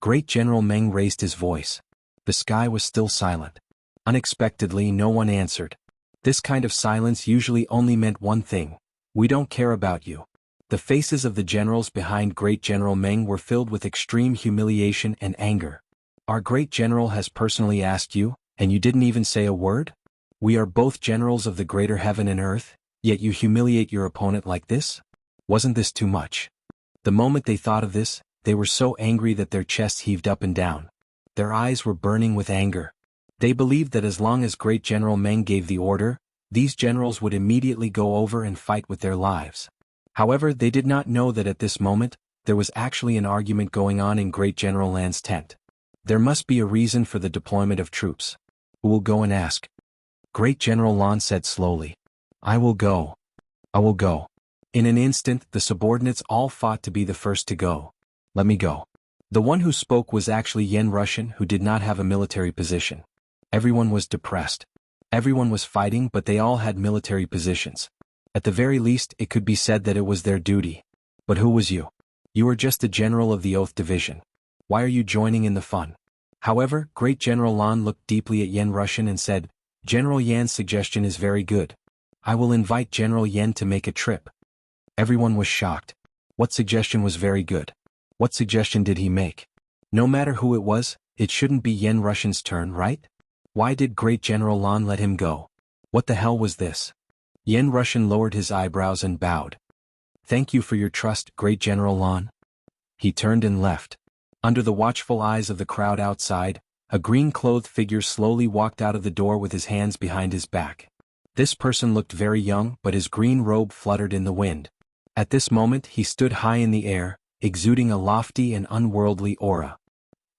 Great General Meng raised his voice. The sky was still silent. Unexpectedly, no one answered. This kind of silence usually only meant one thing. We don't care about you. The faces of the generals behind Great General Meng were filled with extreme humiliation and anger. Our great general has personally asked you, and you didn't even say a word? We are both generals of the greater heaven and earth, yet you humiliate your opponent like this? Wasn't this too much? The moment they thought of this, they were so angry that their chests heaved up and down. Their eyes were burning with anger. They believed that as long as Great General Meng gave the order, these generals would immediately go over and fight with their lives. However, they did not know that at this moment, there was actually an argument going on in Great General Lan's tent. There must be a reason for the deployment of troops. Who will go and ask? Great General Lan said slowly. I will go. I will go. In an instant, the subordinates all fought to be the first to go. Let me go. The one who spoke was actually Yen Russian, who did not have a military position. Everyone was depressed. Everyone was fighting, but they all had military positions. At the very least, it could be said that it was their duty. But who was you? You are just a general of the Oath Division. Why are you joining in the fun? However, Great General Lan looked deeply at Yen Russian and said, General Yan's suggestion is very good. I will invite General Yen to make a trip. Everyone was shocked. What suggestion was very good? What suggestion did he make? No matter who it was, it shouldn't be Yen Russian's turn, right? Why did Great General Lan let him go? What the hell was this? Yen Russian lowered his eyebrows and bowed. Thank you for your trust, Great General Lan. He turned and left. Under the watchful eyes of the crowd outside, a green-clothed figure slowly walked out of the door with his hands behind his back. This person looked very young, but his green robe fluttered in the wind. At this moment he stood high in the air, exuding a lofty and unworldly aura.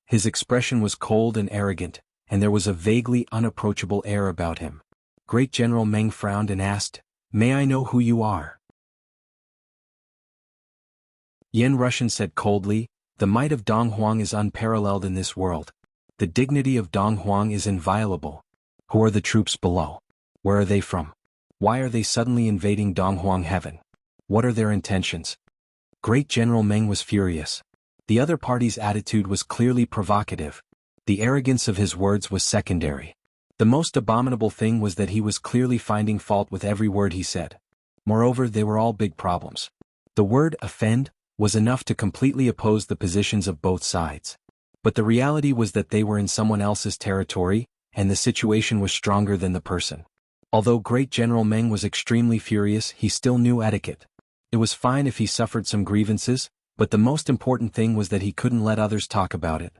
His expression was cold and arrogant, and there was a vaguely unapproachable air about him. Great General Meng frowned and asked, May I know who you are? Yen Russian said coldly, The might of Dong Huang is unparalleled in this world. The dignity of Dong Huang is inviolable. Who are the troops below? Where are they from? Why are they suddenly invading Dong Huang heaven? What are their intentions? Great General Meng was furious. The other party's attitude was clearly provocative. The arrogance of his words was secondary. The most abominable thing was that he was clearly finding fault with every word he said. Moreover, they were all big problems. The word offend was enough to completely oppose the positions of both sides. But the reality was that they were in someone else's territory, and the situation was stronger than the person. Although Great General Meng was extremely furious, he still knew etiquette. It was fine if he suffered some grievances, but the most important thing was that he couldn't let others talk about it.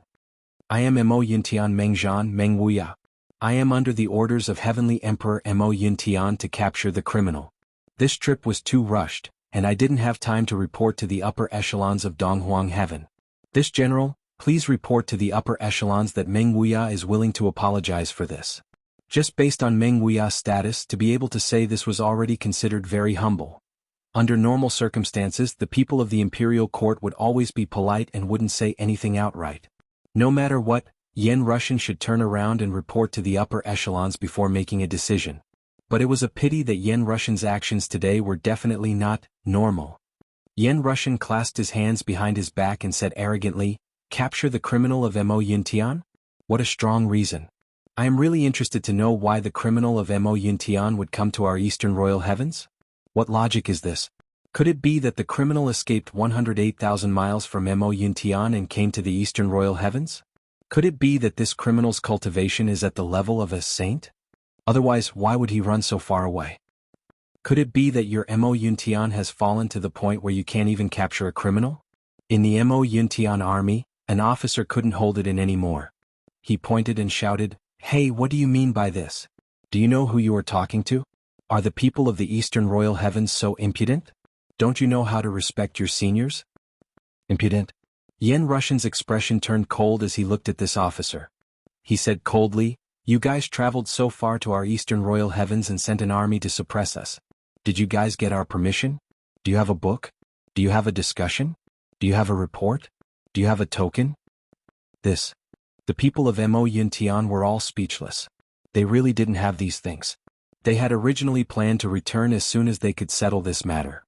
I am Mo Yuntian Meng Zhan Meng Wuya. I am under the orders of Heavenly Emperor Mo Yuntian to capture the criminal. This trip was too rushed, and I didn't have time to report to the upper echelons of Dong Huang Heaven. This general, please report to the upper echelons that Meng Wuya is willing to apologize for this. Just based on Meng Wuya's status, to be able to say this was already considered very humble. Under normal circumstances, the people of the imperial court would always be polite and wouldn't say anything outright. No matter what, Yen Russian should turn around and report to the upper echelons before making a decision. But it was a pity that Yen Russian's actions today were definitely not normal. Yen Russian clasped his hands behind his back and said arrogantly, Capture the criminal of Mo Yuntian? What a strong reason. I am really interested to know why the criminal of Mo Yuntian would come to our Eastern Royal Heavens? What logic is this? Could it be that the criminal escaped 108,000 miles from Mo Yuntian and came to the Eastern Royal Heavens? Could it be that this criminal's cultivation is at the level of a saint? Otherwise, why would he run so far away? Could it be that your Mo Yuntian has fallen to the point where you can't even capture a criminal? In the Mo Yuntian army, an officer couldn't hold it in anymore. He pointed and shouted, "Hey, what do you mean by this? Do you know who you are talking to? Are the people of the Eastern Royal Heavens so impudent? Don't you know how to respect your seniors?" Impudent? Yen Russian's expression turned cold as he looked at this officer. He said coldly, "You guys traveled so far to our Eastern Royal Heavens and sent an army to suppress us. Did you guys get our permission? Do you have a book? Do you have a discussion? Do you have a report? Do you have a token?" The people of Mo Yuntian were all speechless. They really didn't have these things. They had originally planned to return as soon as they could settle this matter.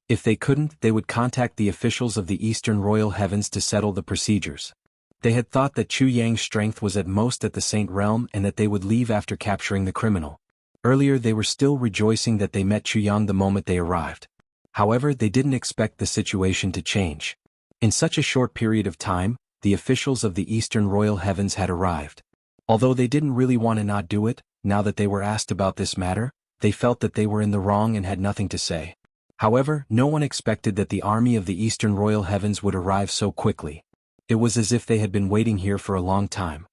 If they couldn't, they would contact the officials of the Eastern Royal Heavens to settle the procedures. They had thought that Chu Yang's strength was at most at the Saint Realm and that they would leave after capturing the criminal. Earlier they were still rejoicing that they met Chu Yang the moment they arrived. However, they didn't expect the situation to change. In such a short period of time, the officials of the Eastern Royal Heavens had arrived. Although they didn't really want to not do it, now that they were asked about this matter, they felt that they were in the wrong and had nothing to say. However, no one expected that the army of the Eastern Royal Heavens would arrive so quickly. It was as if they had been waiting here for a long time.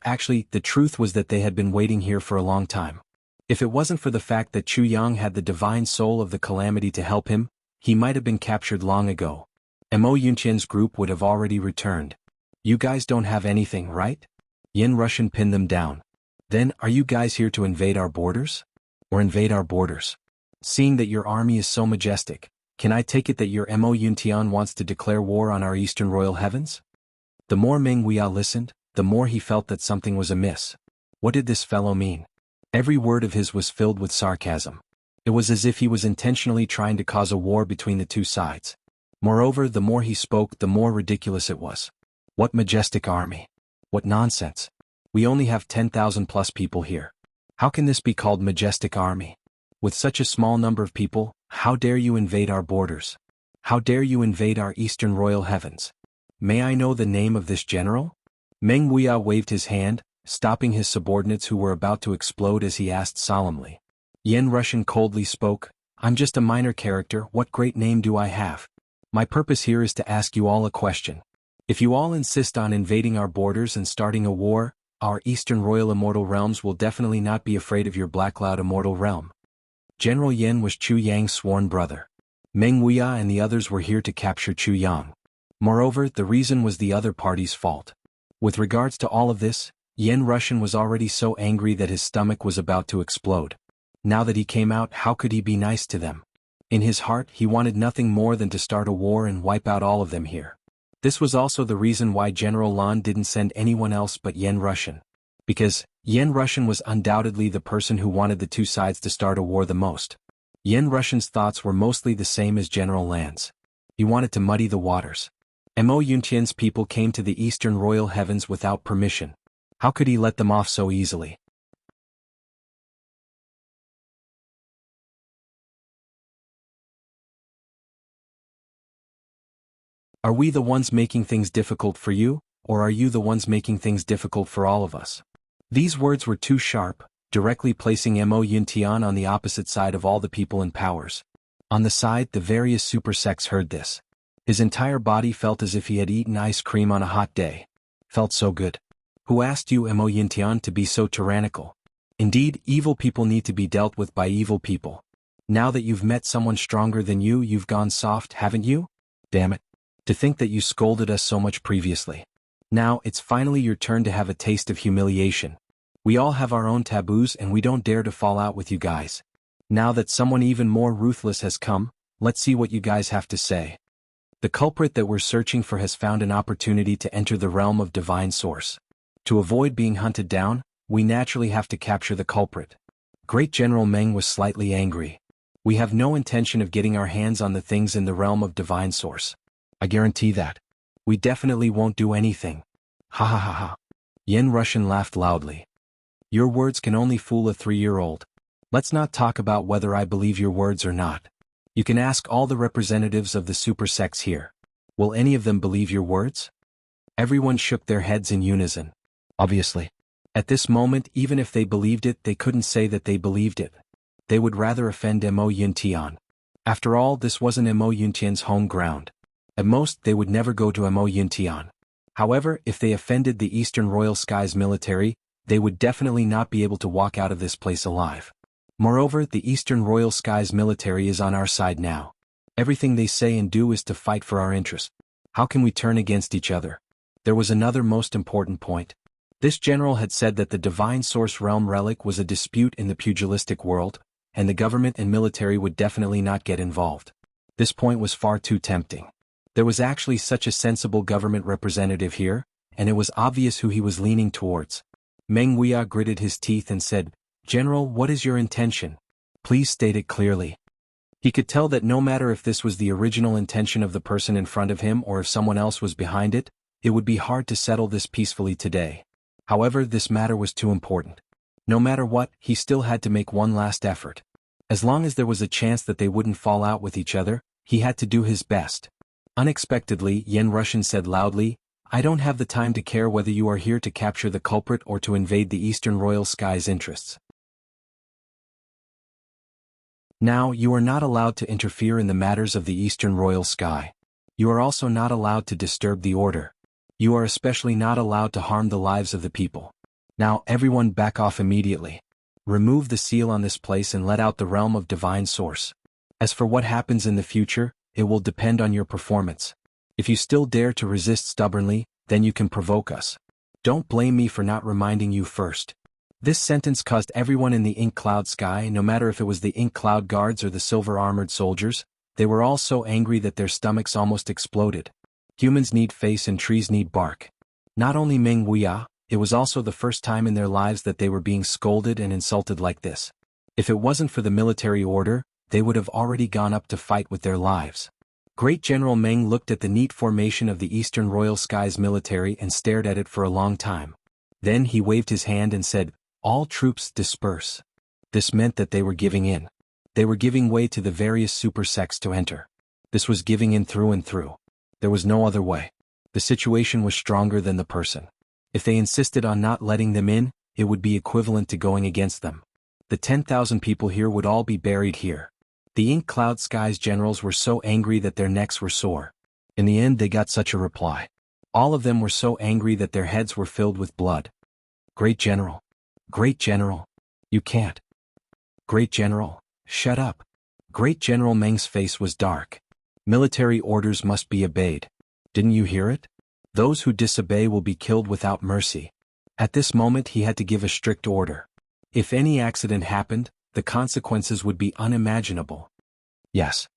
Actually, the truth was that they had been waiting here for a long time. If it wasn't for the fact that Chu Yang had the divine soul of the calamity to help him, he might have been captured long ago. Mo Yunqian's group would have already returned. "You guys don't have anything, right?" Yen Russian pinned them down. "Then, are you guys here to invade our borders? Or invade our borders? Seeing that your army is so majestic, can I take it that your Mo Yuntian wants to declare war on our Eastern Royal Heavens?" The more Meng Wuya listened, the more he felt that something was amiss. What did this fellow mean? Every word of his was filled with sarcasm. It was as if he was intentionally trying to cause a war between the two sides. Moreover, the more he spoke, the more ridiculous it was. What majestic army! What nonsense! We only have 10,000 plus people here. How can this be called majestic army? With such a small number of people, how dare you invade our borders? How dare you invade our Eastern Royal Heavens? May I know the name of this general? Meng Wuya waved his hand, stopping his subordinates who were about to explode as he asked solemnly. Yen Russian coldly spoke, "I'm just a minor character, what great name do I have? My purpose here is to ask you all a question. If you all insist on invading our borders and starting a war, our Eastern Royal Immortal Realms will definitely not be afraid of your Black Cloud Immortal Realm." General Yen was Chu Yang's sworn brother. Meng Wuya and the others were here to capture Chu Yang. Moreover, the reason was the other party's fault. With regards to all of this, Yen Russian was already so angry that his stomach was about to explode. Now that he came out, how could he be nice to them? In his heart, he wanted nothing more than to start a war and wipe out all of them here. This was also the reason why General Lan didn't send anyone else but Yen Russian. Because Yen Russian was undoubtedly the person who wanted the two sides to start a war the most. Yen Russian's thoughts were mostly the same as General Lan's. He wanted to muddy the waters. Mo Yuntian's people came to the Eastern Royal Heavens without permission. How could he let them off so easily? Are we the ones making things difficult for you, or are you the ones making things difficult for all of us? These words were too sharp, directly placing Mo Yuntian on the opposite side of all the people and powers. On the side, the various super sects heard this. His entire body felt as if he had eaten ice cream on a hot day. Felt so good. Who asked you, Mo Yuntian, to be so tyrannical? Indeed, evil people need to be dealt with by evil people. Now that you've met someone stronger than you, you've gone soft, haven't you? Damn it. To think that you scolded us so much previously. Now, it's finally your turn to have a taste of humiliation. We all have our own taboos and we don't dare to fall out with you guys. Now that someone even more ruthless has come, let's see what you guys have to say. The culprit that we're searching for has found an opportunity to enter the realm of divine source. To avoid being hunted down, we naturally have to capture the culprit. Great General Meng was slightly angry. We have no intention of getting our hands on the things in the realm of divine source. I guarantee that. We definitely won't do anything. Ha ha ha ha. Yen Russian laughed loudly. Your words can only fool a 3-year-old. Let's not talk about whether I believe your words or not. You can ask all the representatives of the super sects here. Will any of them believe your words? Everyone shook their heads in unison. Obviously. At this moment, even if they believed it, they couldn't say that they believed it. They would rather offend Mo Yuntian. After all, this wasn't Mo Yuntian's home ground. At most, they would never go to Mo Yuntian. However, if they offended the Eastern Royal Skies military, they would definitely not be able to walk out of this place alive. Moreover, the Eastern Royal Skies military is on our side now. Everything they say and do is to fight for our interests. How can we turn against each other? There was another most important point. This general had said that the Divine Source Realm relic was a dispute in the pugilistic world, and the government and military would definitely not get involved. This point was far too tempting. There was actually such a sensible government representative here, and it was obvious who he was leaning towards. Meng Wuxia gritted his teeth and said, "General, what is your intention? Please state it clearly." He could tell that no matter if this was the original intention of the person in front of him or if someone else was behind it, it would be hard to settle this peacefully today. However, this matter was too important. No matter what, he still had to make one last effort. As long as there was a chance that they wouldn't fall out with each other, he had to do his best. Unexpectedly, Yen Rushan said loudly, "I don't have the time to care whether you are here to capture the culprit or to invade the Eastern Royal Skies' interests. Now, you are not allowed to interfere in the matters of the Eastern Royal Sky. You are also not allowed to disturb the order. You are especially not allowed to harm the lives of the people. Now, everyone back off immediately. Remove the seal on this place and let out the realm of Divine Source. As for what happens in the future, it will depend on your performance. If you still dare to resist stubbornly, then you can provoke us. Don't blame me for not reminding you first." This sentence caused everyone in the ink cloud sky, no matter if it was the ink cloud guards or the silver-armored soldiers, they were all so angry that their stomachs almost exploded. Humans need face and trees need bark. Not only Meng Wuxia, it was also the first time in their lives that they were being scolded and insulted like this. If it wasn't for the military order, they would have already gone up to fight with their lives. Great General Meng looked at the neat formation of the Eastern Royal Skies military and stared at it for a long time. Then he waved his hand and said, "All troops disperse." This meant that they were giving in. They were giving way to the various super sects to enter. This was giving in through and through. There was no other way. The situation was stronger than the person. If they insisted on not letting them in, it would be equivalent to going against them. The 10,000 people here would all be buried here. The Ink Cloud Skies generals were so angry that their necks were sore. In the end, they got such a reply. All of them were so angry that their heads were filled with blood. "Great General. Great General. You can't. Great General, shut up." Great General Meng's face was dark. "Military orders must be obeyed. Didn't you hear it? Those who disobey will be killed without mercy." At this moment he had to give a strict order. If any accident happened, the consequences would be unimaginable. Yes.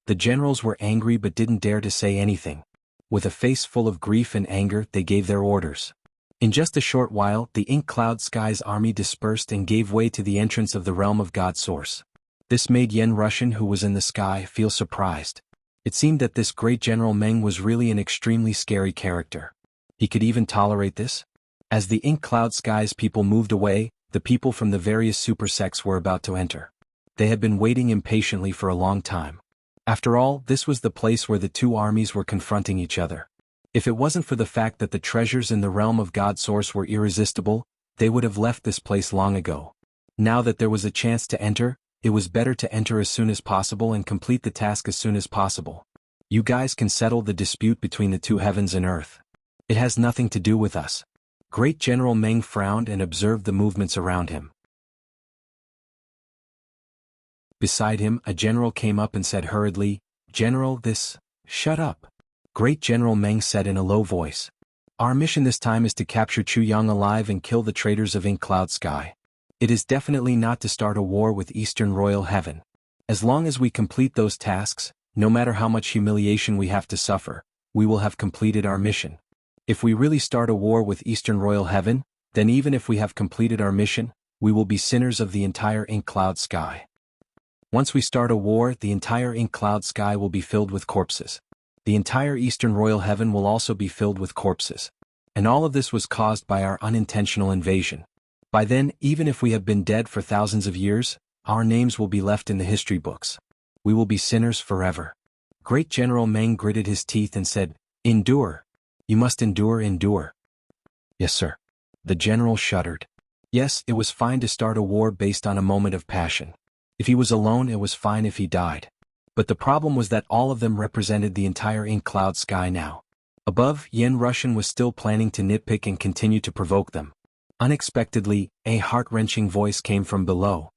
The generals were angry but didn't dare to say anything. With a face full of grief and anger, they gave their orders. In just a short while, the Ink Cloud Skies army dispersed and gave way to the entrance of the realm of God Source. This made Yen Rushan, who was in the sky, feel surprised. It seemed that this great General Meng was really an extremely scary character. He could even tolerate this? As the Ink Cloud Skies people moved away, the people from the various super sects were about to enter. They had been waiting impatiently for a long time. After all, this was the place where the two armies were confronting each other. If it wasn't for the fact that the treasures in the realm of God Source were irresistible, they would have left this place long ago. Now that there was a chance to enter, it was better to enter as soon as possible and complete the task as soon as possible. You guys can settle the dispute between the two heavens and earth. It has nothing to do with us. Great General Meng frowned and observed the movements around him. Beside him, a general came up and said hurriedly, "General, this..." "Shut up." Great General Meng said in a low voice. "Our mission this time is to capture Chu Yang alive and kill the traitors of Ink Cloud Sky. It is definitely not to start a war with Eastern Royal Heaven. As long as we complete those tasks, no matter how much humiliation we have to suffer, we will have completed our mission. If we really start a war with Eastern Royal Heaven, then even if we have completed our mission, we will be sinners of the entire Ink Cloud Sky. Once we start a war, the entire Ink Cloud Sky will be filled with corpses. The entire Eastern Royal Heaven will also be filled with corpses. And all of this was caused by our unintentional invasion. By then, even if we have been dead for thousands of years, our names will be left in the history books. We will be sinners forever." Great General Meng gritted his teeth and said, "Endure. You must endure, endure." "Yes, sir." The general shuddered. Yes, it was fine to start a war based on a moment of passion. If he was alone, it was fine if he died. But the problem was that all of them represented the entire ink cloud sky now. Above, Yen Russian was still planning to nitpick and continue to provoke them. Unexpectedly, a heart-wrenching voice came from below.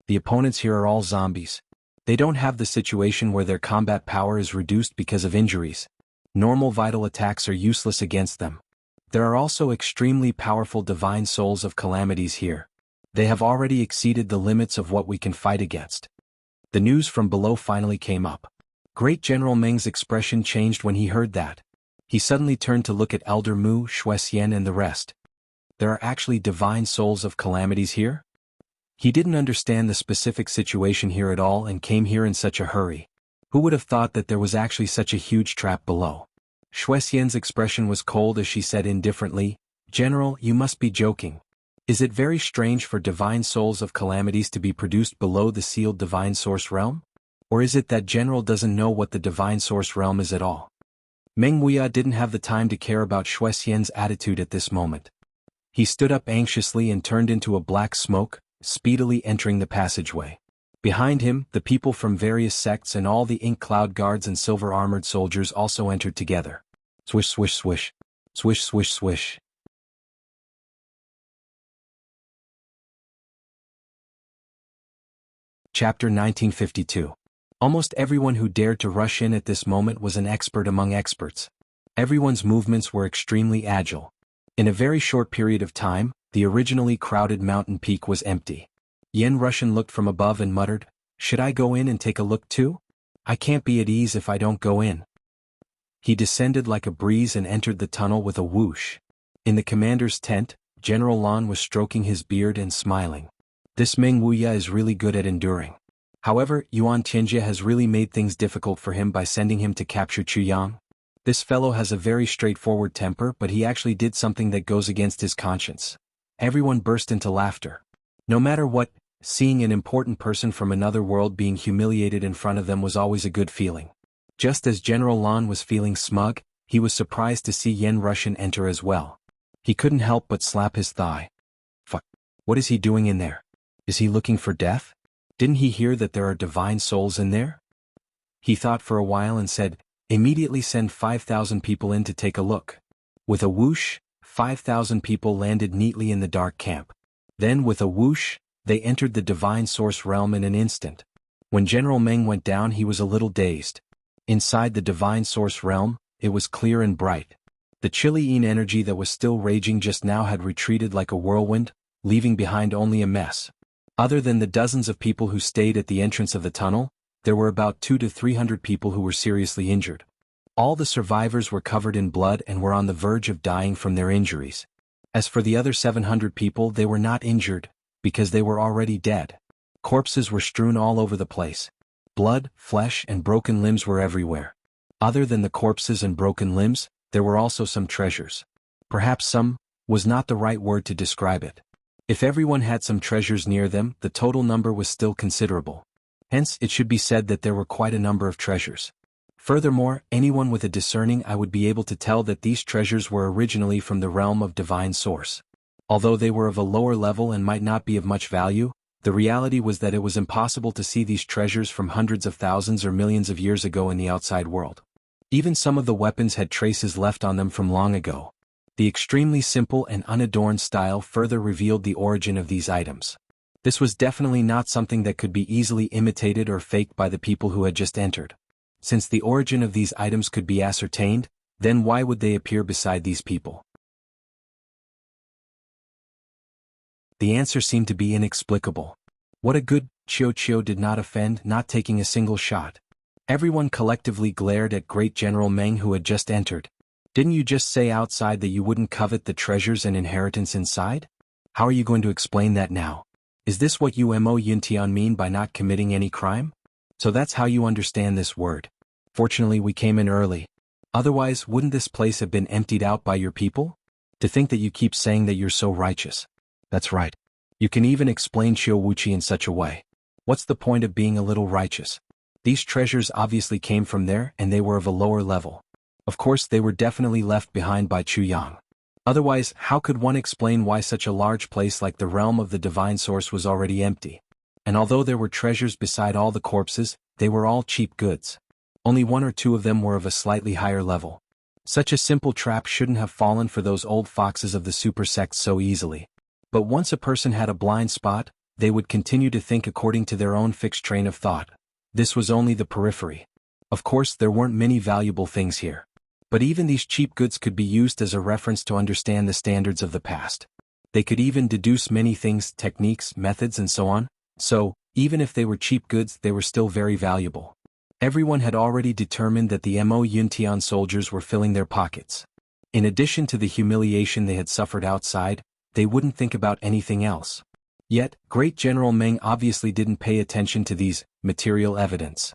The opponents here are all zombies. They don't have the situation where their combat power is reduced because of injuries. Normal vital attacks are useless against them. There are also extremely powerful divine souls of calamities here. They have already exceeded the limits of what we can fight against. The news from below finally came up. Great General Meng's expression changed when he heard that. He suddenly turned to look at Elder Mu, Shuexian and the rest. There are actually divine souls of calamities here? He didn't understand the specific situation here at all and came here in such a hurry. Who would have thought that there was actually such a huge trap below? Shuexian's expression was cold as she said indifferently, "General, you must be joking. Is it very strange for divine souls of calamities to be produced below the sealed divine source realm? Or is it that General doesn't know what the divine source realm is at all?" Meng Wuya didn't have the time to care about Shuexian's attitude at this moment. He stood up anxiously and turned into a black smoke, speedily entering the passageway. Behind him, the people from various sects and all the ink cloud guards and silver-armored soldiers also entered together. Swish swish swish. Swish swish swish. Chapter 1952. Almost everyone who dared to rush in at this moment was an expert among experts. Everyone's movements were extremely agile. In a very short period of time, the originally crowded mountain peak was empty. Yen Russian looked from above and muttered, "Should I go in and take a look too? I can't be at ease if I don't go in." He descended like a breeze and entered the tunnel with a whoosh. In the commander's tent, General Lan was stroking his beard and smiling. This Meng Wuya is really good at enduring. However, Yuan Tianjie has really made things difficult for him by sending him to capture Chuyang. This fellow has a very straightforward temper, but he actually did something that goes against his conscience. Everyone burst into laughter. No matter what, seeing an important person from another world being humiliated in front of them was always a good feeling. Just as General Lan was feeling smug, he was surprised to see Yen Russian enter as well. He couldn't help but slap his thigh. Fuck. What is he doing in there? Is he looking for death? Didn't he hear that there are divine souls in there? He thought for a while and said, "Immediately send 5,000 people in to take a look." With a whoosh, 5,000 people landed neatly in the dark camp. Then with a whoosh, they entered the divine source realm in an instant. When General Meng went down, he was a little dazed. Inside the divine source realm, it was clear and bright. The Chilean energy that was still raging just now had retreated like a whirlwind, leaving behind only a mess. Other than the dozens of people who stayed at the entrance of the tunnel, there were about 200 to 300 people who were seriously injured. All the survivors were covered in blood and were on the verge of dying from their injuries. As for the other 700 people, they were not injured, because they were already dead. Corpses were strewn all over the place. Blood, flesh, and broken limbs were everywhere. Other than the corpses and broken limbs, there were also some treasures. Perhaps some was not the right word to describe it. If everyone had some treasures near them, the total number was still considerable. Hence, it should be said that there were quite a number of treasures. Furthermore, anyone with a discerning eye would be able to tell that these treasures were originally from the realm of divine source. Although they were of a lower level and might not be of much value, the reality was that it was impossible to see these treasures from hundreds of thousands or millions of years ago in the outside world. Even some of the weapons had traces left on them from long ago. The extremely simple and unadorned style further revealed the origin of these items. This was definitely not something that could be easily imitated or faked by the people who had just entered. Since the origin of these items could be ascertained, then why would they appear beside these people? The answer seemed to be inexplicable. What a good Chio did not offend, not taking a single shot. Everyone collectively glared at Great General Meng who had just entered. Didn't you just say outside that you wouldn't covet the treasures and inheritance inside? How are you going to explain that now? Is this what you Mo Yuntian mean by not committing any crime? So that's how you understand this word. Fortunately we came in early. Otherwise, wouldn't this place have been emptied out by your people? To think that you keep saying that you're so righteous. That's right. You can even explain Qiu Wuqi in such a way. What's the point of being a little righteous? These treasures obviously came from there and they were of a lower level. Of course they were definitely left behind by Chu Yang. Otherwise, how could one explain why such a large place like the realm of the divine source was already empty? And although there were treasures beside all the corpses, they were all cheap goods. Only one or two of them were of a slightly higher level. Such a simple trap shouldn't have fallen for those old foxes of the super sects so easily. But once a person had a blind spot, they would continue to think according to their own fixed train of thought. This was only the periphery. Of course, there weren't many valuable things here. But even these cheap goods could be used as a reference to understand the standards of the past. They could even deduce many things, techniques, methods, and so on. So, even if they were cheap goods, they were still very valuable. Everyone had already determined that the Mo Yuntian soldiers were filling their pockets. In addition to the humiliation they had suffered outside, they wouldn't think about anything else. Yet, Great General Meng obviously didn't pay attention to these material evidence.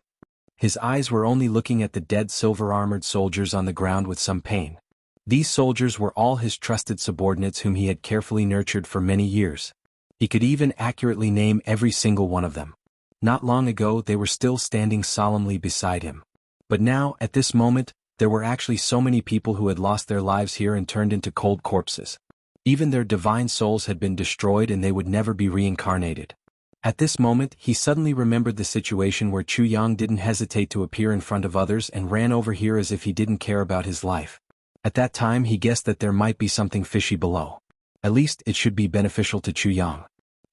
His eyes were only looking at the dead silver-armored soldiers on the ground with some pain. These soldiers were all his trusted subordinates whom he had carefully nurtured for many years. He could even accurately name every single one of them. Not long ago they were still standing solemnly beside him. But now, at this moment, there were actually so many people who had lost their lives here and turned into cold corpses. Even their divine souls had been destroyed and they would never be reincarnated. At this moment, he suddenly remembered the situation where Chu Yang didn't hesitate to appear in front of others and ran over here as if he didn't care about his life. At that time he guessed that there might be something fishy below. At least it should be beneficial to Chu Yang.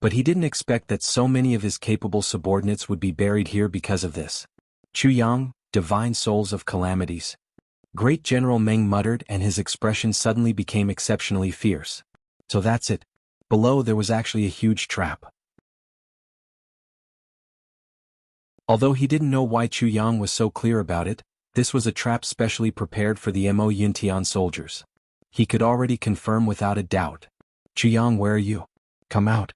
But he didn't expect that so many of his capable subordinates would be buried here because of this. Chu Yang, divine souls of calamities. Great General Meng muttered, and his expression suddenly became exceptionally fierce. So that's it. Below there was actually a huge trap. Although he didn't know why Chu Yang was so clear about it, this was a trap specially prepared for the Mo Yuntian soldiers. He could already confirm without a doubt. Chu Yang, where are you? Come out.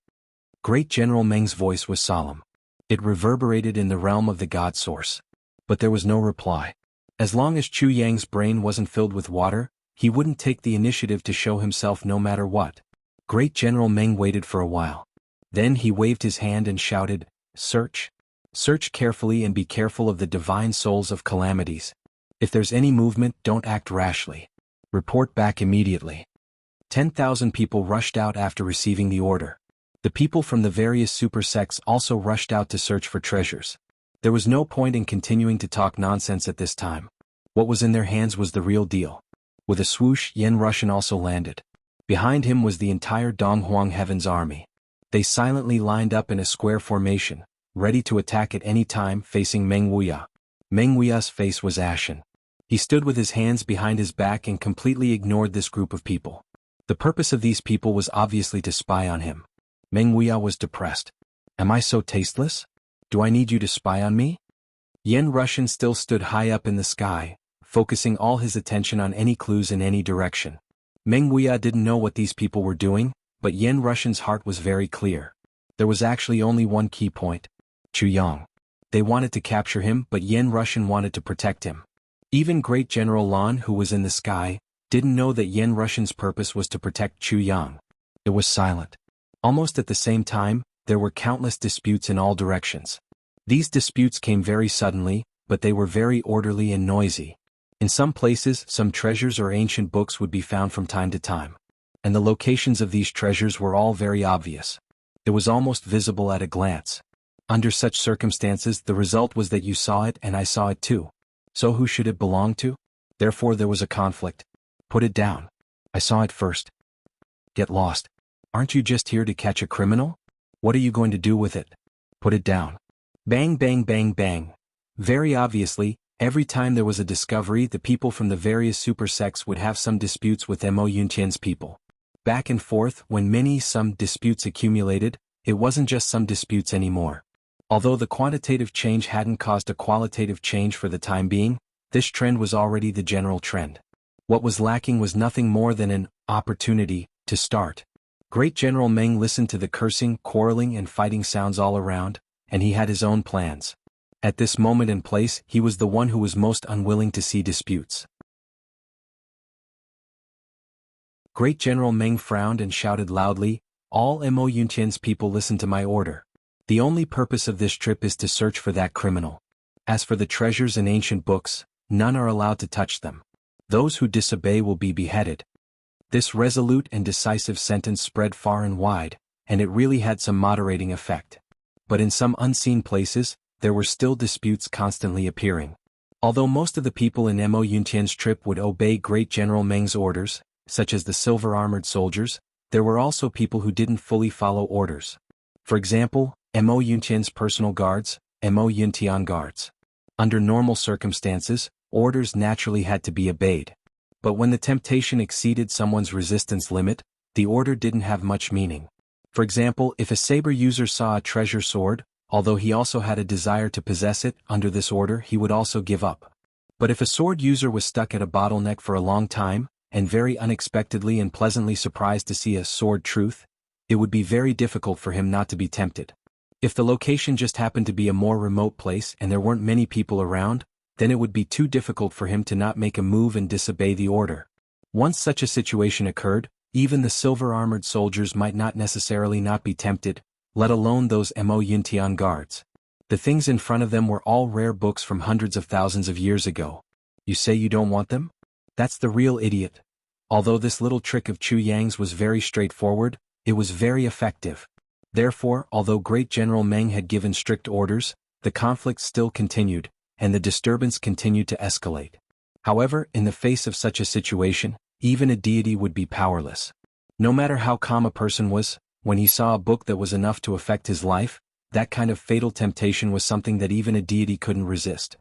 Great General Meng's voice was solemn. It reverberated in the realm of the God Source. But there was no reply. As long as Chu Yang's brain wasn't filled with water, he wouldn't take the initiative to show himself no matter what. Great General Meng waited for a while. Then he waved his hand and shouted, "Search. Search carefully and be careful of the divine souls of calamities. If there's any movement, don't act rashly. Report back immediately." 10,000 people rushed out after receiving the order. The people from the various super sects also rushed out to search for treasures. There was no point in continuing to talk nonsense at this time. What was in their hands was the real deal. With a swoosh, Yen Russian also landed. Behind him was the entire Donghuang Heaven's army. They silently lined up in a square formation, ready to attack at any time, facing Meng Wuya. Meng Wuya's face was ashen. He stood with his hands behind his back and completely ignored this group of people. The purpose of these people was obviously to spy on him. Meng Wuya was depressed. Am I so tasteless? Do I need you to spy on me? Yen Russian still stood high up in the sky, focusing all his attention on any clues in any direction. Meng Wuya didn't know what these people were doing, but Yen Russian's heart was very clear. There was actually only one key point. Chu Yang. They wanted to capture him, but Yen Russian wanted to protect him. Even Great General Lan, who was in the sky, didn't know that Yen Russian's purpose was to protect Chu Yang. It was silent. Almost at the same time, there were countless disputes in all directions. These disputes came very suddenly, but they were very orderly and noisy. In some places, some treasures or ancient books would be found from time to time. And the locations of these treasures were all very obvious. It was almost visible at a glance. Under such circumstances, the result was that you saw it and I saw it too. So who should it belong to? Therefore there was a conflict. Put it down. I saw it first. Get lost. Aren't you just here to catch a criminal? What are you going to do with it? Put it down. Bang bang bang bang. Very obviously, every time there was a discovery, the people from the various super sects would have some disputes with Mo Yuntian's people. Back and forth, when some disputes accumulated, it wasn't just some disputes anymore. Although the quantitative change hadn't caused a qualitative change for the time being, this trend was already the general trend. What was lacking was nothing more than an opportunity to start. Great General Meng listened to the cursing, quarreling and fighting sounds all around, and he had his own plans. At this moment and place, he was the one who was most unwilling to see disputes. Great General Meng frowned and shouted loudly, "All Mo Yuntian's people listen to my order. The only purpose of this trip is to search for that criminal. As for the treasures and ancient books, none are allowed to touch them. Those who disobey will be beheaded." This resolute and decisive sentence spread far and wide, and it really had some moderating effect. But in some unseen places, there were still disputes constantly appearing. Although most of the people in Mo Yuntian's trip would obey Great General Meng's orders, such as the silver-armored soldiers, there were also people who didn't fully follow orders. For example, Mo Yuntian's personal guards, Mo Yuntian guards. Under normal circumstances, orders naturally had to be obeyed. But when the temptation exceeded someone's resistance limit, the order didn't have much meaning. For example, if a saber user saw a treasure sword, although he also had a desire to possess it, under this order he would also give up. But if a sword user was stuck at a bottleneck for a long time, and very unexpectedly and pleasantly surprised to see a sword truth, it would be very difficult for him not to be tempted. If the location just happened to be a more remote place and there weren't many people around, then it would be too difficult for him to not make a move and disobey the order. Once such a situation occurred, even the silver-armored soldiers might not necessarily not be tempted, let alone those Mo Yuntian guards. The things in front of them were all rare books from hundreds of thousands of years ago. You say you don't want them? That's the real idiot. Although this little trick of Chu Yang's was very straightforward, it was very effective. Therefore, although Great General Meng had given strict orders, the conflict still continued, and the disturbance continued to escalate. However, in the face of such a situation, even a deity would be powerless. No matter how calm a person was, when he saw a book that was enough to affect his life, that kind of fatal temptation was something that even a deity couldn't resist.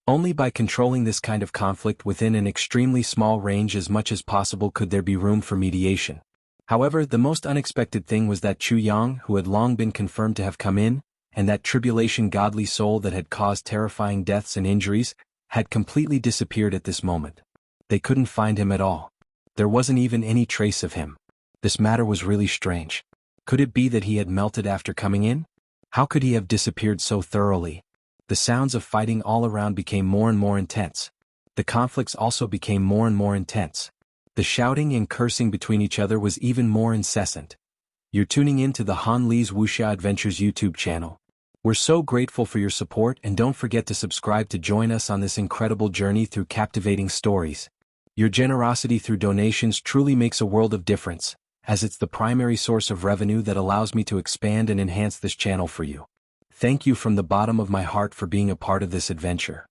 Only by controlling this kind of conflict within an extremely small range as much as possible could there be room for mediation. However, the most unexpected thing was that Chu Yang, who had long been confirmed to have come in, and that tribulation godly soul that had caused terrifying deaths and injuries, had completely disappeared at this moment. They couldn't find him at all. There wasn't even any trace of him. This matter was really strange. Could it be that he had melted after coming in? How could he have disappeared so thoroughly? The sounds of fighting all around became more and more intense. The conflicts also became more and more intense. The shouting and cursing between each other was even more incessant. You're tuning in to the Han Li's Wuxia Adventures YouTube channel. We're so grateful for your support, and don't forget to subscribe to join us on this incredible journey through captivating stories. Your generosity through donations truly makes a world of difference, as it's the primary source of revenue that allows me to expand and enhance this channel for you. Thank you from the bottom of my heart for being a part of this adventure.